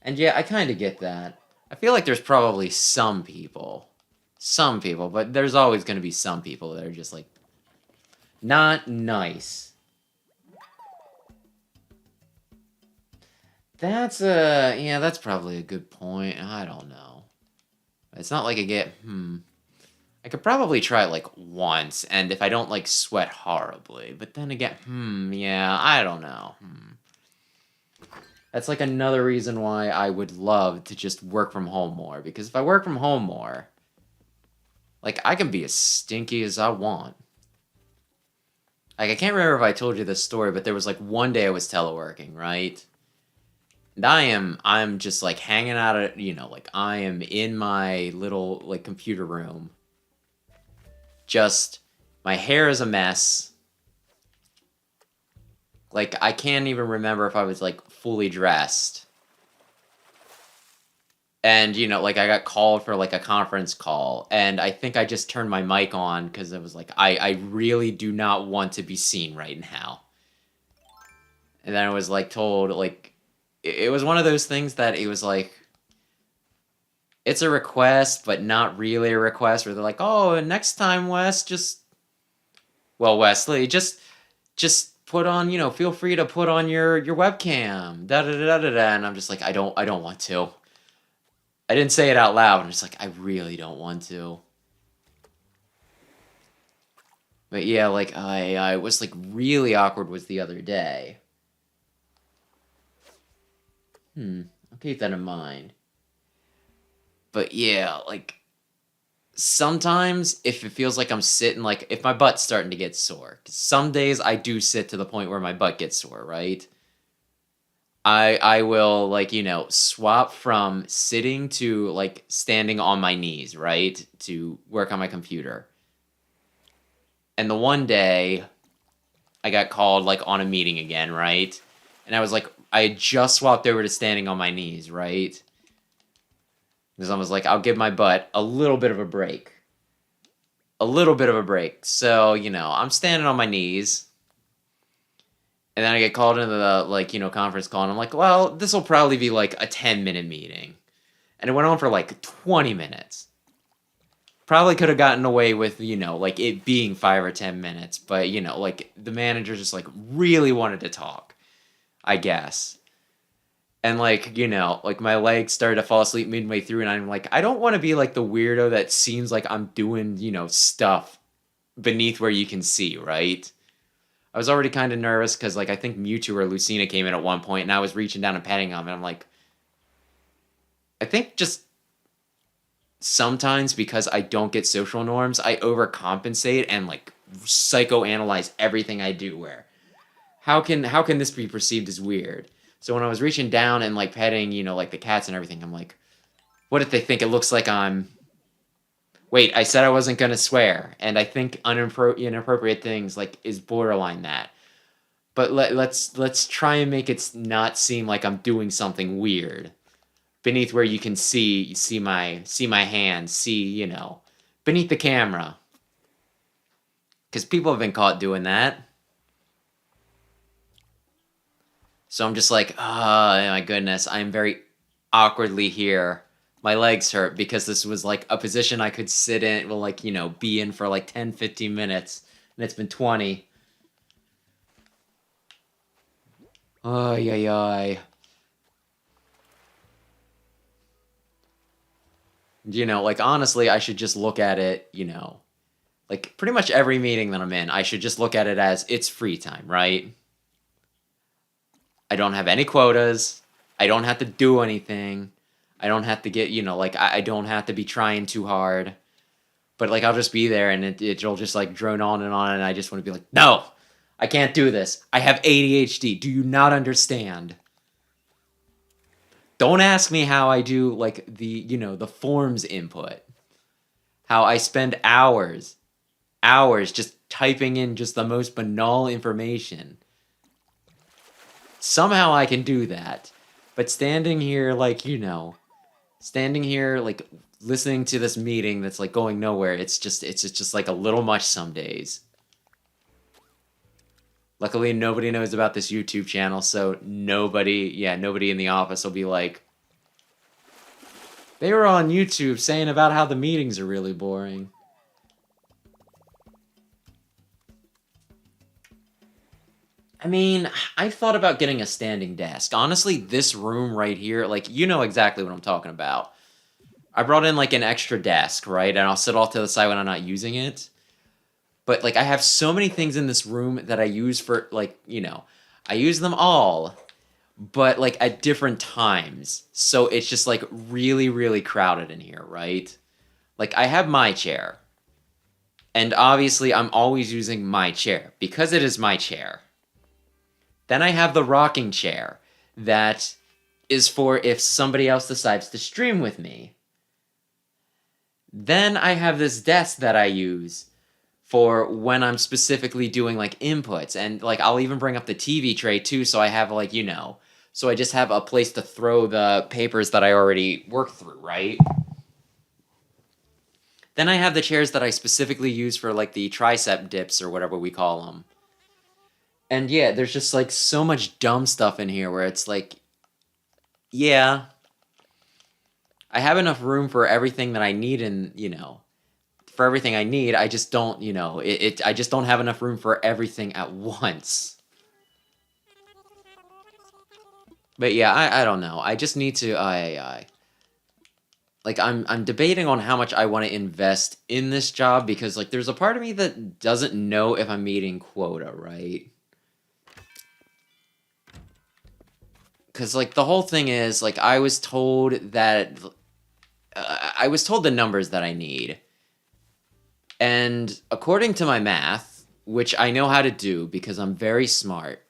And yeah, I kind of get that. I feel like there's probably some people, but there's always going to be some people that are just like, not nice. That's probably a good point. I don't know. It's not like I could probably try it like once, and if I don't like sweat horribly, but then again, yeah, I don't know. That's like another reason why I would love to just work from home more, because if I work from home more, like I can be as stinky as I want. Like I can't remember if I told you this story, but there was like one day I was teleworking, right? And I'm just like hanging out at, like I am in my little like computer room. Just my hair is a mess. Like I can't even remember if I was like fully dressed. And like I got called for like a conference call, and I think I just turned my mic on because it was like I really do not want to be seen right now. And then I was like told like it was one of those things that it was like it's a request but not really a request, where they're like, oh, next time, Wesley, just put on, feel free to put on your webcam, da da da da da. And I'm just like, I don't want to. I didn't say it out loud. I'm just like, I really don't want to. But yeah, like I was like really awkward was the other day. I'll keep that in mind. But yeah, like sometimes if it feels like I'm sitting, like if my butt's starting to get sore, 'cause some days I do sit to the point where my butt gets sore, right? I will like, swap from sitting to like standing on my knees, right? To work on my computer. And the one day I got called like on a meeting again, right? And I was like, I had just swapped over to standing on my knees, right? Because I was like, I'll give my butt a little bit of a break. A little bit of a break. So, I'm standing on my knees. And then I get called into the like, conference call, and I'm like, well, this will probably be like a 10-minute meeting. And it went on for like 20 minutes. Probably could have gotten away with, like it being 5 or 10 minutes, but like the manager just like really wanted to talk, I guess. And like, like my legs started to fall asleep midway through, and I'm like, I don't want to be like the weirdo that seems like I'm doing, stuff beneath where you can see, right? I was already kind of nervous because like I think Mewtwo or Lucina came in at one point, and I was reaching down and petting him, and I'm like, I think just sometimes because I don't get social norms, I overcompensate and like psychoanalyze everything I do. Where how can this be perceived as weird? So when I was reaching down and like petting, like the cats and everything, I'm like, what if they think it looks like I'm? Wait, I said I wasn't gonna swear, and I think inappropriate things like is borderline that. But let's try and make it not seem like I'm doing something weird, beneath where you can see my hands, you know, beneath the camera. Because people have been caught doing that. So I'm just like, oh my goodness, I'm very awkwardly here. My legs hurt because this was like a position I could sit in, well, like, you know, be in for like 10, 15 minutes. And it's been 20. Oh, yeah. You know, like, honestly, I should just look at it, you know, like, pretty much every meeting that I'm in, I should just look at it as it's free time, right? I don't have any quotas. I don't have to do anything. I don't have to get, you know, like, I don't have to be trying too hard. But, like, I'll just be there and it'll just, like, drone on, and I just want to be like, no! I can't do this. I have ADHD. Do you not understand? Don't ask me how I do, like, the, you know, the forms input. How I spend hours just typing in just the most banal information. Somehow I can do that. But standing here, like, you know, like, listening to this meeting that's, like, going nowhere, it's just, like, a little much some days. Luckily, nobody knows about this YouTube channel, so nobody in the office will be like, they were on YouTube saying about how the meetings are really boring. I mean, I've thought about getting a standing desk. Honestly, this room right here, like, you know exactly what I'm talking about. I brought in, like, an extra desk, right? And I'll sit off to the side when I'm not using it. But, like, I have so many things in this room that I use for, like, you know, I use them all, but, like, at different times. So it's just, like, really, really crowded in here, right? Like, I have my chair. And obviously, I'm always using my chair because it is my chair. Then I have the rocking chair that is for if somebody else decides to stream with me. Then I have this desk that I use for when I'm specifically doing like inputs, and like I'll even bring up the TV tray too, so I have like, you know, so I just have a place to throw the papers that I already worked through, right? Then I have the chairs that I specifically use for like the tricep dips or whatever we call them. And yeah, there's just like so much dumb stuff in here where it's like, yeah, I have enough room for everything that I need, and you know, for everything I need, I just don't, you know, I just don't have enough room for everything at once. But yeah, I don't know. I just need to like I'm debating on how much I want to invest in this job because like there's a part of me that doesn't know if I'm meeting quota, right? Cuz like the whole thing is like I was told that I was told the numbers that I need. And according to my math, which I know how to do because I'm very smart,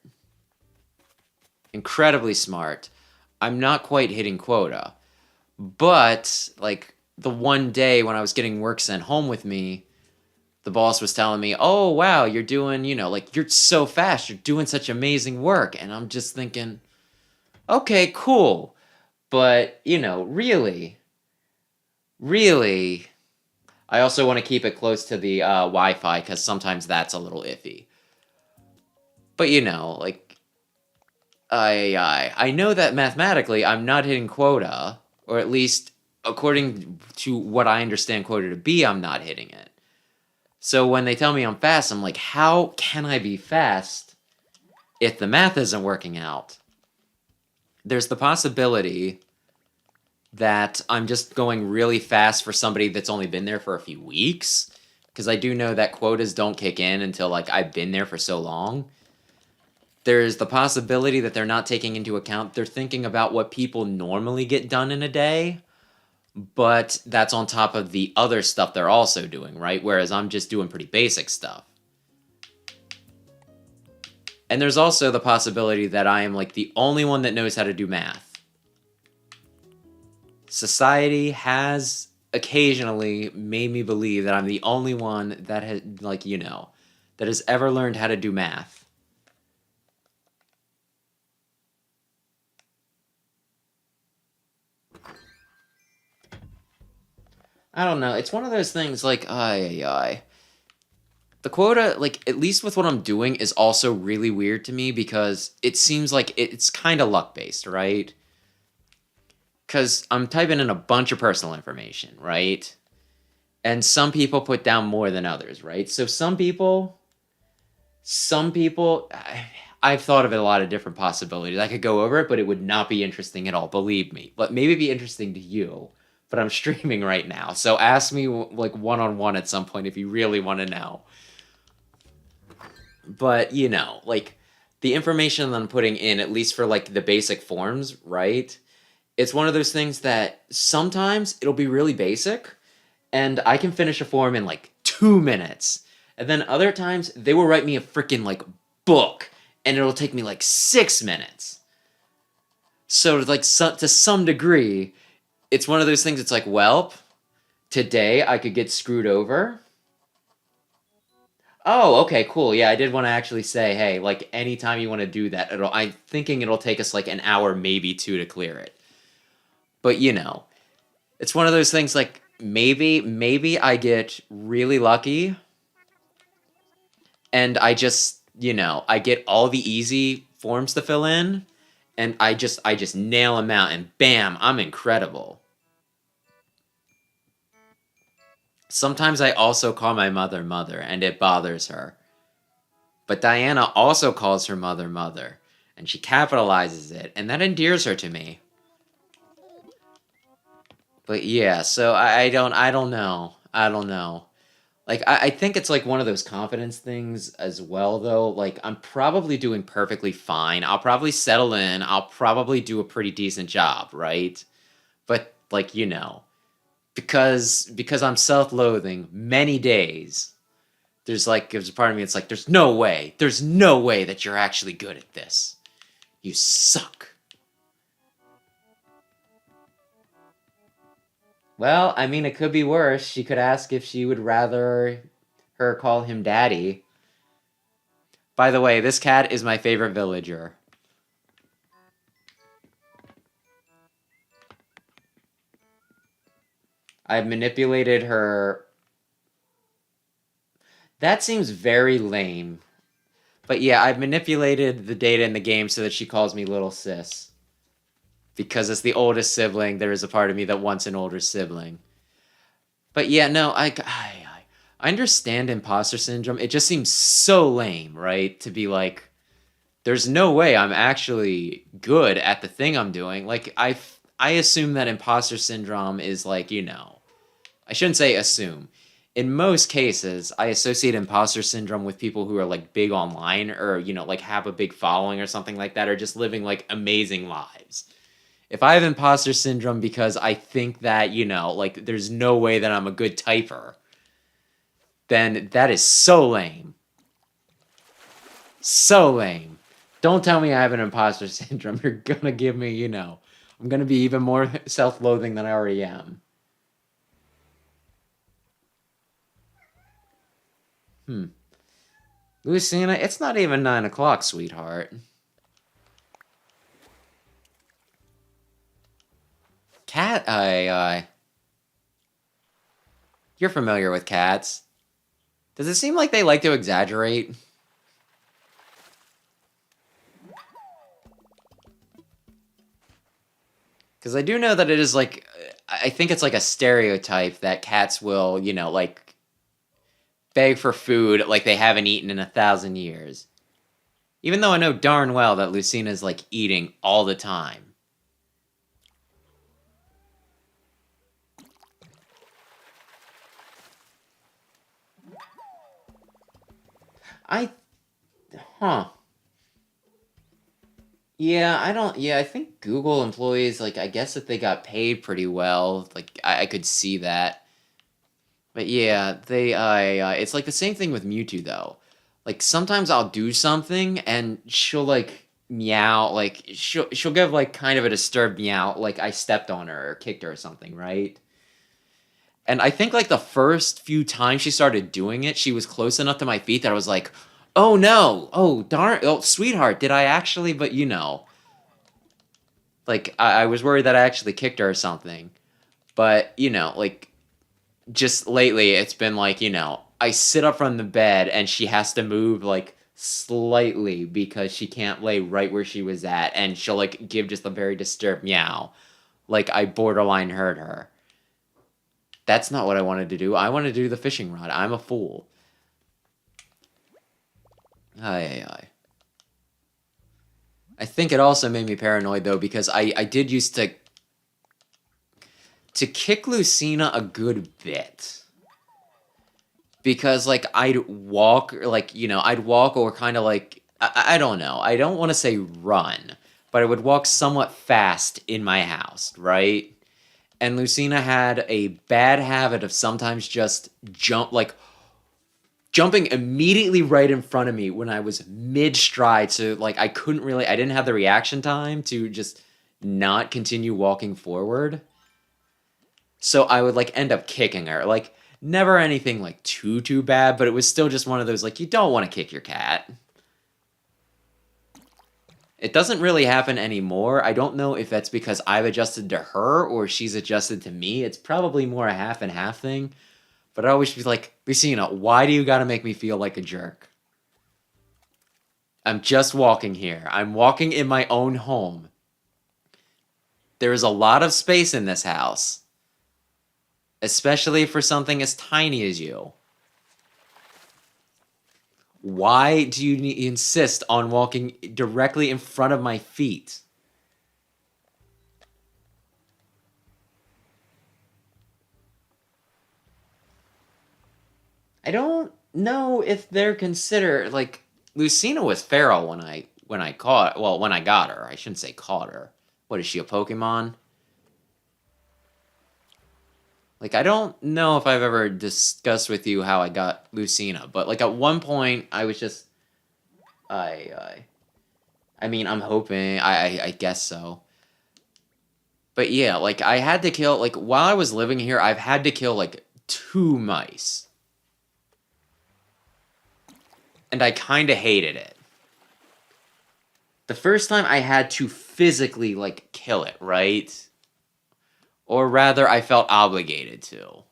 incredibly smart, I'm not quite hitting quota. But, like, the one day when I was getting work sent home with me, the boss was telling me, oh, wow, you're doing, you know, like, you're so fast, you're doing such amazing work. And I'm just thinking, okay, cool. But, you know, really, I also want to keep it close to the Wi-Fi because sometimes that's a little iffy. But, you know, like, I know that mathematically I'm not hitting quota, or at least according to what I understand quota to be, I'm not hitting it. So when they tell me I'm fast, I'm like, how can I be fast if the math isn't working out? There's the possibility that I'm just going really fast for somebody that's only been there for a few weeks, because I do know that quotas don't kick in until like I've been there for so long. There's the possibility that they're not taking into account, they're thinking about what people normally get done in a day, but that's on top of the other stuff they're also doing, right? Whereas I'm just doing pretty basic stuff. And there's also the possibility that I am like the only one that knows how to do math. Society has occasionally made me believe that I'm the only one that has, like, you know, that has ever learned how to do math. I don't know. It's one of those things like, ay, ay, ay. The quota, like, at least with what I'm doing, is also really weird to me because it seems like it's kind of luck based, right? Because I'm typing in a bunch of personal information, right? And some people put down more than others, right? So some people, I've thought of a lot of different possibilities. I could go over it, but it would not be interesting at all, believe me. But maybe be interesting to you. But I'm streaming right now, so ask me like one-on-one at some point if you really want to know. But, like the information that I'm putting in, at least for like the basic forms, right? It's one of those things that sometimes it'll be really basic and I can finish a form in like 2 minutes. And then other times they will write me a freaking like book and it'll take me like 6 minutes. So like to some degree, it's one of those things. It's like, well, today I could get screwed over. Oh, okay, cool. Yeah, I did want to actually say, hey, like anytime you want to do that, I'm thinking it'll take us like an hour, maybe two to clear it. But it's one of those things like maybe I get really lucky and I just, I get all the easy forms to fill in and I just nail them out and bam, I'm incredible. Sometimes I also call my mother mother and it bothers her. But Diana also calls her mother mother and she capitalizes it and that endears her to me. But yeah, so I don't know. I don't know. Like I think it's like one of those confidence things as well though. Like I'm probably doing perfectly fine. I'll probably settle in. I'll probably do a pretty decent job, right? But like, because I'm self-loathing many days, there's a part of me it's like there's no way. There's no way that you're actually good at this. You suck. Well, I mean, it could be worse. She could ask if she would rather her call him daddy. By the way, this cat is my favorite villager. I've manipulated her. That seems very lame. But yeah, I've manipulated the data in the game so that she calls me little sis. Because as the oldest sibling, there is a part of me that wants an older sibling. But yeah, no, I understand imposter syndrome. It just seems so lame, right? To be like, there's no way I'm actually good at the thing I'm doing. Like, I assume that imposter syndrome is like, I shouldn't say assume. In most cases, I associate imposter syndrome with people who are like big online or, like have a big following or something like that, or just living like amazing lives. If I have imposter syndrome because I think that, like there's no way that I'm a good typer, then that is so lame. So lame. Don't tell me I have an imposter syndrome. You're gonna give me, I'm gonna be even more self-loathing than I already am. Lucina, it's not even 9 o'clock, sweetheart. Cat, you're familiar with cats. Does it seem like they like to exaggerate? Because I do know that it is like, I think it's like a stereotype that cats will, like beg for food like they haven't eaten in 1,000 years. Even though I know darn well that Lucina's like eating all the time. I, huh. Yeah, I don't. Yeah, I think Google employees, like, I guess if they got paid pretty well, like, I could see that. But yeah, it's like the same thing with Mewtwo, though. Like, sometimes I'll do something and she'll, like, meow, like, she'll give, like, kind of a disturbed meow, like I stepped on her or kicked her or something, right? And I think, like, the first few times she started doing it, she was close enough to my feet that I was like, oh no, oh darn, oh sweetheart, did I actually? But like I was worried that I actually kicked her or something. But like just lately it's been like, I sit up from the bed and she has to move like slightly because she can't lay right where she was at, and she'll like give just a very disturbed meow. Like I borderline hurt her. That's not what I wanted to do. I wanted to do the fishing rod. I'm a fool. Ay, ay, ay. I think it also made me paranoid though because I did used to kick Lucina a good bit. Because like I'd walk or kind of like I don't know. I don't want to say run, but I would walk somewhat fast in my house, right? And Lucina had a bad habit of sometimes just jumping immediately right in front of me when I was mid stride. So like I didn't have the reaction time to just not continue walking forward. So I would like end up kicking her. Like never anything like too bad, but it was still just one of those like you don't want to kick your cat. It doesn't really happen anymore. I don't know if that's because I've adjusted to her or she's adjusted to me. It's probably more a half and half thing. But I always be like, Lucina, why do you gotta make me feel like a jerk? I'm just walking here. I'm walking in my own home. There is a lot of space in this house. Especially for something as tiny as you. Why do you insist on walking directly in front of my feet? I don't know if they're considered like Lucina was feral when I got her. I shouldn't say caught her. What is she, a Pokemon? Like I don't know if I've ever discussed with you how I got Lucina, but like at one point I was just I I mean I'm hoping I guess so. But yeah, like I had to kill like while I was living here, I've had to kill like 2 mice. And I kind of hated it. The first time I had to physically like kill it, right? Or rather I felt obligated to.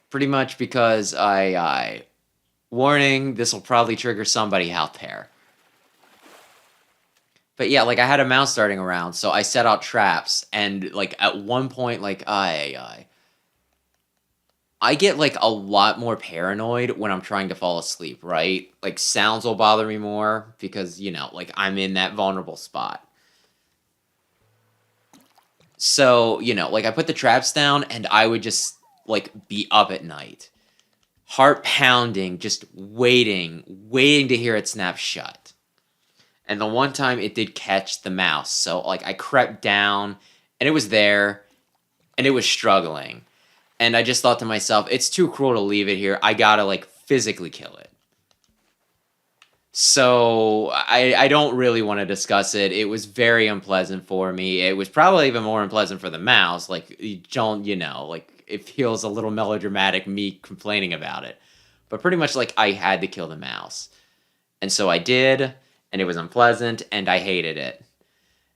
Pretty much because I warning, this will probably trigger somebody out there. But yeah, like I had a mouse starting around, so I set out traps, and like at one point, like I get like a lot more paranoid when I'm trying to fall asleep, right? Like sounds will bother me more because, like I'm in that vulnerable spot. So, like I put the traps down and I would just like be up at night. Heart pounding, just waiting to hear it snap shut. And the one time it did catch the mouse. So like I crept down and it was there and it was struggling. And I just thought to myself, it's too cruel to leave it here. I gotta like physically kill it. So I don't really want to discuss it. It was very unpleasant for me. It was probably even more unpleasant for the mouse. Like you don't, like it feels a little melodramatic me complaining about it. But pretty much like I had to kill the mouse. And so I did, and it was unpleasant, and I hated it.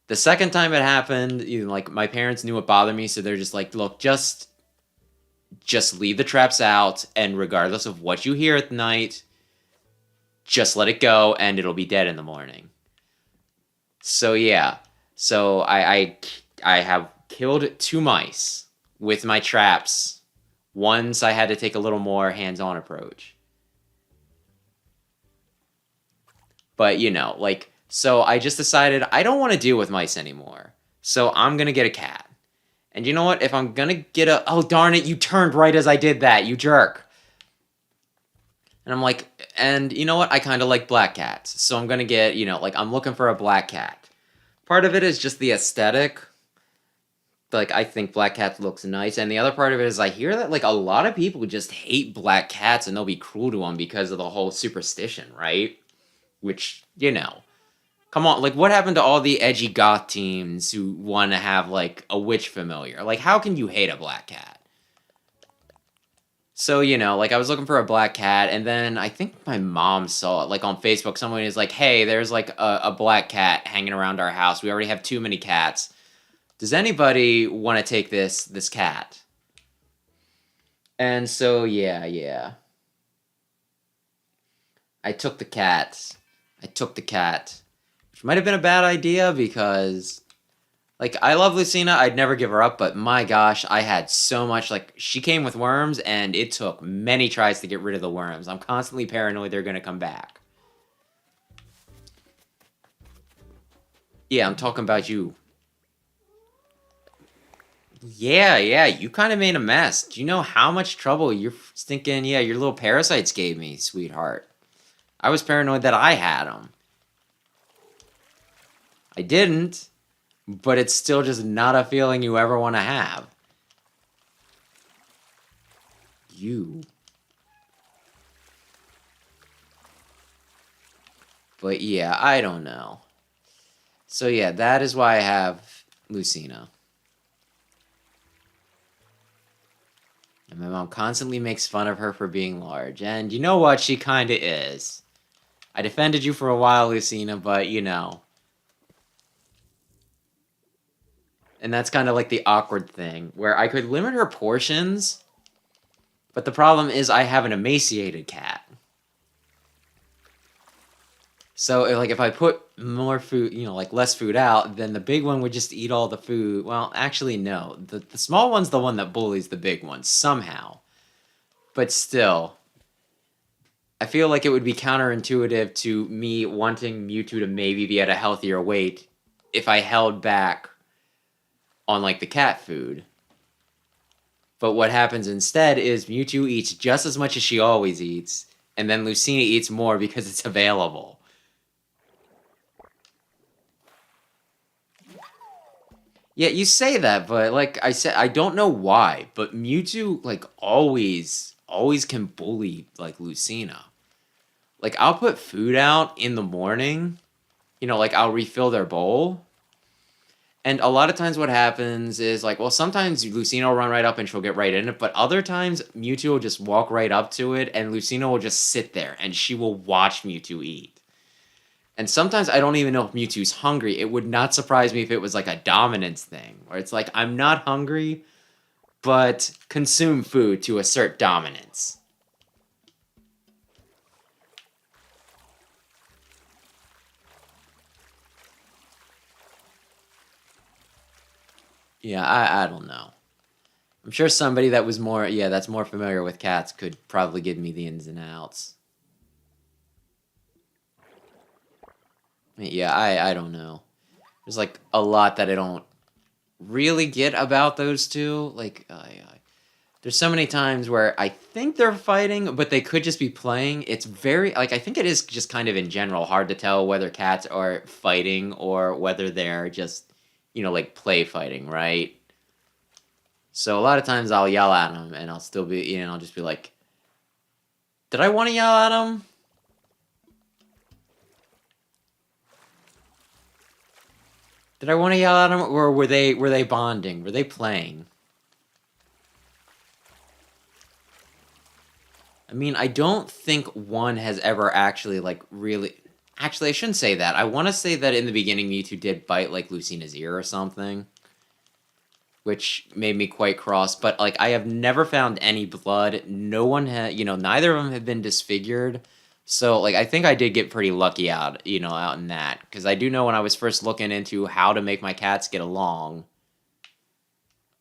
The second time it happened, like my parents knew it bothered me, so they're just like, look, just leave the traps out, and regardless of what you hear at night, just let it go, and it'll be dead in the morning. So yeah, so I have killed 2 mice with my traps. Once I had to take a little more hands-on approach. But like, so I just decided I don't want to deal with mice anymore. So I'm gonna get a cat. And you know what? If I'm gonna get oh darn it, you turned right as I did that, you jerk. And I'm like, and you know what? I kind of like black cats. So I'm gonna get, like I'm looking for a black cat. Part of it is just the aesthetic. Like I think black cat looks nice. And the other part of it is I hear that like a lot of people just hate black cats and they'll be cruel to them because of the whole superstition, right? Which, come on, like what happened to all the edgy goth teens who want to have like a witch familiar? Like how can you hate a black cat? So, like I was looking for a black cat, and then I think my mom saw it like on Facebook. Someone is like, hey, there's like a black cat hanging around our house. We already have too many cats. Does anybody want to take this cat? And so, yeah. I took the cat. Which might have been a bad idea because, like, I love Lucina. I'd never give her up, but my gosh, I had so much, like, she came with worms, and it took many tries to get rid of the worms. I'm constantly paranoid they're going to come back. Yeah, I'm talking about you. Yeah, you kind of made a mess. Do you know how much trouble you're thinking, yeah, your little parasites gave me, sweetheart? I was paranoid that I had them. I didn't, but it's still just not a feeling you ever want to have. You. But yeah, I don't know. So yeah, that is why I have Lucina. And my mom constantly makes fun of her for being large. And you know what? She kinda is. I defended you for a while, Lucina, but you know. And that's kind of like the awkward thing, where I could limit her portions, but the problem is I have an emaciated cat. So, like, if I put more food, you know, like, less food out, then the big one would just eat all the food. Well, actually, no. The small one's the one that bullies the big one, somehow. But still, I feel like it would be counterintuitive to me wanting Mewtwo to maybe be at a healthier weight if I held back on, like, the cat food. But what happens instead is Mewtwo eats just as much as she always eats, and then Lucina eats more because it's available. Yeah, you say that, but like I said, I don't know why, but Mewtwo like always can bully like Lucina. Like I'll put food out in the morning, you know, like I'll refill their bowl. And a lot of times what happens is like, well, sometimes Lucina will run right up and she'll get right in it, but other times Mewtwo will just walk right up to it and Lucina will just sit there and she will watch Mewtwo eat. And sometimes I don't even know if Mewtwo's hungry. It would not surprise me if it was like a dominance thing, where it's like, I'm not hungry, but consume food to assert dominance. Yeah, I don't know. I'm sure somebody that was more, yeah, that's more familiar with cats could probably give me the ins and outs. Yeah, I don't know. There's like a lot that I don't really get about those two. Like, there's so many times where I think they're fighting, but they could just be playing. It's very, like, I think it is just kind of in general hard to tell whether cats are fighting or whether they're just, you know, like play fighting, right? So a lot of times I'll yell at them and I'll still be, you know, I'll just be like, did I want to yell at them? Did I want to yell at them, or were they bonding? Were they playing? I mean, I don't think one has ever actually, like, really... Actually, I shouldn't say that. I want to say that in the beginning, Mewtwo did bite, like, Lucina's ear or something. Which made me quite cross. But, like, I have never found any blood. No one had... You know, neither of them have been disfigured. So, like, I think I did get pretty lucky out, you know, out in that. Because I do know when I was first looking into how to make my cats get along...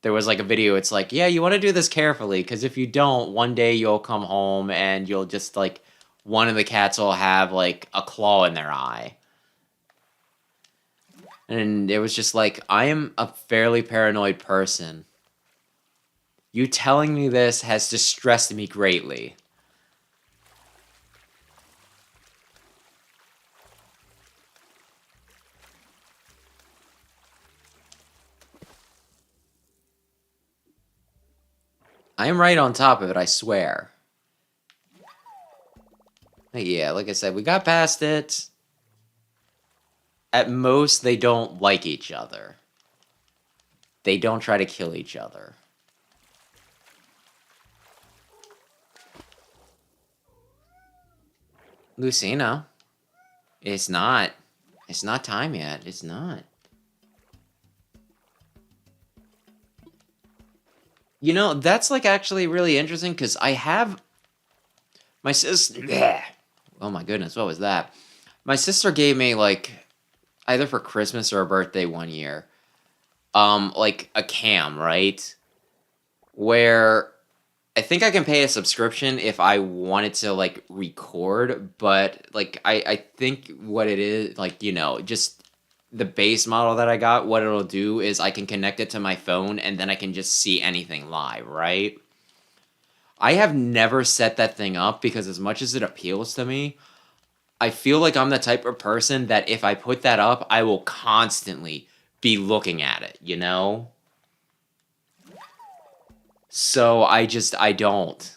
There was like a video, it's like, yeah, you want to do this carefully, because if you don't, one day you'll come home and you'll just like, one of the cats will have like a claw in their eye. And it was just like, I am a fairly paranoid person. You telling me this has distressed me greatly. I am right on top of it, I swear. But yeah, like I said, we got past it. At most, they don't like each other. They don't try to kill each other. Lucina. It's not. It's not time yet. It's not. You know, that's like actually really interesting because I have my sister. Oh my goodness, what was that? My sister gave me like either for Christmas or a birthday one year, like a cam, right? Where I think I can pay a subscription if I wanted to like record, but like I think what it is, like, just the base model that I got, what it'll do is I can connect it to my phone and then I can just see anything live, right? I have never set that thing up because as much as it appeals to me, I feel like I'm the type of person that if I put that up, I will constantly be looking at it, you know? So I don't.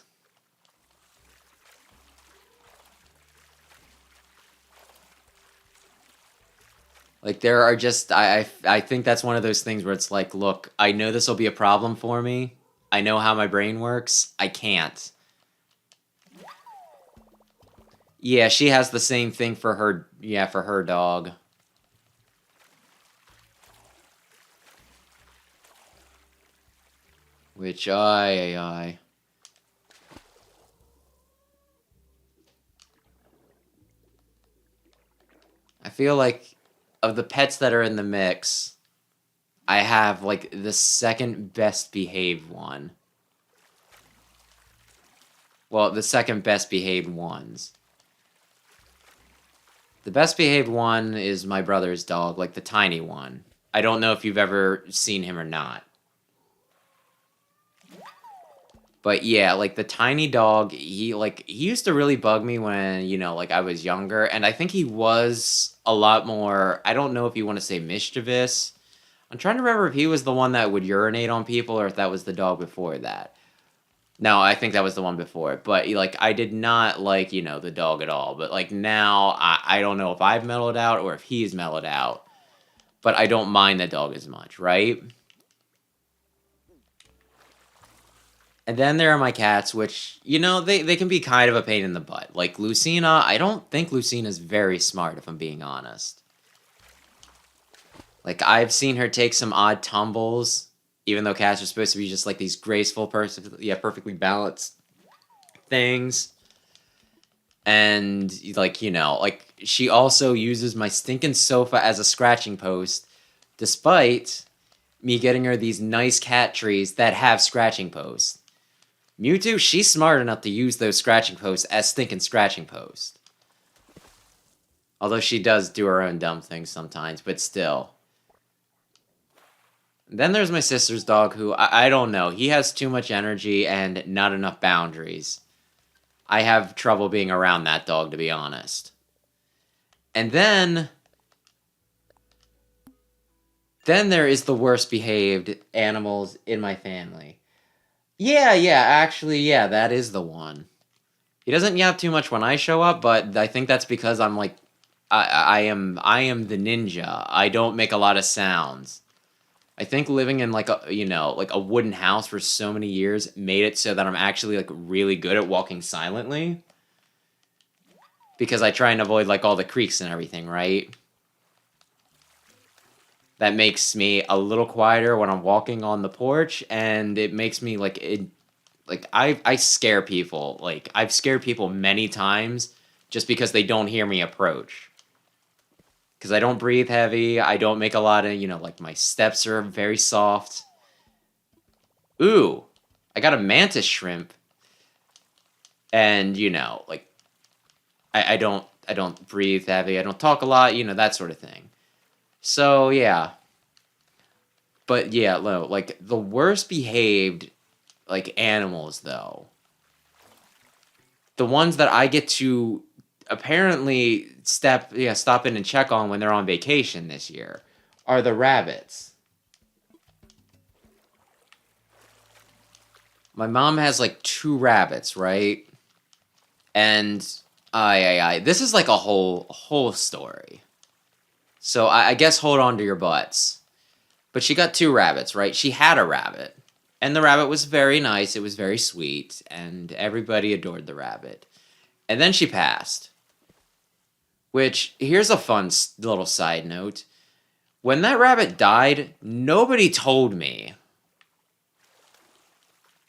Like there are just I think that's one of those things where it's like, look, I know this will be a problem for me. I know how my brain works. I can't. Yeah, she has the same thing for her, yeah, for her dog. Which I I feel like of the pets that are in the mix, I have like the second best behaved one. Well, the second best behaved ones. The best behaved one is my brother's dog, like the tiny one. I don't know if you've ever seen him or not. But yeah, like the tiny dog, he used to really bug me when, like I was younger, and I think he was a lot more, I don't know if you want to say mischievous. I'm trying to remember if he was the one that would urinate on people or if that was the dog before that. No, I think that was the one before it. But like I did not like, the dog at all. But like now I don't know if I've mellowed out or if he's mellowed out. But I don't mind the dog as much, right? And then there are my cats, which, they can be kind of a pain in the butt. Like Lucina, I don't think Lucina's very smart, if I'm being honest. Like, I've seen her take some odd tumbles, even though cats are supposed to be just like these graceful, perfectly balanced things. And, like, like, she also uses my stinking sofa as a scratching post, despite me getting her these nice cat trees that have scratching posts. Mewtwo, she's smart enough to use those scratching posts as stinking scratching posts. Although she does do her own dumb things sometimes, but still. Then there's my sister's dog, who I don't know. He has too much energy and not enough boundaries. I have trouble being around that dog, to be honest. And then there is the worst behaved animals in my family. Yeah, actually, yeah, that is the one. He doesn't yap too much when I show up, but I think that's because I'm like, I am the ninja. I don't make a lot of sounds. I think living in like like a wooden house for so many years made it so that I'm actually like really good at walking silently because I try and avoid like all the creaks and everything, right? That makes me a little quieter when I'm walking on the porch, and it makes me like I scare people. Like I've scared people many times just because they don't hear me approach. Because I don't breathe heavy, I don't make a lot of, like my steps are very soft. Ooh, I got a mantis shrimp, and like I don't breathe heavy, I don't talk a lot, that sort of thing. So yeah, but yeah, like the worst behaved like animals though, the ones that I get to apparently stop in and check on when they're on vacation this year are the rabbits. My mom has like two rabbits, right? And I this is like a whole story. So I guess hold on to your butts. But she got two rabbits, right? She had a rabbit. And the rabbit was very nice, it was very sweet, and everybody adored the rabbit. And then she passed. Which, here's a fun little side note. When that rabbit died, nobody told me.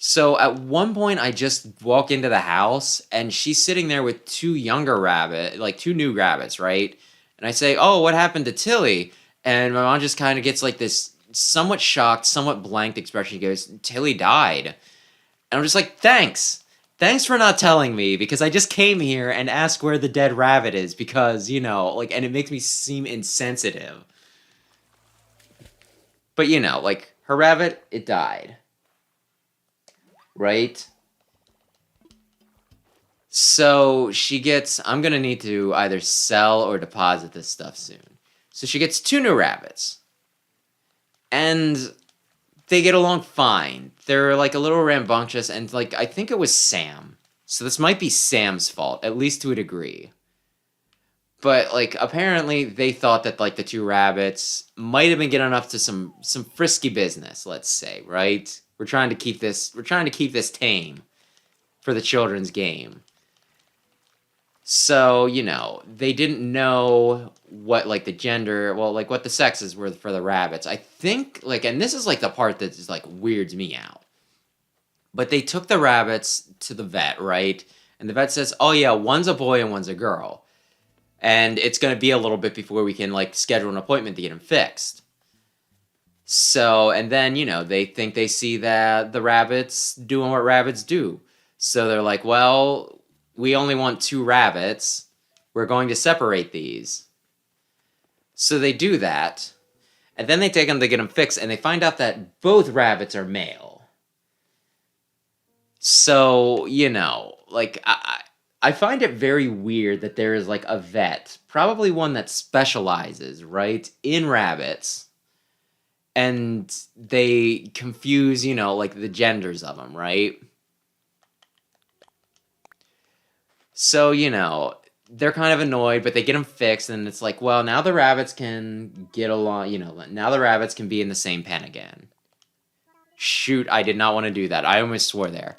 So at one point, I just walk into the house and she's sitting there with two new rabbits, right? And I say, "Oh, what happened to Tilly?" And my mom just kind of gets like this somewhat shocked, somewhat blanked expression. She goes, "Tilly died." And I'm just like, "Thanks. Thanks for not telling me because I just came here and asked where the dead rabbit is because, like, and it makes me seem insensitive." But, like, her rabbit, it died, right? So I'm gonna need to either sell or deposit this stuff soon. So she gets two new rabbits. And they get along fine. They're like a little rambunctious, and like, I think it was Sam. So this might be Sam's fault, at least to a degree. But like, apparently they thought that like the two rabbits might have been getting up to some frisky business, let's say, right? We're trying to keep this tame for the children's game. So, they didn't know what like the gender, well, like what the sexes were for the rabbits. I think like, and this is like the part that is like weirds me out. But they took the rabbits to the vet, right? And the vet says, "Oh yeah, one's a boy and one's a girl." And it's going to be a little bit before we can like schedule an appointment to get them fixed. So, and then, they think they see that the rabbits doing what rabbits do. So they're like, "Well, we only want two rabbits. We're going to separate these." So they do that. And then they take them to get them fixed, and they find out that both rabbits are male. So, like, I find it very weird that there is like a vet, probably one that specializes, right, in rabbits, and they confuse, like the genders of them, right? So, they're kind of annoyed, but they get them fixed, and it's like, well, now the rabbits can get along, now the rabbits can be in the same pen again. Shoot, I did not want to do that. I almost swore there.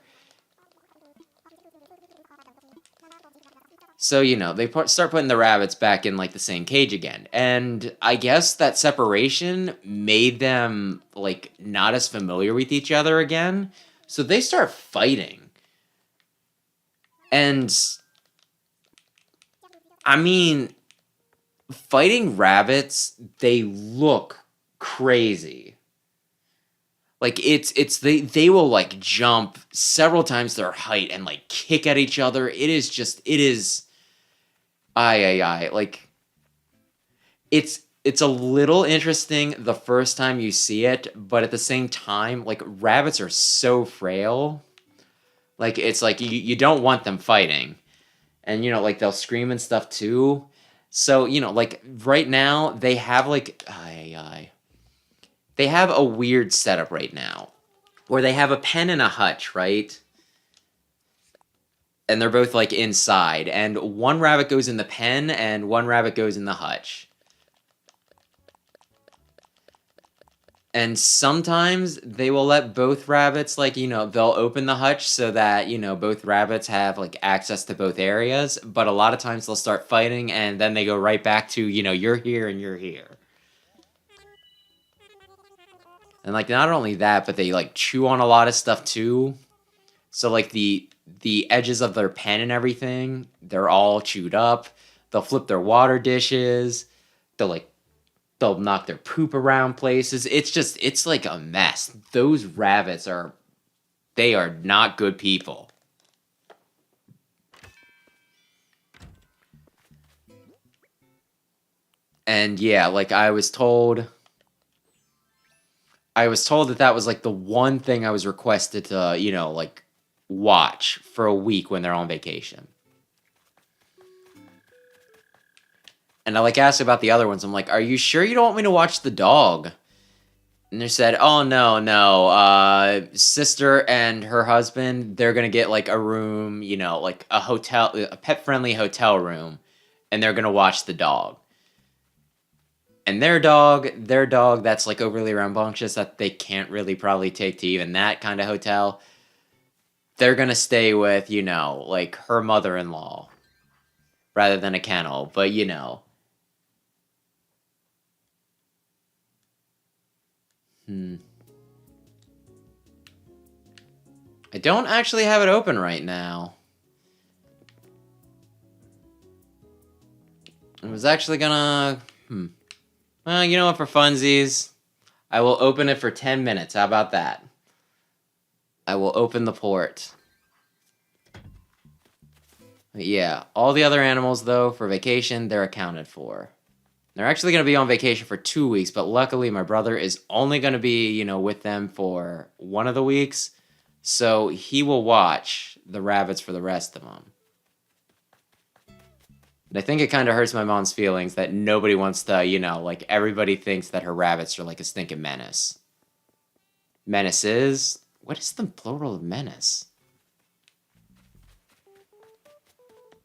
So, they start putting the rabbits back in, like, the same cage again. And I guess that separation made them, like, not as familiar with each other again. So they start fighting. And, I mean, fighting rabbits, they look crazy. Like, they will, like, jump several times their height and, like, kick at each other. It is. Like, it's a little interesting the first time you see it, but at the same time, like, rabbits are so frail. Like, it's like you don't want them fighting. And like, they'll scream and stuff too. So, like, right now they have like they have a weird setup right now where they have a pen and a hutch, right? And they're both like inside, and one rabbit goes in the pen and one rabbit goes in the hutch. And sometimes they will let both rabbits, like, they'll open the hutch so that, both rabbits have, like, access to both areas. But a lot of times they'll start fighting and then they go right back to, you're here and you're here. And, like, not only that, but they, like, chew on a lot of stuff too. So, like, the edges of their pen and everything, they're all chewed up. They'll flip their water dishes. They'll, like, they'll knock their poop around places. It's like a mess. Those rabbits they are not good people. And yeah, like, I was told that was like the one thing I was requested to, like, watch for a week when they're on vacation. And I like asked about the other ones. I'm like, "Are you sure you don't want me to watch the dog?" And they said, "Oh, no, no. Sister and her husband, they're gonna get like a room, like a pet-friendly hotel room, and they're gonna watch the dog. And their dog, that's like overly rambunctious that they can't really probably take to even that kind of hotel. They're gonna stay with, like her mother-in-law rather than a kennel. But hmm. I don't actually have it open right now. I was actually gonna... Well, you know what, for funsies, I will open it for 10 minutes. How about that? I will open the port. But yeah, all the other animals, though, for vacation, they're accounted for. They're actually going to be on vacation for 2 weeks, but luckily my brother is only going to be, you know, with them for one of the weeks. So he will watch the rabbits for the rest of them. And I think it kind of hurts my mom's feelings that nobody wants to, you know, like everybody thinks that her rabbits are like a stinking menace. Menaces? What is the plural of menace?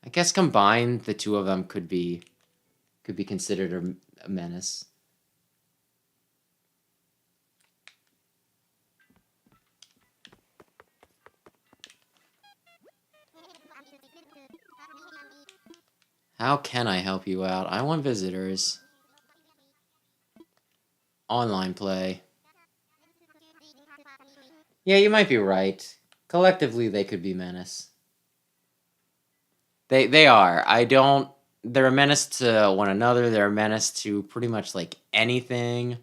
I guess combined, the two of them could be considered a menace. How can I help you out? I want visitors. Online play. Yeah, you might be right. Collectively, they could be menace. They are. I don't... They're a menace to one another. They're a menace to pretty much, like, anything.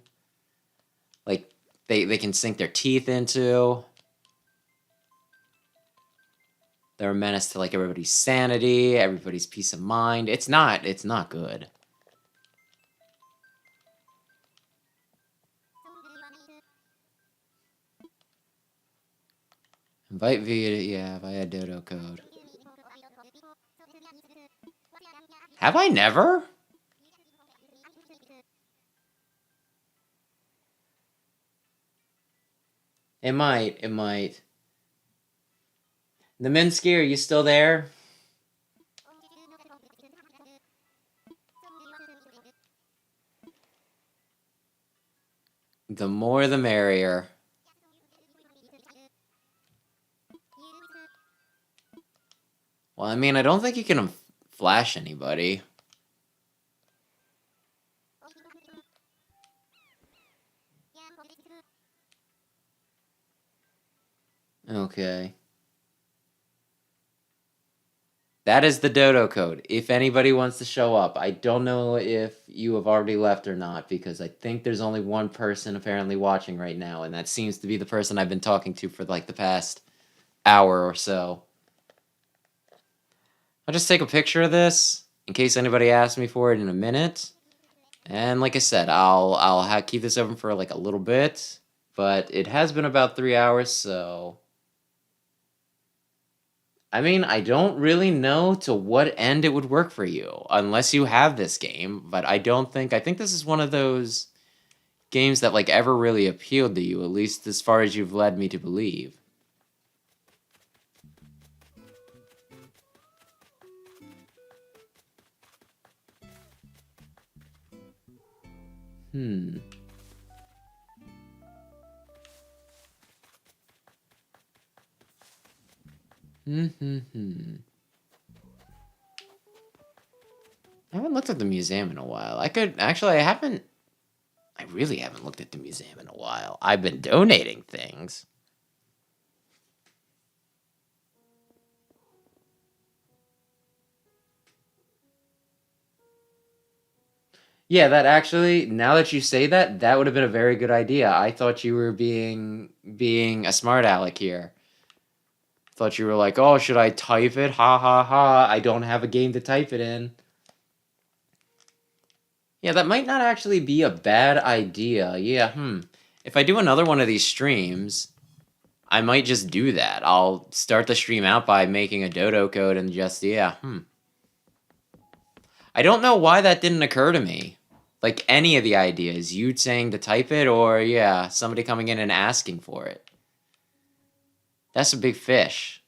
Like, they can sink their teeth into. They're a menace to, like, everybody's sanity, everybody's peace of mind. It's not good. Invite via dodo code. Have I never? It might. Naminsky, are you still there? The more the merrier. Well, I mean, I don't think you can flash anybody. Okay. That is the dodo code. If anybody wants to show up. I don't know if you have already left or not, because I think there's only one person apparently watching right now, and that seems to be the person I've been talking to for like the past hour or so. I'll just take a picture of this in case anybody asks me for it in a minute. And like I said, I'll keep this open for like a little bit, but it has been about 3 hours, so I mean, I don't really know to what end it would work for you unless you have this game, but I think this is one of those games that like ever really appealed to you, at least as far as you've led me to believe. Hmm. I haven't looked at the museum in a while. I really haven't looked at the museum in a while. I've been donating things. Yeah, that actually, now that you say that, that would have been a very good idea. I thought you were being a smart aleck here. Thought you were like, oh, should I type it? Ha ha ha, I don't have a game to type it in. Yeah, that might not actually be a bad idea. Yeah, If I do another one of these streams, I might just do that. I'll start the stream out by making a dodo code and just, I don't know why that didn't occur to me. Like, any of the ideas. You saying to type it, or, yeah, somebody coming in and asking for it. That's a big fish.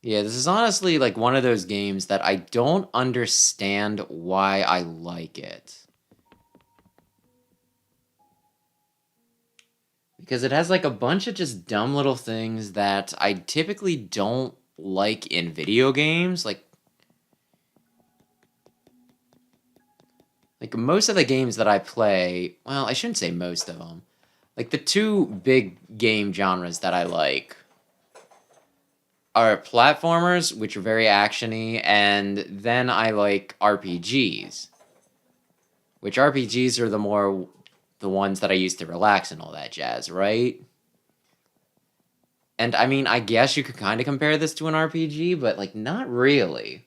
Yeah, this is honestly, like, one of those games that I don't understand why I like it. Because it has, like, a bunch of just dumb little things that I typically don't like in video games. Like, Like, most of the games that I play, well, I shouldn't say most of them. Like, the two big game genres that I like are platformers, which are very actiony, and then I like RPGs. Which RPGs are the ones that I use to relax and all that jazz, right? And I mean, I guess you could kind of compare this to an RPG, but like not really.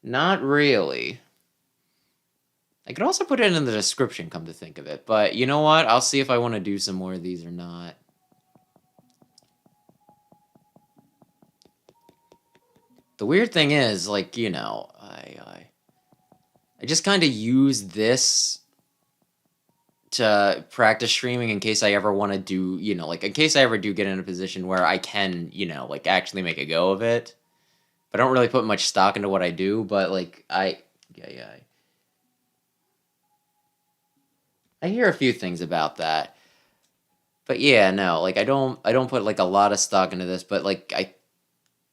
Not really. I could also put it in the description, come to think of it. But you know what? I'll see if I want to do some more of these or not. The weird thing is, like, you know, I just kind of use this to practice streaming in case I ever want to do, you know, like in case I ever do get in a position where I can, you know, like actually make a go of it. But I don't really put much stock into what I do, but like I hear a few things about that. But yeah, no, like I don't put like a lot of stock into this, but like I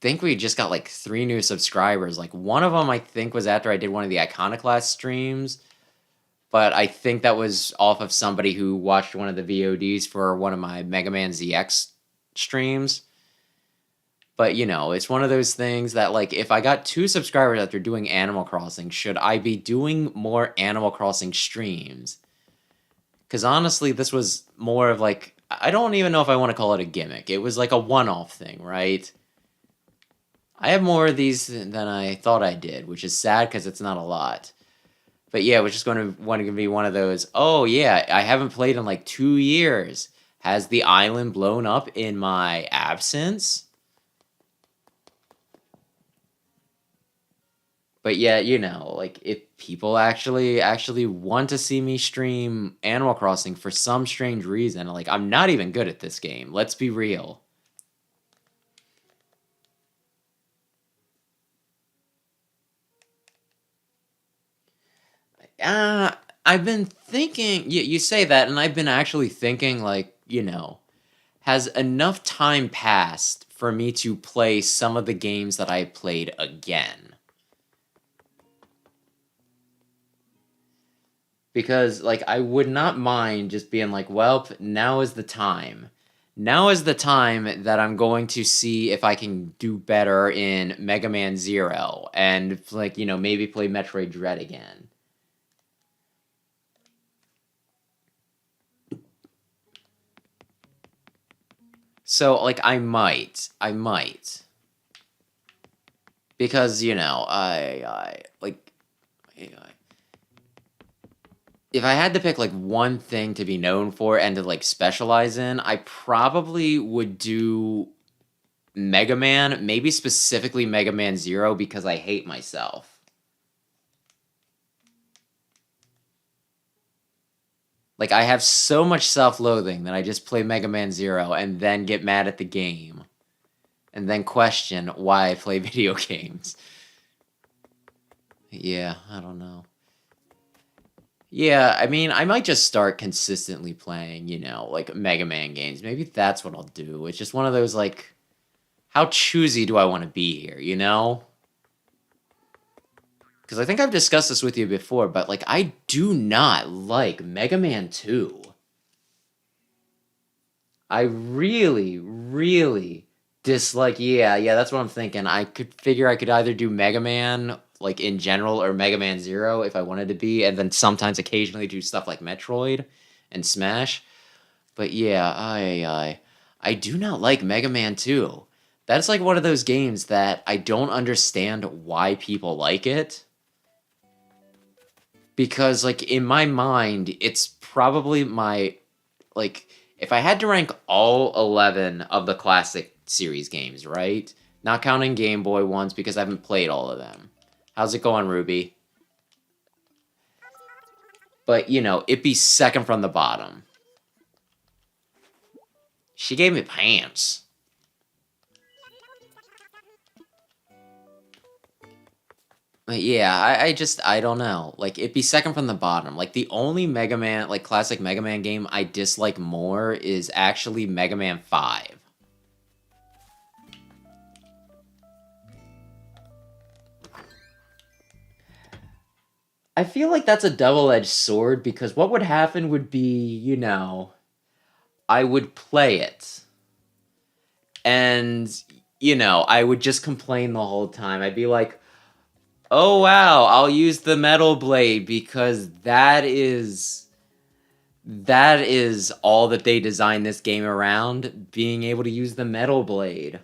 think we just got like 3 new subscribers. Like one of them I think was after I did one of the Iconoclast streams, but I think that was off of somebody who watched one of the VODs for one of my Mega Man ZX streams. But you know, it's one of those things that like if I got 2 subscribers after doing Animal Crossing, should I be doing more Animal Crossing streams? Because honestly, this was more of like I don't even know if I want to call it a gimmick. It was like a one-off thing, right? I have more of these than I thought I did, which is sad because it's not a lot. But yeah, it was just going to want to be one of those. Oh yeah, I haven't played in like 2 years. Has the island blown up in my absence? But yeah, you know, like if people actually want to see me stream Animal Crossing for some strange reason, like I'm not even good at this game. Let's be real. Uh, I've been thinking, you say that, and I've been actually thinking, like, you know, has enough time passed for me to play some of the games that I played again? Because, like, I would not mind just being like, well, now is the time. Now is the time that I'm going to see if I can do better in Mega Man Zero and, like, you know, maybe play Metroid Dread again. So, like, I might, because you know, I like, if I had to pick like one thing to be known for and to like specialize in, I probably would do Mega Man, maybe specifically Mega Man Zero because I hate myself. Like I have so much self-loathing that I just play Mega Man Zero and then get mad at the game and then question why I play video games. Yeah, I don't know. Yeah, I mean, I might just start consistently playing, you know, like Mega Man games. Maybe that's what I'll do. It's just one of those like, how choosy do I want to be here, you know? Because I think I've discussed this with you before, but like, I do not like Mega Man 2. I really, really dislike. Yeah, that's what I'm thinking. I could figure I could either do Mega Man like in general or Mega Man Zero if I wanted to be, and then sometimes occasionally do stuff like Metroid and Smash. But yeah, I do not like Mega Man 2. That's like one of those games that I don't understand why people like it. Because like in my mind, it's probably my like if I had to rank all 11 of the classic series games, right? Not counting Game Boy ones because I haven't played all of them. How's it going, Ruby? But, you know, it'd be second from the bottom. She gave me pants. But yeah, I don't know. Like, it'd be second from the bottom. Like, the only Mega Man, like, classic Mega Man game I dislike more is actually Mega Man 5. I feel like that's a double-edged sword because what would happen would be, you know, I would play it and, you know, I would just complain the whole time. I'd be like, oh wow, I'll use the metal blade because that is all that they designed this game around, being able to use the metal blade.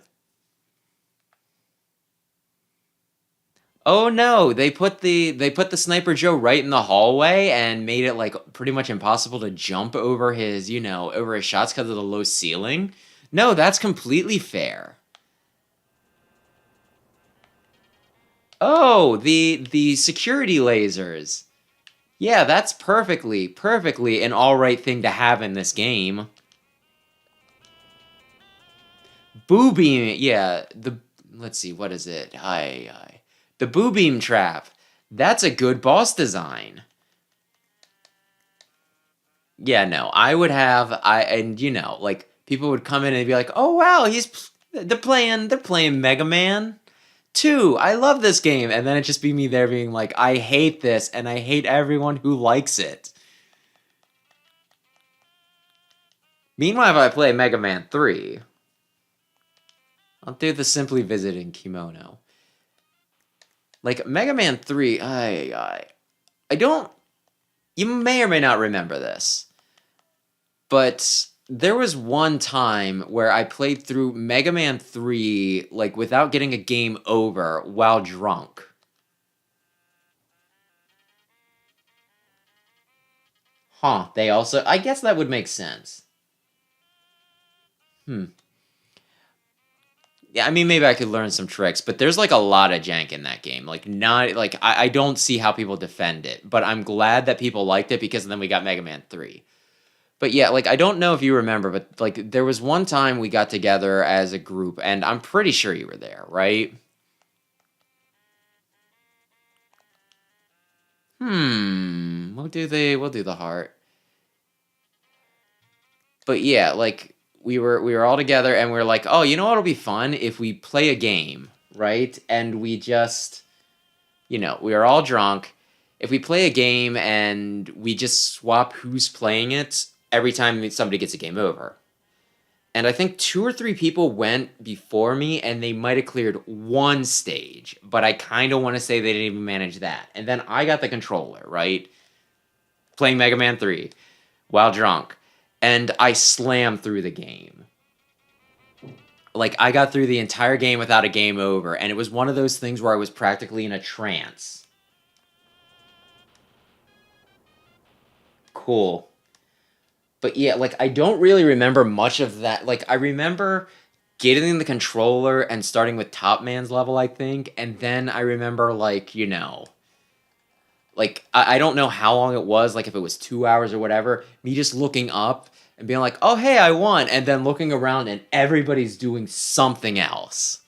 Oh no, they put the Sniper Joe right in the hallway and made it like pretty much impossible to jump over his, you know, over his shots because of the low ceiling. No, that's completely fair. Oh, the security lasers. Yeah, that's perfectly an all right thing to have in this game. Boo beam, yeah, the let's see, what is it? Hi. The boo beam trap. That's a good boss design. Yeah, no, I would have and you know, like people would come in and be like, "Oh wow, they're playing Mega Man 2. I love this game." And then it just be me there being like, "I hate this and I hate everyone who likes it." Meanwhile, if I play Mega Man 3, I'll do the Simply Visiting Kimono. Like Mega Man 3, I don't you may or may not remember this, but there was one time where I played through Mega Man 3 like without getting a game over while drunk. Huh, they also I guess that would make sense. Hmm. Yeah, I mean maybe I could learn some tricks, but there's like a lot of jank in that game. Like not like I don't see how people defend it, but I'm glad that people liked it because then we got Mega Man 3. But yeah, like I don't know if you remember, but like there was one time we got together as a group, and I'm pretty sure you were there, right? We'll do the heart. But yeah, like we were all together and we are like, "Oh, you know what'll be fun if we play a game, right?" And we just, you know, we are all drunk. If we play a game and we just swap who's playing it every time somebody gets a game over. And I think two or three people went before me and they might have cleared one stage, but I kind of want to say they didn't even manage that. And then I got the controller, right? Playing Mega Man 3 while drunk, and I slammed through the game. Like, I got through the entire game without a game over, and it was one of those things where I was practically in a trance. Cool. But yeah, like I don't really remember much of that. Like I remember getting the controller and starting with Top Man's level, I think, and then I remember like, you know, like I don't know how long it was, like if it was 2 hours or whatever, me just looking up and being like, oh hey, I won, and then looking around and everybody's doing something else.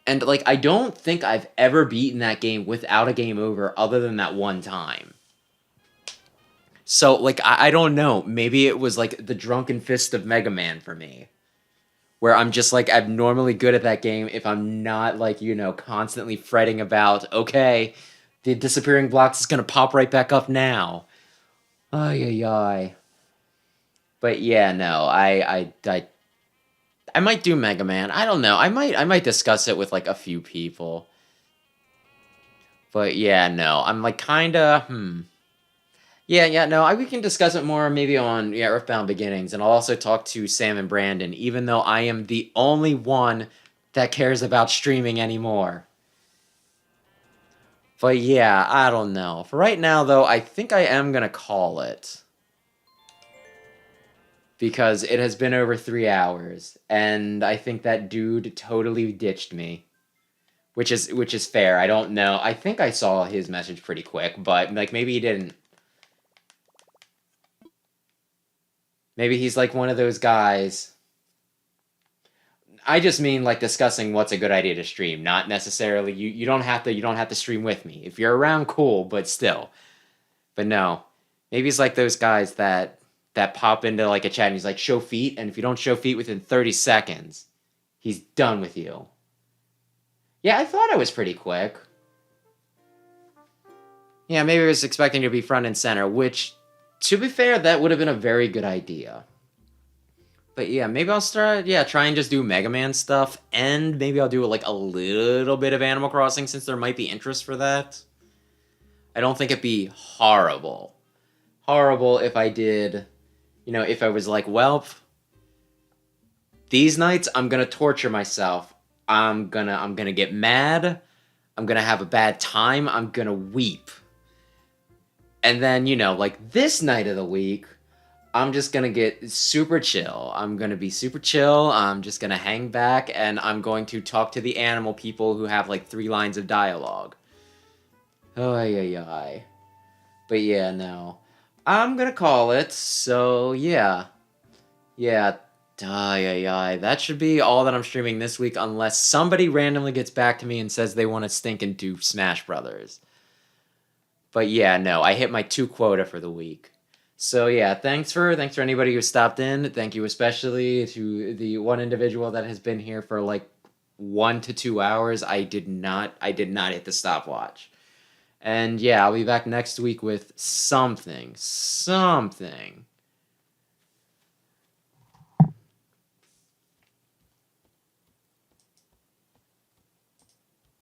And like I don't think I've ever beaten that game without a game over other than that one time. So like I don't know. Maybe it was like the drunken fist of Mega Man for me. Where I'm just like abnormally good at that game if I'm not like, you know, constantly fretting about, okay, the disappearing blocks is gonna pop right back up now. Ay ay ay. But yeah, no, I might do Mega Man. I don't know. I might discuss it with like a few people. But yeah, no. I'm like kinda Yeah, no, we can discuss it more maybe on Earthbound Beginnings, and I'll also talk to Sam and Brandon, even though I am the only one that cares about streaming anymore. But yeah, I don't know. For right now, though, I think I am gonna call it because it has been over 3 hours, and I think that dude totally ditched me, which is fair. I don't know. I think I saw his message pretty quick, but like maybe he didn't. Maybe he's like one of those guys. I just mean like discussing what's a good idea to stream, not necessarily you don't have to stream with me. If you're around, cool, but still. But no. Maybe it's like those guys that pop into like a chat and he's like, show feet, and if you don't show feet within 30 seconds, he's done with you. Yeah, I thought I was pretty quick. Yeah, maybe I was expecting to be front and center, which, to be fair, that would have been a very good idea. But yeah, maybe I'll start, try and just do Mega Man stuff, and maybe I'll do like a little bit of Animal Crossing since there might be interest for that. I don't think it'd be horrible. Horrible if I did, if I was like, well, these nights I'm gonna torture myself. I'm gonna get mad. I'm gonna have a bad time. I'm gonna weep. And then, like this night of the week, I'm just gonna get super chill. I'm gonna be super chill. I'm just gonna hang back and I'm going to talk to the animal people who have like 3 lines of dialogue. Oh, yeah. But yeah, no. I'm gonna call it. So yeah. Yeah. Yeah. That should be all that I'm streaming this week unless somebody randomly gets back to me and says they want to stink and do Smash Brothers. But yeah, no, I hit my 2 quota for the week. So yeah, thanks for anybody who stopped in. Thank you especially to the one individual that has been here for like 1 to 2 hours. I did not hit the stopwatch. And yeah, I'll be back next week with something.